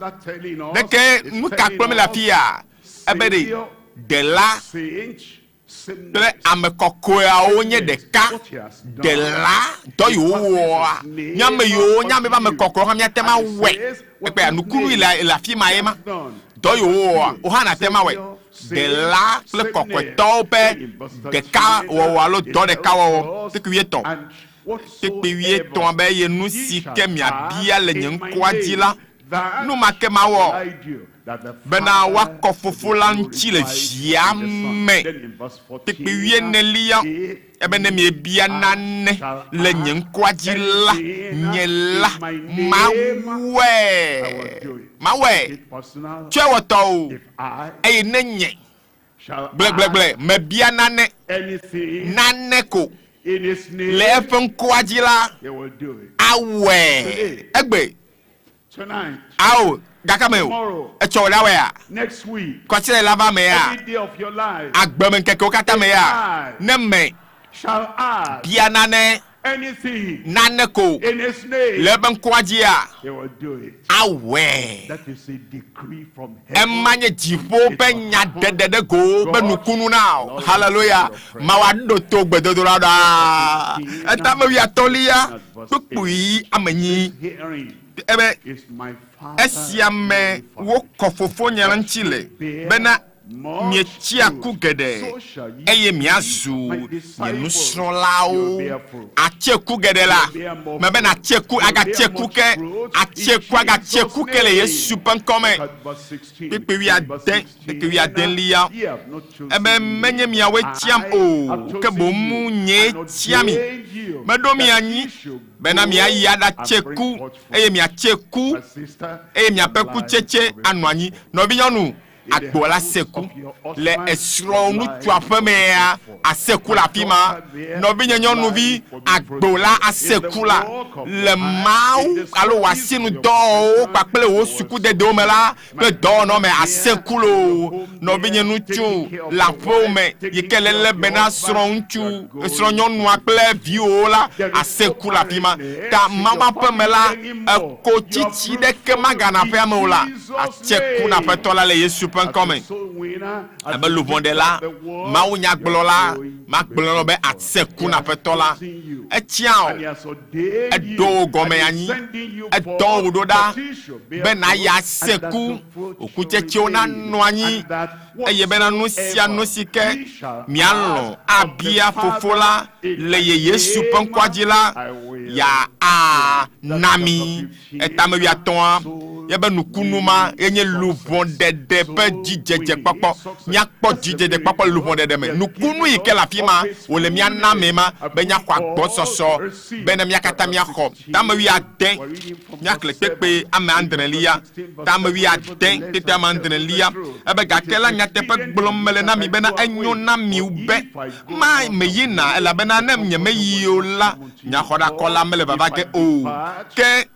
deke nuka kpome la fia ebede de la ple amekokoa onye deka de la do yo nyame ba mekoko ha miatema we epe anukuru la fi maema do yo o hana tema we de la ple kokweto pe de ka wo alo do de ka wo tikieton be ye nu sike mia bia le nyenkwa dila nu make mawo bena wako fufulan chile viame tekpe enelia ebene mi bianane le nyenkwadila nyela mawe chewoto e nenye ble me bianane naneko le efenkwadila awe egbe awo Gakameo, a chowdawea. Next week, Kwachele lava mea. every day of your life, Agbemen keke kata mea. Nemme shall ask bianane anything naneko in his name. leben kwajia. He will do it. Awe. That is a decree from heaven. Emanye jifo penya dedede go benukunu now. Hallelujah. Mawado to gbedodorada. Etame wi atolia. Pupui amenyi. Ebe esiame wo kofofo nyaran chile bena miechia kugede eye miazu yenusro lao acheku gede la me bena acheku aga cheku ke acheku aga cheku ke le Yesu pankome pipi wi aden lia ebe menye miawe tiam o ke bomu nye tiami medomi anyi bena mi ayada cheku eye mi acheku eye mi apeku cheche anwanyi no binyonu agbola seku le esro nu tuafemea aseku la pima no binyonu vi agbola aseku la le mau alo wasinu do papele wo suku de do mela pe do no me aseku lo no binyonu chu la pome yikelele bena sronchu esro nyonu akle viola aseku la pima ta mama pemela ko chichi de ke magana pe amola acheku na petola le Yesu coming. Ebe lubonde la, MAWUNYA gblola, ma gblola be atsekuna petola. Etiao, edo gome ani, edo udoda, be na ya seku, okuche chiona nwani, eye bena nusia nusike, mialo, abia fofola, leye Yesu pankwadila, ya a nami, etame wiatoa, yebe nukunuma, enye lubonde de pe jije papa, nyakpo jije de papa lubonde de me. Nukunu ike la fima, ole mia na mema, be nyakwa bososo, bene miakata miako. Tame wi aden, nyakle tekpe ame andrelia, tame wi aden, tete ame andrelia, ebe gakela nyatepe gblomele na mi bena enyo na mi ube. Ma me yina, ela bena nem nye me yola, nyakoda kola mele babake o. Ke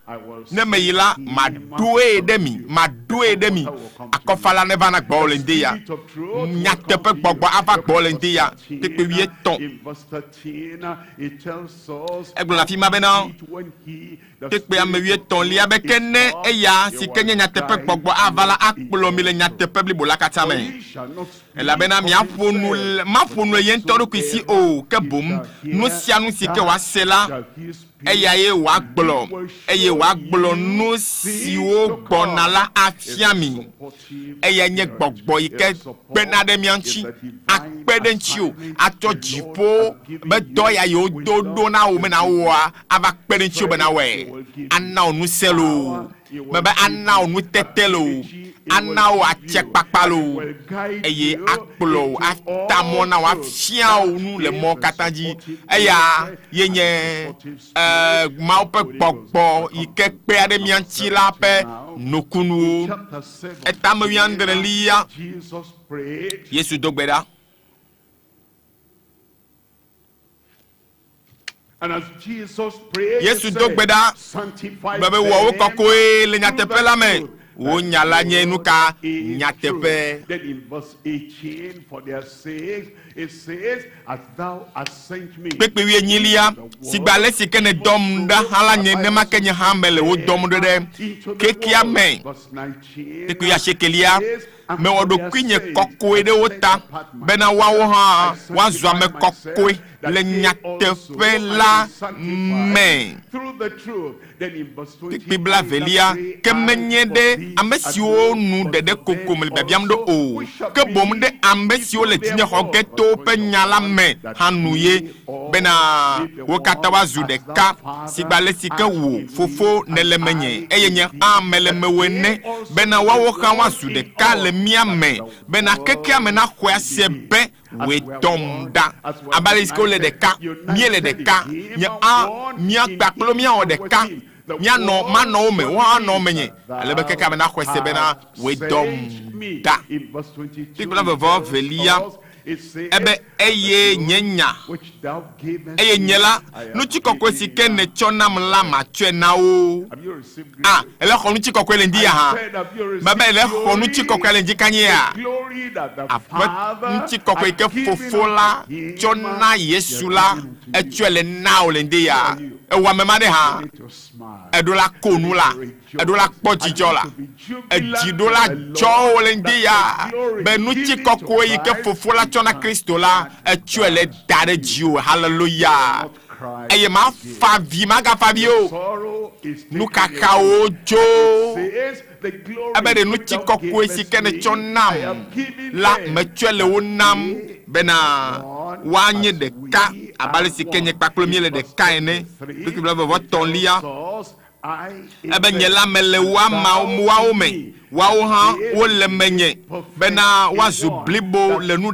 ne me yila, ma due demi, akofala ne vana gbolendia, nyatepe gbogbo ava gbolendia, tekpe wie ton. Eglo la fima bena, tekpe ame wie ton li abekene, eya, si kenye nyatepe gbogbo avala akbolomile nyatepe blibola katame. Ela bena mi afonu yentoru kwisi o, ke boom, nusia ke wasela, eya ye wagblo no siwo gbonala afiami eya nye gbogbo ike gbenade mianchi akpedenchio atojipo be doya yo dodo na o me na wa ava kpedenchio be na we anna onu selo mebe anna onu tetelo anna o achekpakpalo eye akplo atamona wa fia onu le mo katanji eya yenye maupe gbogbo ike pe ade mianchi la pe nokunu etame wiandre liya Yesu dogbeda. And as Jesus prayed, Yesu dogbeda bebe wo kokoe le nyatepe la me wo nyala nyenuka nyatepe. Then in verse 18, for their sakes, it says, as thou hast sent me. Pepe wi enyilia sigbale sikene dom da hala nyene makenye hamele wo dom de KRISTO DZI. Pepe ya shekelia me woɖokui nye kɔkɔe ɖe wo ta bena woawo hã woazɔ ame kɔkɔe le nyateƒe la me. Bibla velia ke menye ɖe ame siwo nu ɖeɖe koko me le biabiam ɖo o ke bom ɖe ame siwo le dzinyexɔ geto ƒe nya la me hã nu ye bena wo katã woazu ɖeka si gba le si ke wo fofo ne le menye eye nye hã mele mewoe ne bena woawo hã woazu ɖeka le mía me bena kekea me naxɔe ase be we tom da abale siko le ɖeka mie le ɖeka nye hã mía kpakplo mía wɔ ɖeka mía nɔ manɔ wo me wo hã nɔ menye ale be kekea me naxɔe ase bena we tom da. Tikpla vevɔ velia ebe eye nye nya eye nye la nutsi kɔkɔe si ke ne tsɔ nam la matsɔe na wo ele xɔ nutsi kɔkɔe le ŋdi ya hã bebe ele xɔ nutsi kɔkɔe le ŋdi kanyi ya aƒe nutsi kɔkɔe ke fofo la tsɔ na Yesu la etsɔe le na wo le ŋdi ya ewɔ ame ma ɖe hã eɖo la ko nu la eɖo la kpɔ dzidzɔ la edzi ɖo la dzɔ wo le ŋdi ya be nutsi kɔkɔe yi ke fofo la tsɔ na Kristo la etsɔe le da ɖe dziwo haleluya eye ma fa vi ma ga fa vi o nu kakawo dzo ebe de nutsi kɔkɔe si ke ne tsɔ nam la metsɔe le wo nam bena woanye ɖeka abale si ke nye kpakple mi le ɖeka ene Bibla vevɔ tɔlia ebe nye la me le woawo me woawo hã wo le menye bena woazu blibo le nu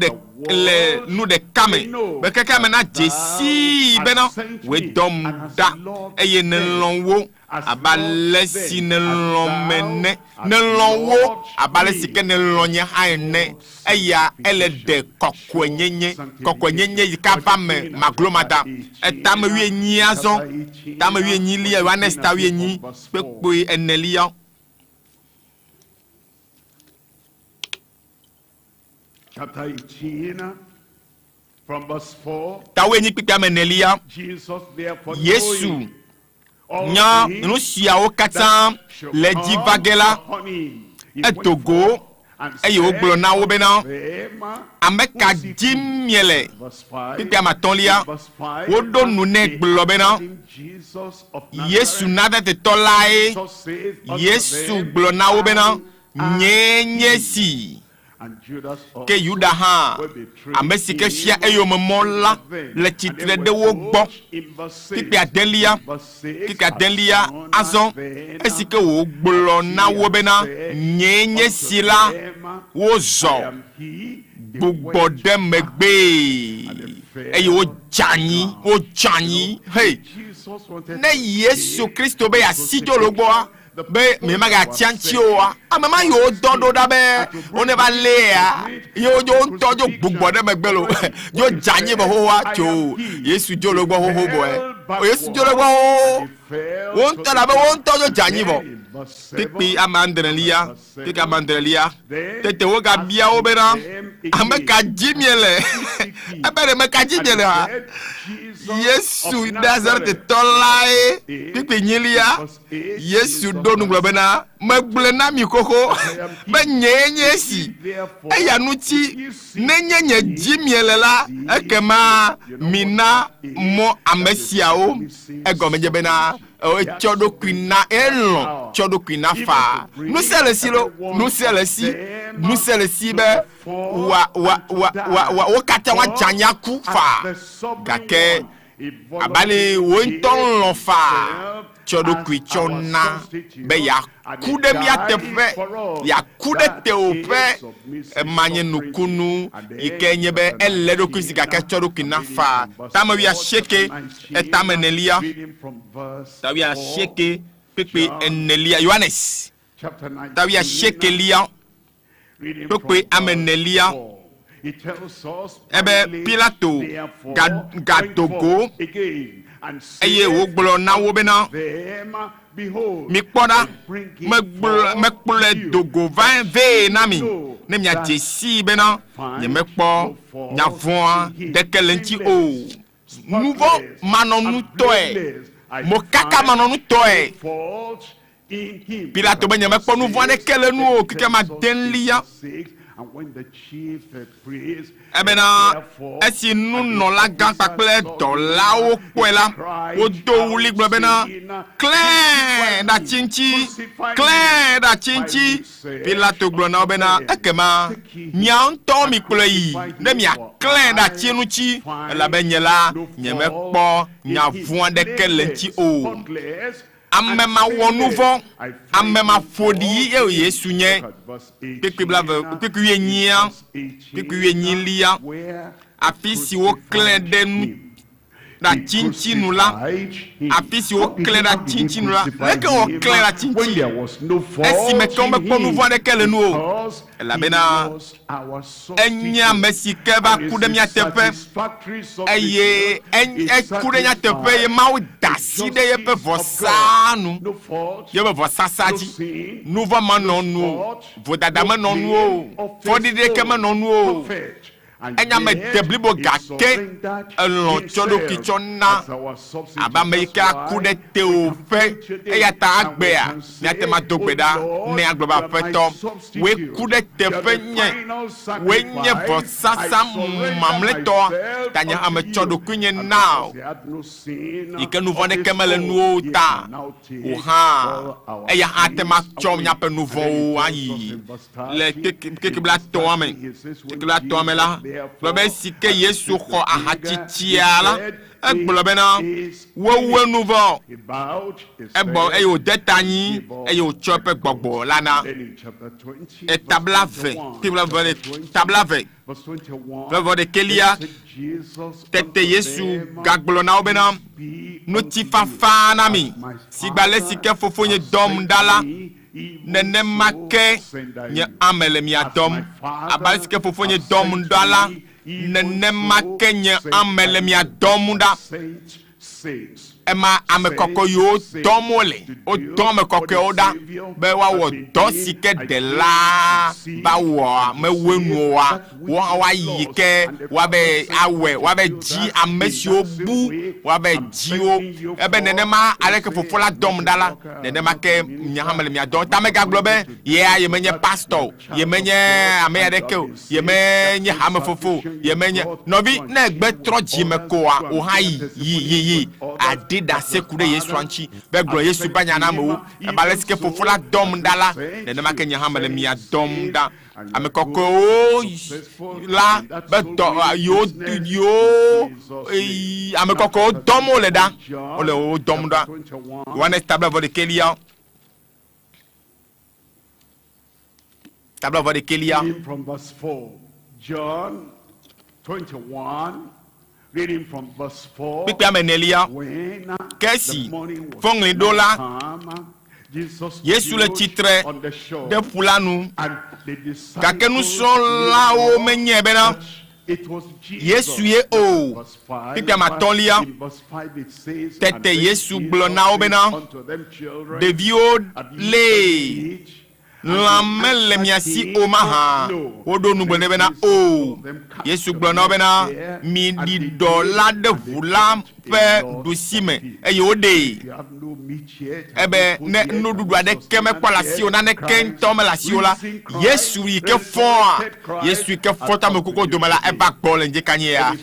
ɖeka me be keke me na dzesi bena we dɔm da eye ne lɔ̃ wo abale si ne lɔ̃ me ne ne lɔ̃ wo abale si ke ne lɔ̃ nye hã ene eya ele de kɔkɔenyenye yi ka va me maglomada etame 8 azɔ tame 8 lia Yohanes ta 8 kpekpe enelia. Chapter 18, from verse 4. Yesu nya nu siawo katã le dzi va ge la etogo eye wogblɔ na wo bena ame ka dim miele kpekpea matɔ̃lia woɖo nu nɛ gblɔ bena Yesu Nazaretɔ lae. Yesu gblɔ na wo bena nye nye si ke Yuda hã ame si ke fia eyome mɔ la le tsitre ɖe wo gbɔ kpekpea delia azɔ esi ke wo gblɔ na wo bena nye si la wozɔ gbugbɔ ɖe megbe eye wo dzanyi hey ne Yesu Kristo be yasi dzo lo gbɔa be me maga tianti oa amama yo dɔ ɖo ɖa be one va lea yo ŋutɔ dzo gbugbɔ ɖe megbe lo yo dzanyi be xoxoa tso Yesu dzo lo gbɔ xoxo bɔe Yesu dzo lo gbɔ xoxo wo ŋutɔ ɖa be wo ŋutɔ dzo dzanyi bɔ kpekpe ame adrelia tete wo ga bia wo bena ame ka dzi miele ebe ɖe me ka dzi miele ha Yesu Nazaretɔ lae kpekpe nyilia Yesu ɖo nugblɔ bena megblẽ na mi xoxo be nye si eya ŋuti nenye nye dzi miele la ekema mina mɔ ame siawo egɔme dze bena tsɔ ɖokui na elɔ̃ tsɔ ɖokui na fa nusẽ le si be wo katã wa dzanya ku fa gake abale wo ŋutɔ lɔ̃ fa tsɔ ɖokui tsɔ na be yaku ɖe mía teƒe yaku ɖe tewoƒe emanye nukunu yi ke nye be ele ɖokui si gake tsɔ ɖokui na fa tame 9 etame enelia ta 9 kpekpe enelia Yohanes ta 9 lia kpekpe ame enelia ebe Pilato gadogo eye wogblɔ na wo bena mi kpɔɖa mekplɔe dogo va vee na mi ne miadze si bena nyemekpɔ nyavɔa ɖeke le ŋuti o nuvɔ manɔnutɔe mokaka manɔnutɔe Pilato be nyame kpɔ nu vɔ̃ aɖeke le nu o keke ma den lia. Ebena esi nunɔlagã kpakple dɔlawo kpɔe la, wodo wuli gblɔ bena klẽ ɖe atsi ŋuti. Pilato gblɔ na wo bena ekema miawo ŋutɔ mi kplɔe yi ne miaklẽ ɖe atsi ŋuti elabe nye la nyemekpɔ nya vɔ̃ aɖeke le ŋuti o. Ame ma wɔ nu vɔ̃, ame ma ƒoɖi ye Yesu nye. Kpekpe enyilia, afi si woklẽ ɖe nu ɖe atsi ŋuti nu la, afi si woklẽ ɖe atsi ŋuti nu la, leke woklẽ ɖe atsi ŋuti? Esime ke womekpɔ nu vɔ̃ aɖeke le nu o, elabena enye ame si ke va ku ɖe mía teƒe, eye eku ɖe mía teƒe eye Mawu da asi ɖe yeƒe vɔsa nu, yeƒe vɔsasa dzi. Nu vɔ̃ menɔ nu o, vodada menɔ nu o, fɔɖiɖi ke menɔ nu o. Enyame de blibo gake elɔ̃ tsɔ ɖokui tsɔ na abe ame yi ke aku ɖe tewo ƒe eya ta agbea miate ma do gbe ɖa ne agblɔ be aƒetɔ woe ku ɖe teƒe nye woe nye vɔsasa mamlɛtɔ ta nye ame tsɔ ɖokui nye na yi ke nu vɔ̃ ɖeke mele nuwo ta o hã eya hã ate ma tsɔ miaƒe nu vɔ̃wo ayi le kekebla tɔa me la. Gblɔ be si ke Yesu xɔ ahatsitsia la, egblɔ bena wowu nu vɔ, ebɔ eye wòde ta anyi eye wòtsɔ eƒe gbɔgbɔ la na. Etabla ve, tabla ve, vɔ ɖekelia, tete Yesu gagblɔ na wo bena ŋutifafa na mi, si gba le si ke fofonye dɔm ɖa la. Nenema ke nye ame le mia dɔm, abe si ke fofonye dɔm ɖa la, nenema ke nye ame le mia dɔm ɖa. Ema ame kɔkɔ yiwo dɔm wole, wodɔ ame kɔkɔewo ɖa be woawɔ dɔ si ke ɖela va wɔa mewoe nuwoa, woayi ke woabe awɔe, woabe dzi ame siwo bu, woabe dziwo. Ebe nenema aleke fofo la dɔm ɖa la, nenema ke nye hã mele mia dɔm. Ta megagblɔ be yea yemenye pastor, yemenye ame aɖeke o, yemenye hame fofo, yemenye nɔvi ne egbe trɔ dzime koa, o hã yi adi da se ku ɖe Yesu ŋuti be gblɔ Yesu be nya na amewo eba le si ke fofo la dɔm ɖa la, nenema ke nye hã mele mia dɔm ɖa. Ame kɔkɔewo la be dɔ ame kɔkɔewo dɔm wole ɖa, wole wo dɔm ɖa. Yohanes tabla vɔ ɖekelia, tabla vɔ ɖekelia. John 21. Reading from verse 4. Kpikpe ame enelia, kesi fɔŋli ɖo la, Yesu le tsitre ɖe ƒu la nu, gake nusrɔ̃lawo menye bena Yesu ye o. Kpikpe ame atɔ̃lia, tete Yesu gblɔ na wo bena ɖeviwo le lã mele mia si o mahã. Woɖo nugbe ne bena o. Yesu gblɔ na wo bena mi ɖi ɖɔ la ɖe ʋu la ƒe ɖusime eye woɖee. Ebe ne nuɖuɖu aɖeke mekpɔ le asiwo, naneke ŋutɔ mele asiwo la, Yesu yi ke fɔa, Yesu yi ke fɔ to ame kukuwo dome la, eva gbɔ le ŋdekanye ya.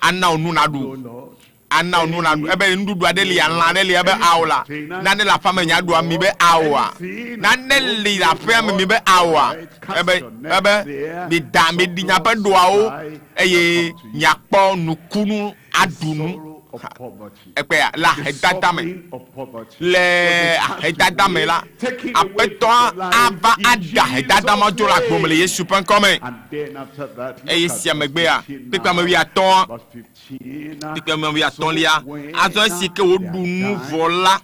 Ana wo nu naɖu. Ana nu na ebe nuɖuɖu aɖe li alã aɖe li ebe awo la, nane le aƒea me nya ɖua mi be awoa, nane li le aƒea me mi be awoa, ebe mi da mi ɖi nyaƒe ɖoawo eye nyakpɔ nukunu aɖu nu. Ekpea la ahedada me, le ahedada me la, aƒetɔ ava aɖa ahedada ma dzo le agbo me le Yesu ƒe ŋkɔme. Eye sia megbea, kpekpe ame wuiatɔ̃, kpekpe ame wuiatɔ̃lia, azɔ esi ke woɖu nu vɔ la,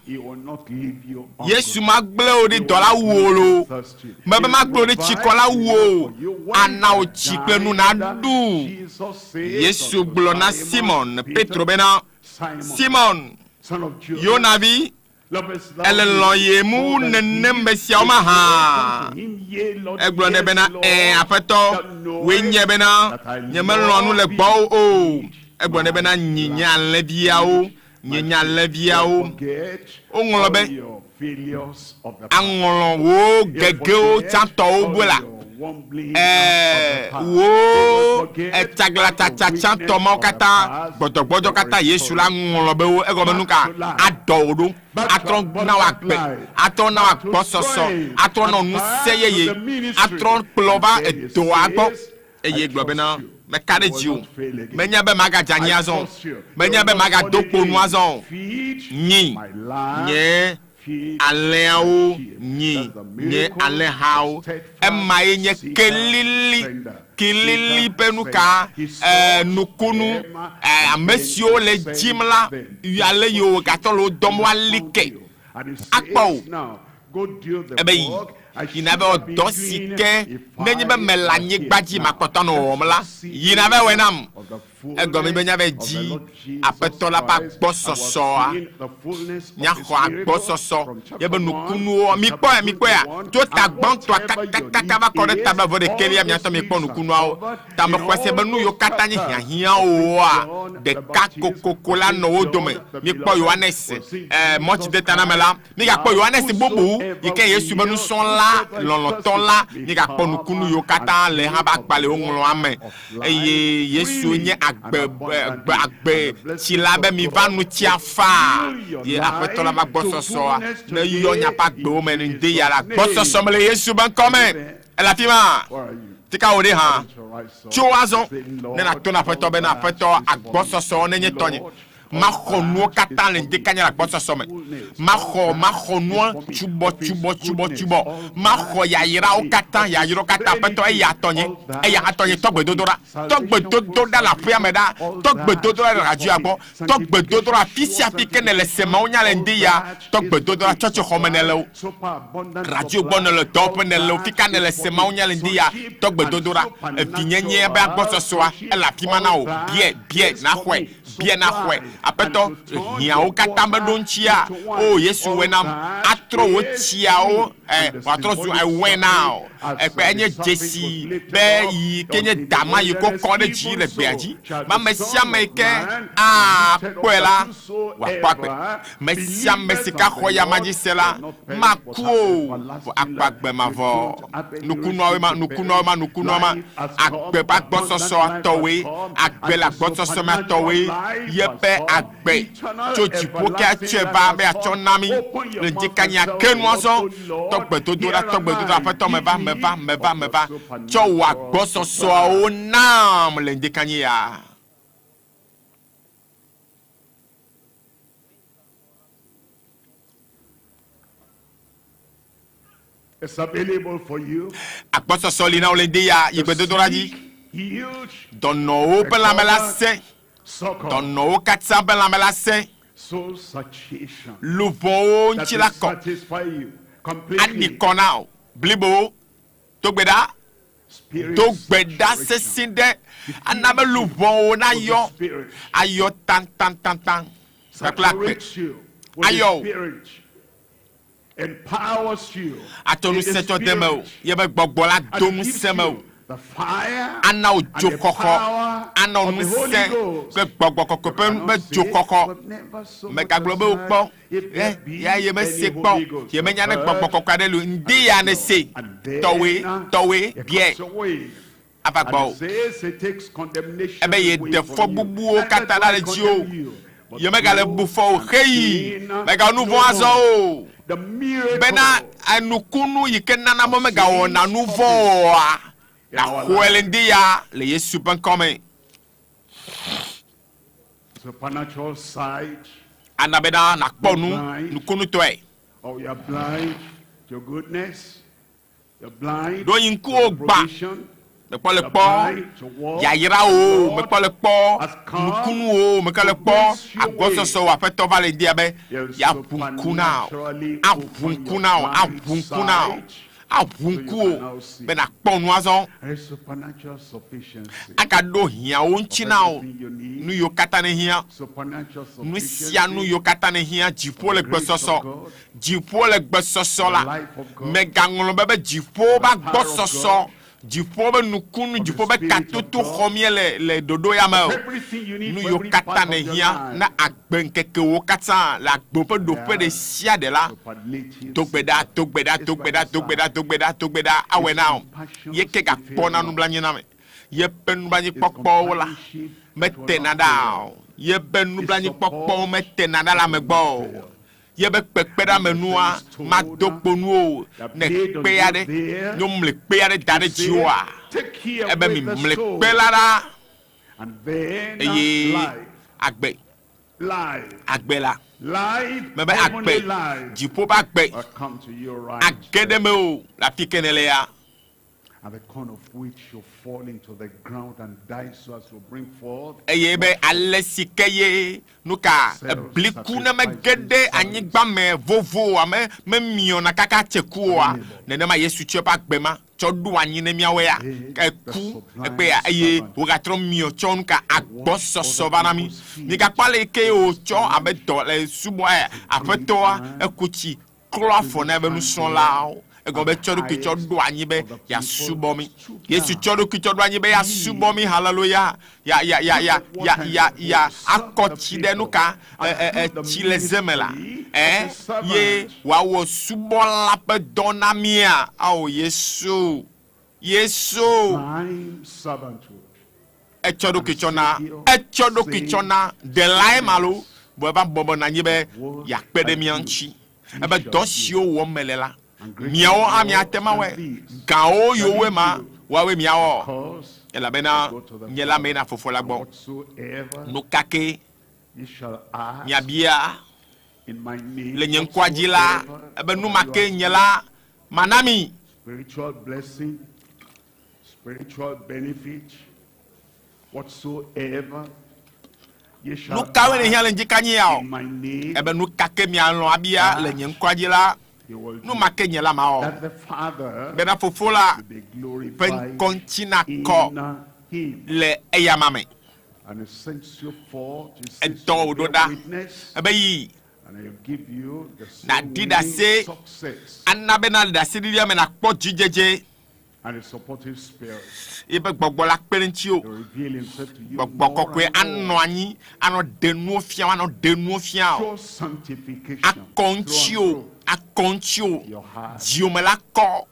Yesu ma gblẽ wo ɖe dɔ la wu o lo, mebe ma gblẽ wo ɖe tsikɔ la wu o, ana wo tsi kple nu naɖu. Yesu gblɔ na Simon Petro bena Simon, Yonavi, ele lɔ̃ ye mu nenem be siawo mahã. Egblɔ nɛ bena aƒetɔ, woe nye bena nyemelɔ̃ nu le gbɔwo o. Egblɔ nɛ bena nyi nye alẽviawo nyenya leviawo onglobe your failures of the angolon wo gegeo chanto bola wo etaglata chanto mokata gbodogbodo kata Yesu la ngolobe wo egomenuka adodo atron na wa pe atron na wa gbososo atron no nuseyeye atron plova edo agbo eye gbobe na me kare jiu menya be maga janiazon menya be maga dopo nuazon ni nye aleo ni nye alehao emaye nye kelili penuka nukunu amesio le jimla yale yo gatolo domwa like akpo ebe yinabe odosike nenye be melanye gbaji makotano omla yinabe wenam egomi benyabe ji apetola pa gbososo nyako agbososo yebe nukunu mikpo ya to tagbon to akaka va kore tabla vode kelia miato mikpo nukunu ao tambe kwese benu yo katanye hiahia o de kakokola no odome mikpo Yohanes mochi detana mela mi ga kpo Yohanes bobu ike Yesu benu son la loloton la mi ga kpo nukunu yo kata le ha ba gbale onlo ame eye Yesu nye agbe chilabe mi vanu tiafa ye apetola ma gbososo na yo nya pa gbe o men de ya la gbososo mele Yesu ban come ela fima tika ode ha chuazo na tona peto be na peto agbososo ne nye tonye ma khonu kata le de kanya la gbososo me ma kho no chubo ma kho ya yira o kata ya yiro kata peto e ya atonye togbe dodora la pria meda togbe dodora radio agbo togbe dodora fisia fike ne le sema onya le ndia togbe dodora chocho khomenelo radio bonne le top ne le fika ne le sema onya le ndia togbe dodora finyenye ba gbososo e la pimana o bien na hwe apeto nya o kata medonchia o Yesu wenam atro wo chia o atro su I went now pe enye jesi be yi kenye dama yi ko kode ji le beaji ma mesia meke kwela wa kwakpe mesia mesika khoya majisela makuo akpagbe mavo nukuno ma akpe pa gbososo atowe akpe la gbososo ma towe yepe agbe choji poka cheba be achonami le dikanya kenwaso togbe dodora apeto meva cho wa gbososo o nam le dikanya it's available for you. Agbososo lina o le dia yegbe dodora di dono o pela melase dono katsa bela melase soul satiation luvo nchilako adikonao blibo togbeda sesinde anabe luvo na yo ayo tan saklakpe ayo empowers you atonu seto demo yebe gbogbola donu semo the fire ana ojo koko ana onuse pe gbogbokoko pe jo koko me kaglobe ukpo ya ye me se kpo ye me nya ne gbogbokoko adelu ndi ya ne se towe bien afagbo ebe ye defo bubu o katala le ji o ye me gale bufo hey me ga nouveau azo o bena anukunu yikenana mo me ga wona nouveau la huelendia le Yesu ban come supernatural sight anabeda na kponu nukunu toy oh you are blind to goodness you are blind do yin ku ogba me pole po ya yira o me pole po nukunu o me kale po agbososo wa feto valendia be ya bunkuna avunkuo be na kponu azon supernatural sufficiency akado hia o nchina o nu yo katane hia nu sia nu yo katane hia jipo le gbesoso la me gangolo bebe jipo ba gbososo Dziƒo be nukunu, dziƒo be katoto xɔmie le dodo ya me. Nu yo kata ne hia na agbe ŋkeke wo kata la agbo pe doƒe de sia de la. Togbeda awe na o. Ye ke ga kpɔna nublanyi na me. Ye pe nublanyi kpɔkpɔ la me tena da o. Ye be nublanyi kpɔkpɔ me tena da la me gbɔ. Ye be kpekpeda menua ma do kponu ne kpea de no mle kpea de da de jiwa ebe mi mle kpela da eye agbe la me be agbe jipo ba agbe agede me o la pikenele ya. And the corn of which shall fall into the ground and die so as to bring forth. Eyebe alesikeye nuka bliku na megede anyigba me vovo ame me miona kaka chekua nene ma Yesu tio pa gbema chodu anyi ne miawe ya eku egbe ya eye wogatro mio chonka agbo soso banami ni ka pale ke o cho abeto le subo afetoa ekuchi klofo na be nu son lao. Egobe chodu kichodu anyibe ya subomi. Yesu chodu kichodu anyibe ya subomi. Hallelujah. Ya akochi denuka chile zemela. Ye wawo subola pe donamia. Oh Yesu. Echodu kichona delai malu. Boba bobo nanyibe ya pede mianchi. Ebe dosio wo melela. Miao amia tema we gao yo we ma wawe miao ela bena nyela mena fofola gbo no kake nyabia le nyenkwajila ebe nu make nyela manami spiritual blessing, spiritual benefit, whatsoever. Nu kawe ne hiale njikanye yao ebe nu kake mialo abia le nyenkwajila no make nyela ma o bena fofola pen kontina ko le eyamame and he sends you forth to doda abayi na dida se anabena da se dia me na kpo jijeje and a supportive spirit. Ibe gbogbo la perenchi o gbogbo kokwe ano anyi ano denu ofia ano denu ofia o akonchio dio me la ko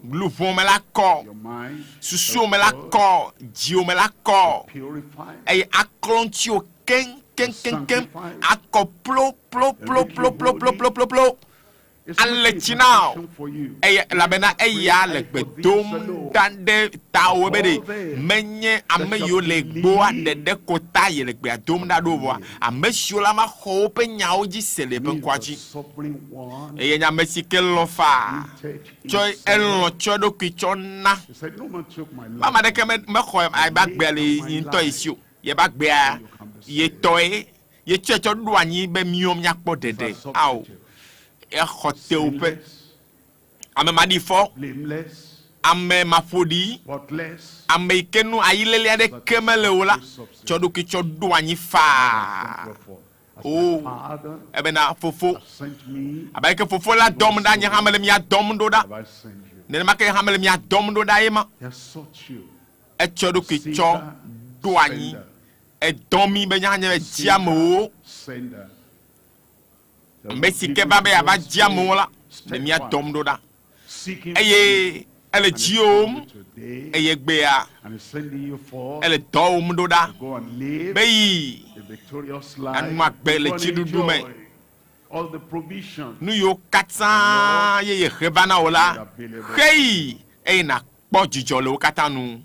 glouvo me la ko susu me la ko dio me la ko e akonchio ken akoplo plo Aletinao, la bena eya le bedom dande tawebede menye ameyo le gboa de kota ye le gbe adom da do wa amesio la ma hope nyao ji sele ben kwaji eye nya mesike lofa joy elon chodo kichona mama de ke me ko ai back belly into isio ye back be ye toy ye checho do anyi be miom nya kpo dede aw ame madifo ame mafodi ame ikenu ayilele ade kemele ola chodu ki chodu anyi fa oh ebe na fofo abaike fofo la dom da nya hamele mi adom do da ne make hamele mi adom do da yema e chodu ki chodu anyi e domi be nya nya jiamo Mesike babe aba diamola de mia domdo da eye ele jiom eye gbea ele dom do da beyi an ma bele chidudu me nu yo katan ye rebana ola hey e na po jijolo katanu.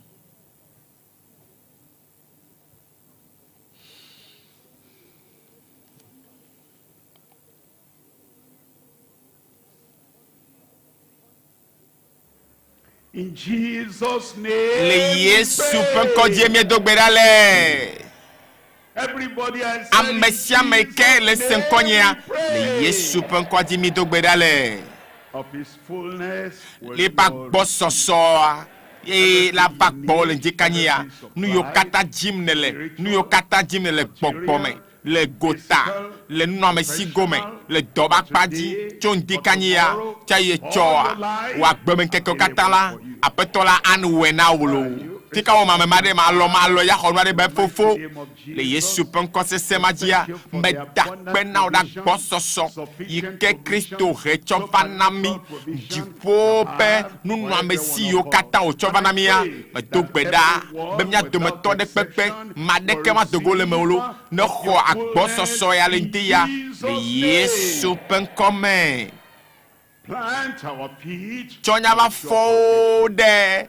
In Jesus' name. Le Yesu penkodie mi dogberale. Everybody else. Amesia meke le senkonia. Le Yesu penkodie mi dogberale. Of his fullness. Le bakbo soso. E la bakbo le jikania. Nu yo kata jim nele. Nu yo kata jim nele pokpome. le gota, le nome sigome, le doba padi, chondi kanya, chaye choa, wa gbeme keke katala, apetola anwena ulo. Tika o mama made ma lo ya honwa de be fofo. Le Yesu pen konsese magia, me dakpe na o da gbososo. Yike Kristo recho vanami, jipo pe, nu no amesi yo kata o chovanamia, me dogbeda, be mia do me to de pepe, ma de ke ma dogo le meolo, ne ho agbososo ya lentia. Le Yesu pen come. Plant our feet. Chonya va fode.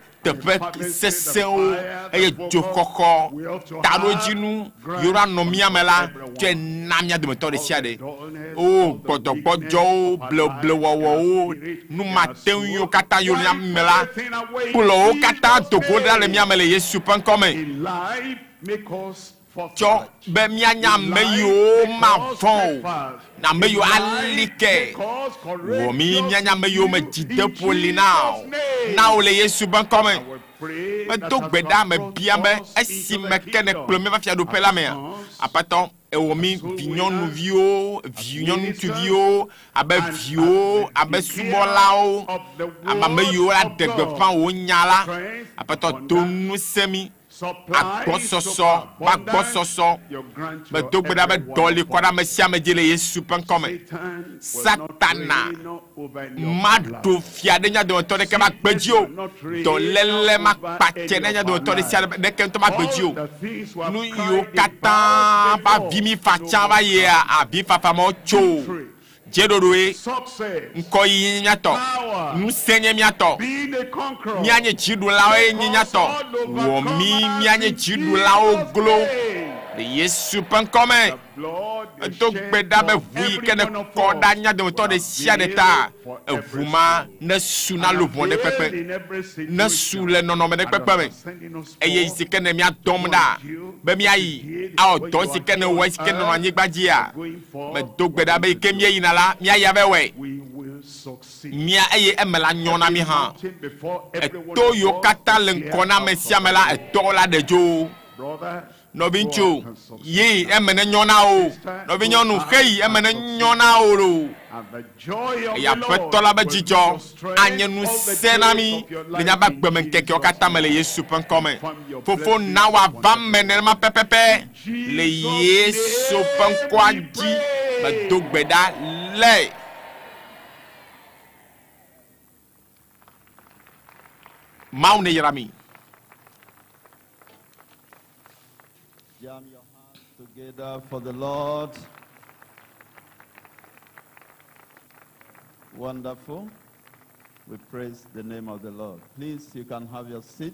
Seseo eye jokoko tarojinu yora nomia mela je namia de moto de siade o podopojo blewo nu maten yo kata yo mela pulo kata to goda le miamele Yesu pen come cho be mianya meyo ma fon na meyo alike wo mi mianya meyo me jide polina na o le Yesu ban come me to gbeda me bia me esi me kene plome va fia do pela me apaton e wo mi vignonu vio vignonu tu vio abe vio abe subolao aba meyo la degbe fan o nyala apaton tonu semi agbososo me dogbeda be doli kwada me sia me jele Yesu pen come satana mado fiade nya do to de ke ma gbejio to lele ma pache nya do to de sia de ke to ma gbejio nu yo kata ba vimi facha ba ye abi fafa mo cho jedodoe nkoyi nyato nusenye miato mianye chidula e nyato wo mi mianye chidula oglo de Yesu pen come to gbeda be vui kene koda nya de to de sia de ta evuma na suna lo bon de pepe na sule nono me de pepe me eye isikene mi adomda be mi ayi a o to sikene wo sikene no anyigbajia me to gbeda be ke mi yina la mi aya be we mi eye emela nyona mi ha e to yo kata le nkona me sia mela e to la de jo no bincho ye emene nyona o no binyonu hei emene nyona o ro ya petola ba jijo anyenu senami le nya ba gbeme Ŋkeke o kata mele Yesu pen come fofo na wa vam mene ma pepepe le Yesu pen kwaji ba dogbeda le maune yarami. Jam your hands together for the Lord. Wonderful. We praise the name of the Lord. Please, you can have your seat.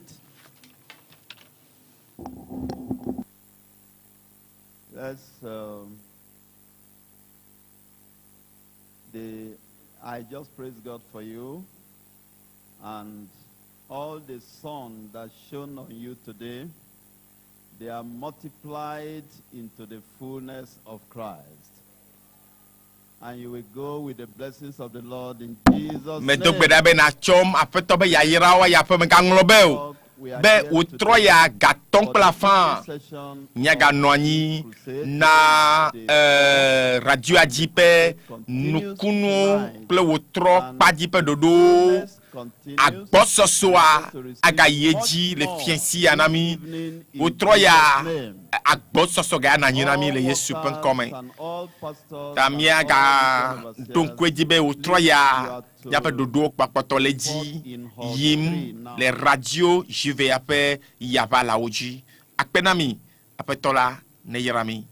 I just praise God for you, and all the sun that's shone on you today, they are multiplied into the fullness of Christ. And you will go with the blessings of the Lord in Jesus' name. Be utroya gaton plafan nyaga noani na radio ajipe nukunu ple utro padipe dodo agbososoa aga yeji le fiensi anami utroya agbososo ga na nyinami le Yesu pen come tamia ga donkwe dibe utroya yape dodo pakpato leji yim les radios je vais appeler yava la oji akpenami apetola ne yarami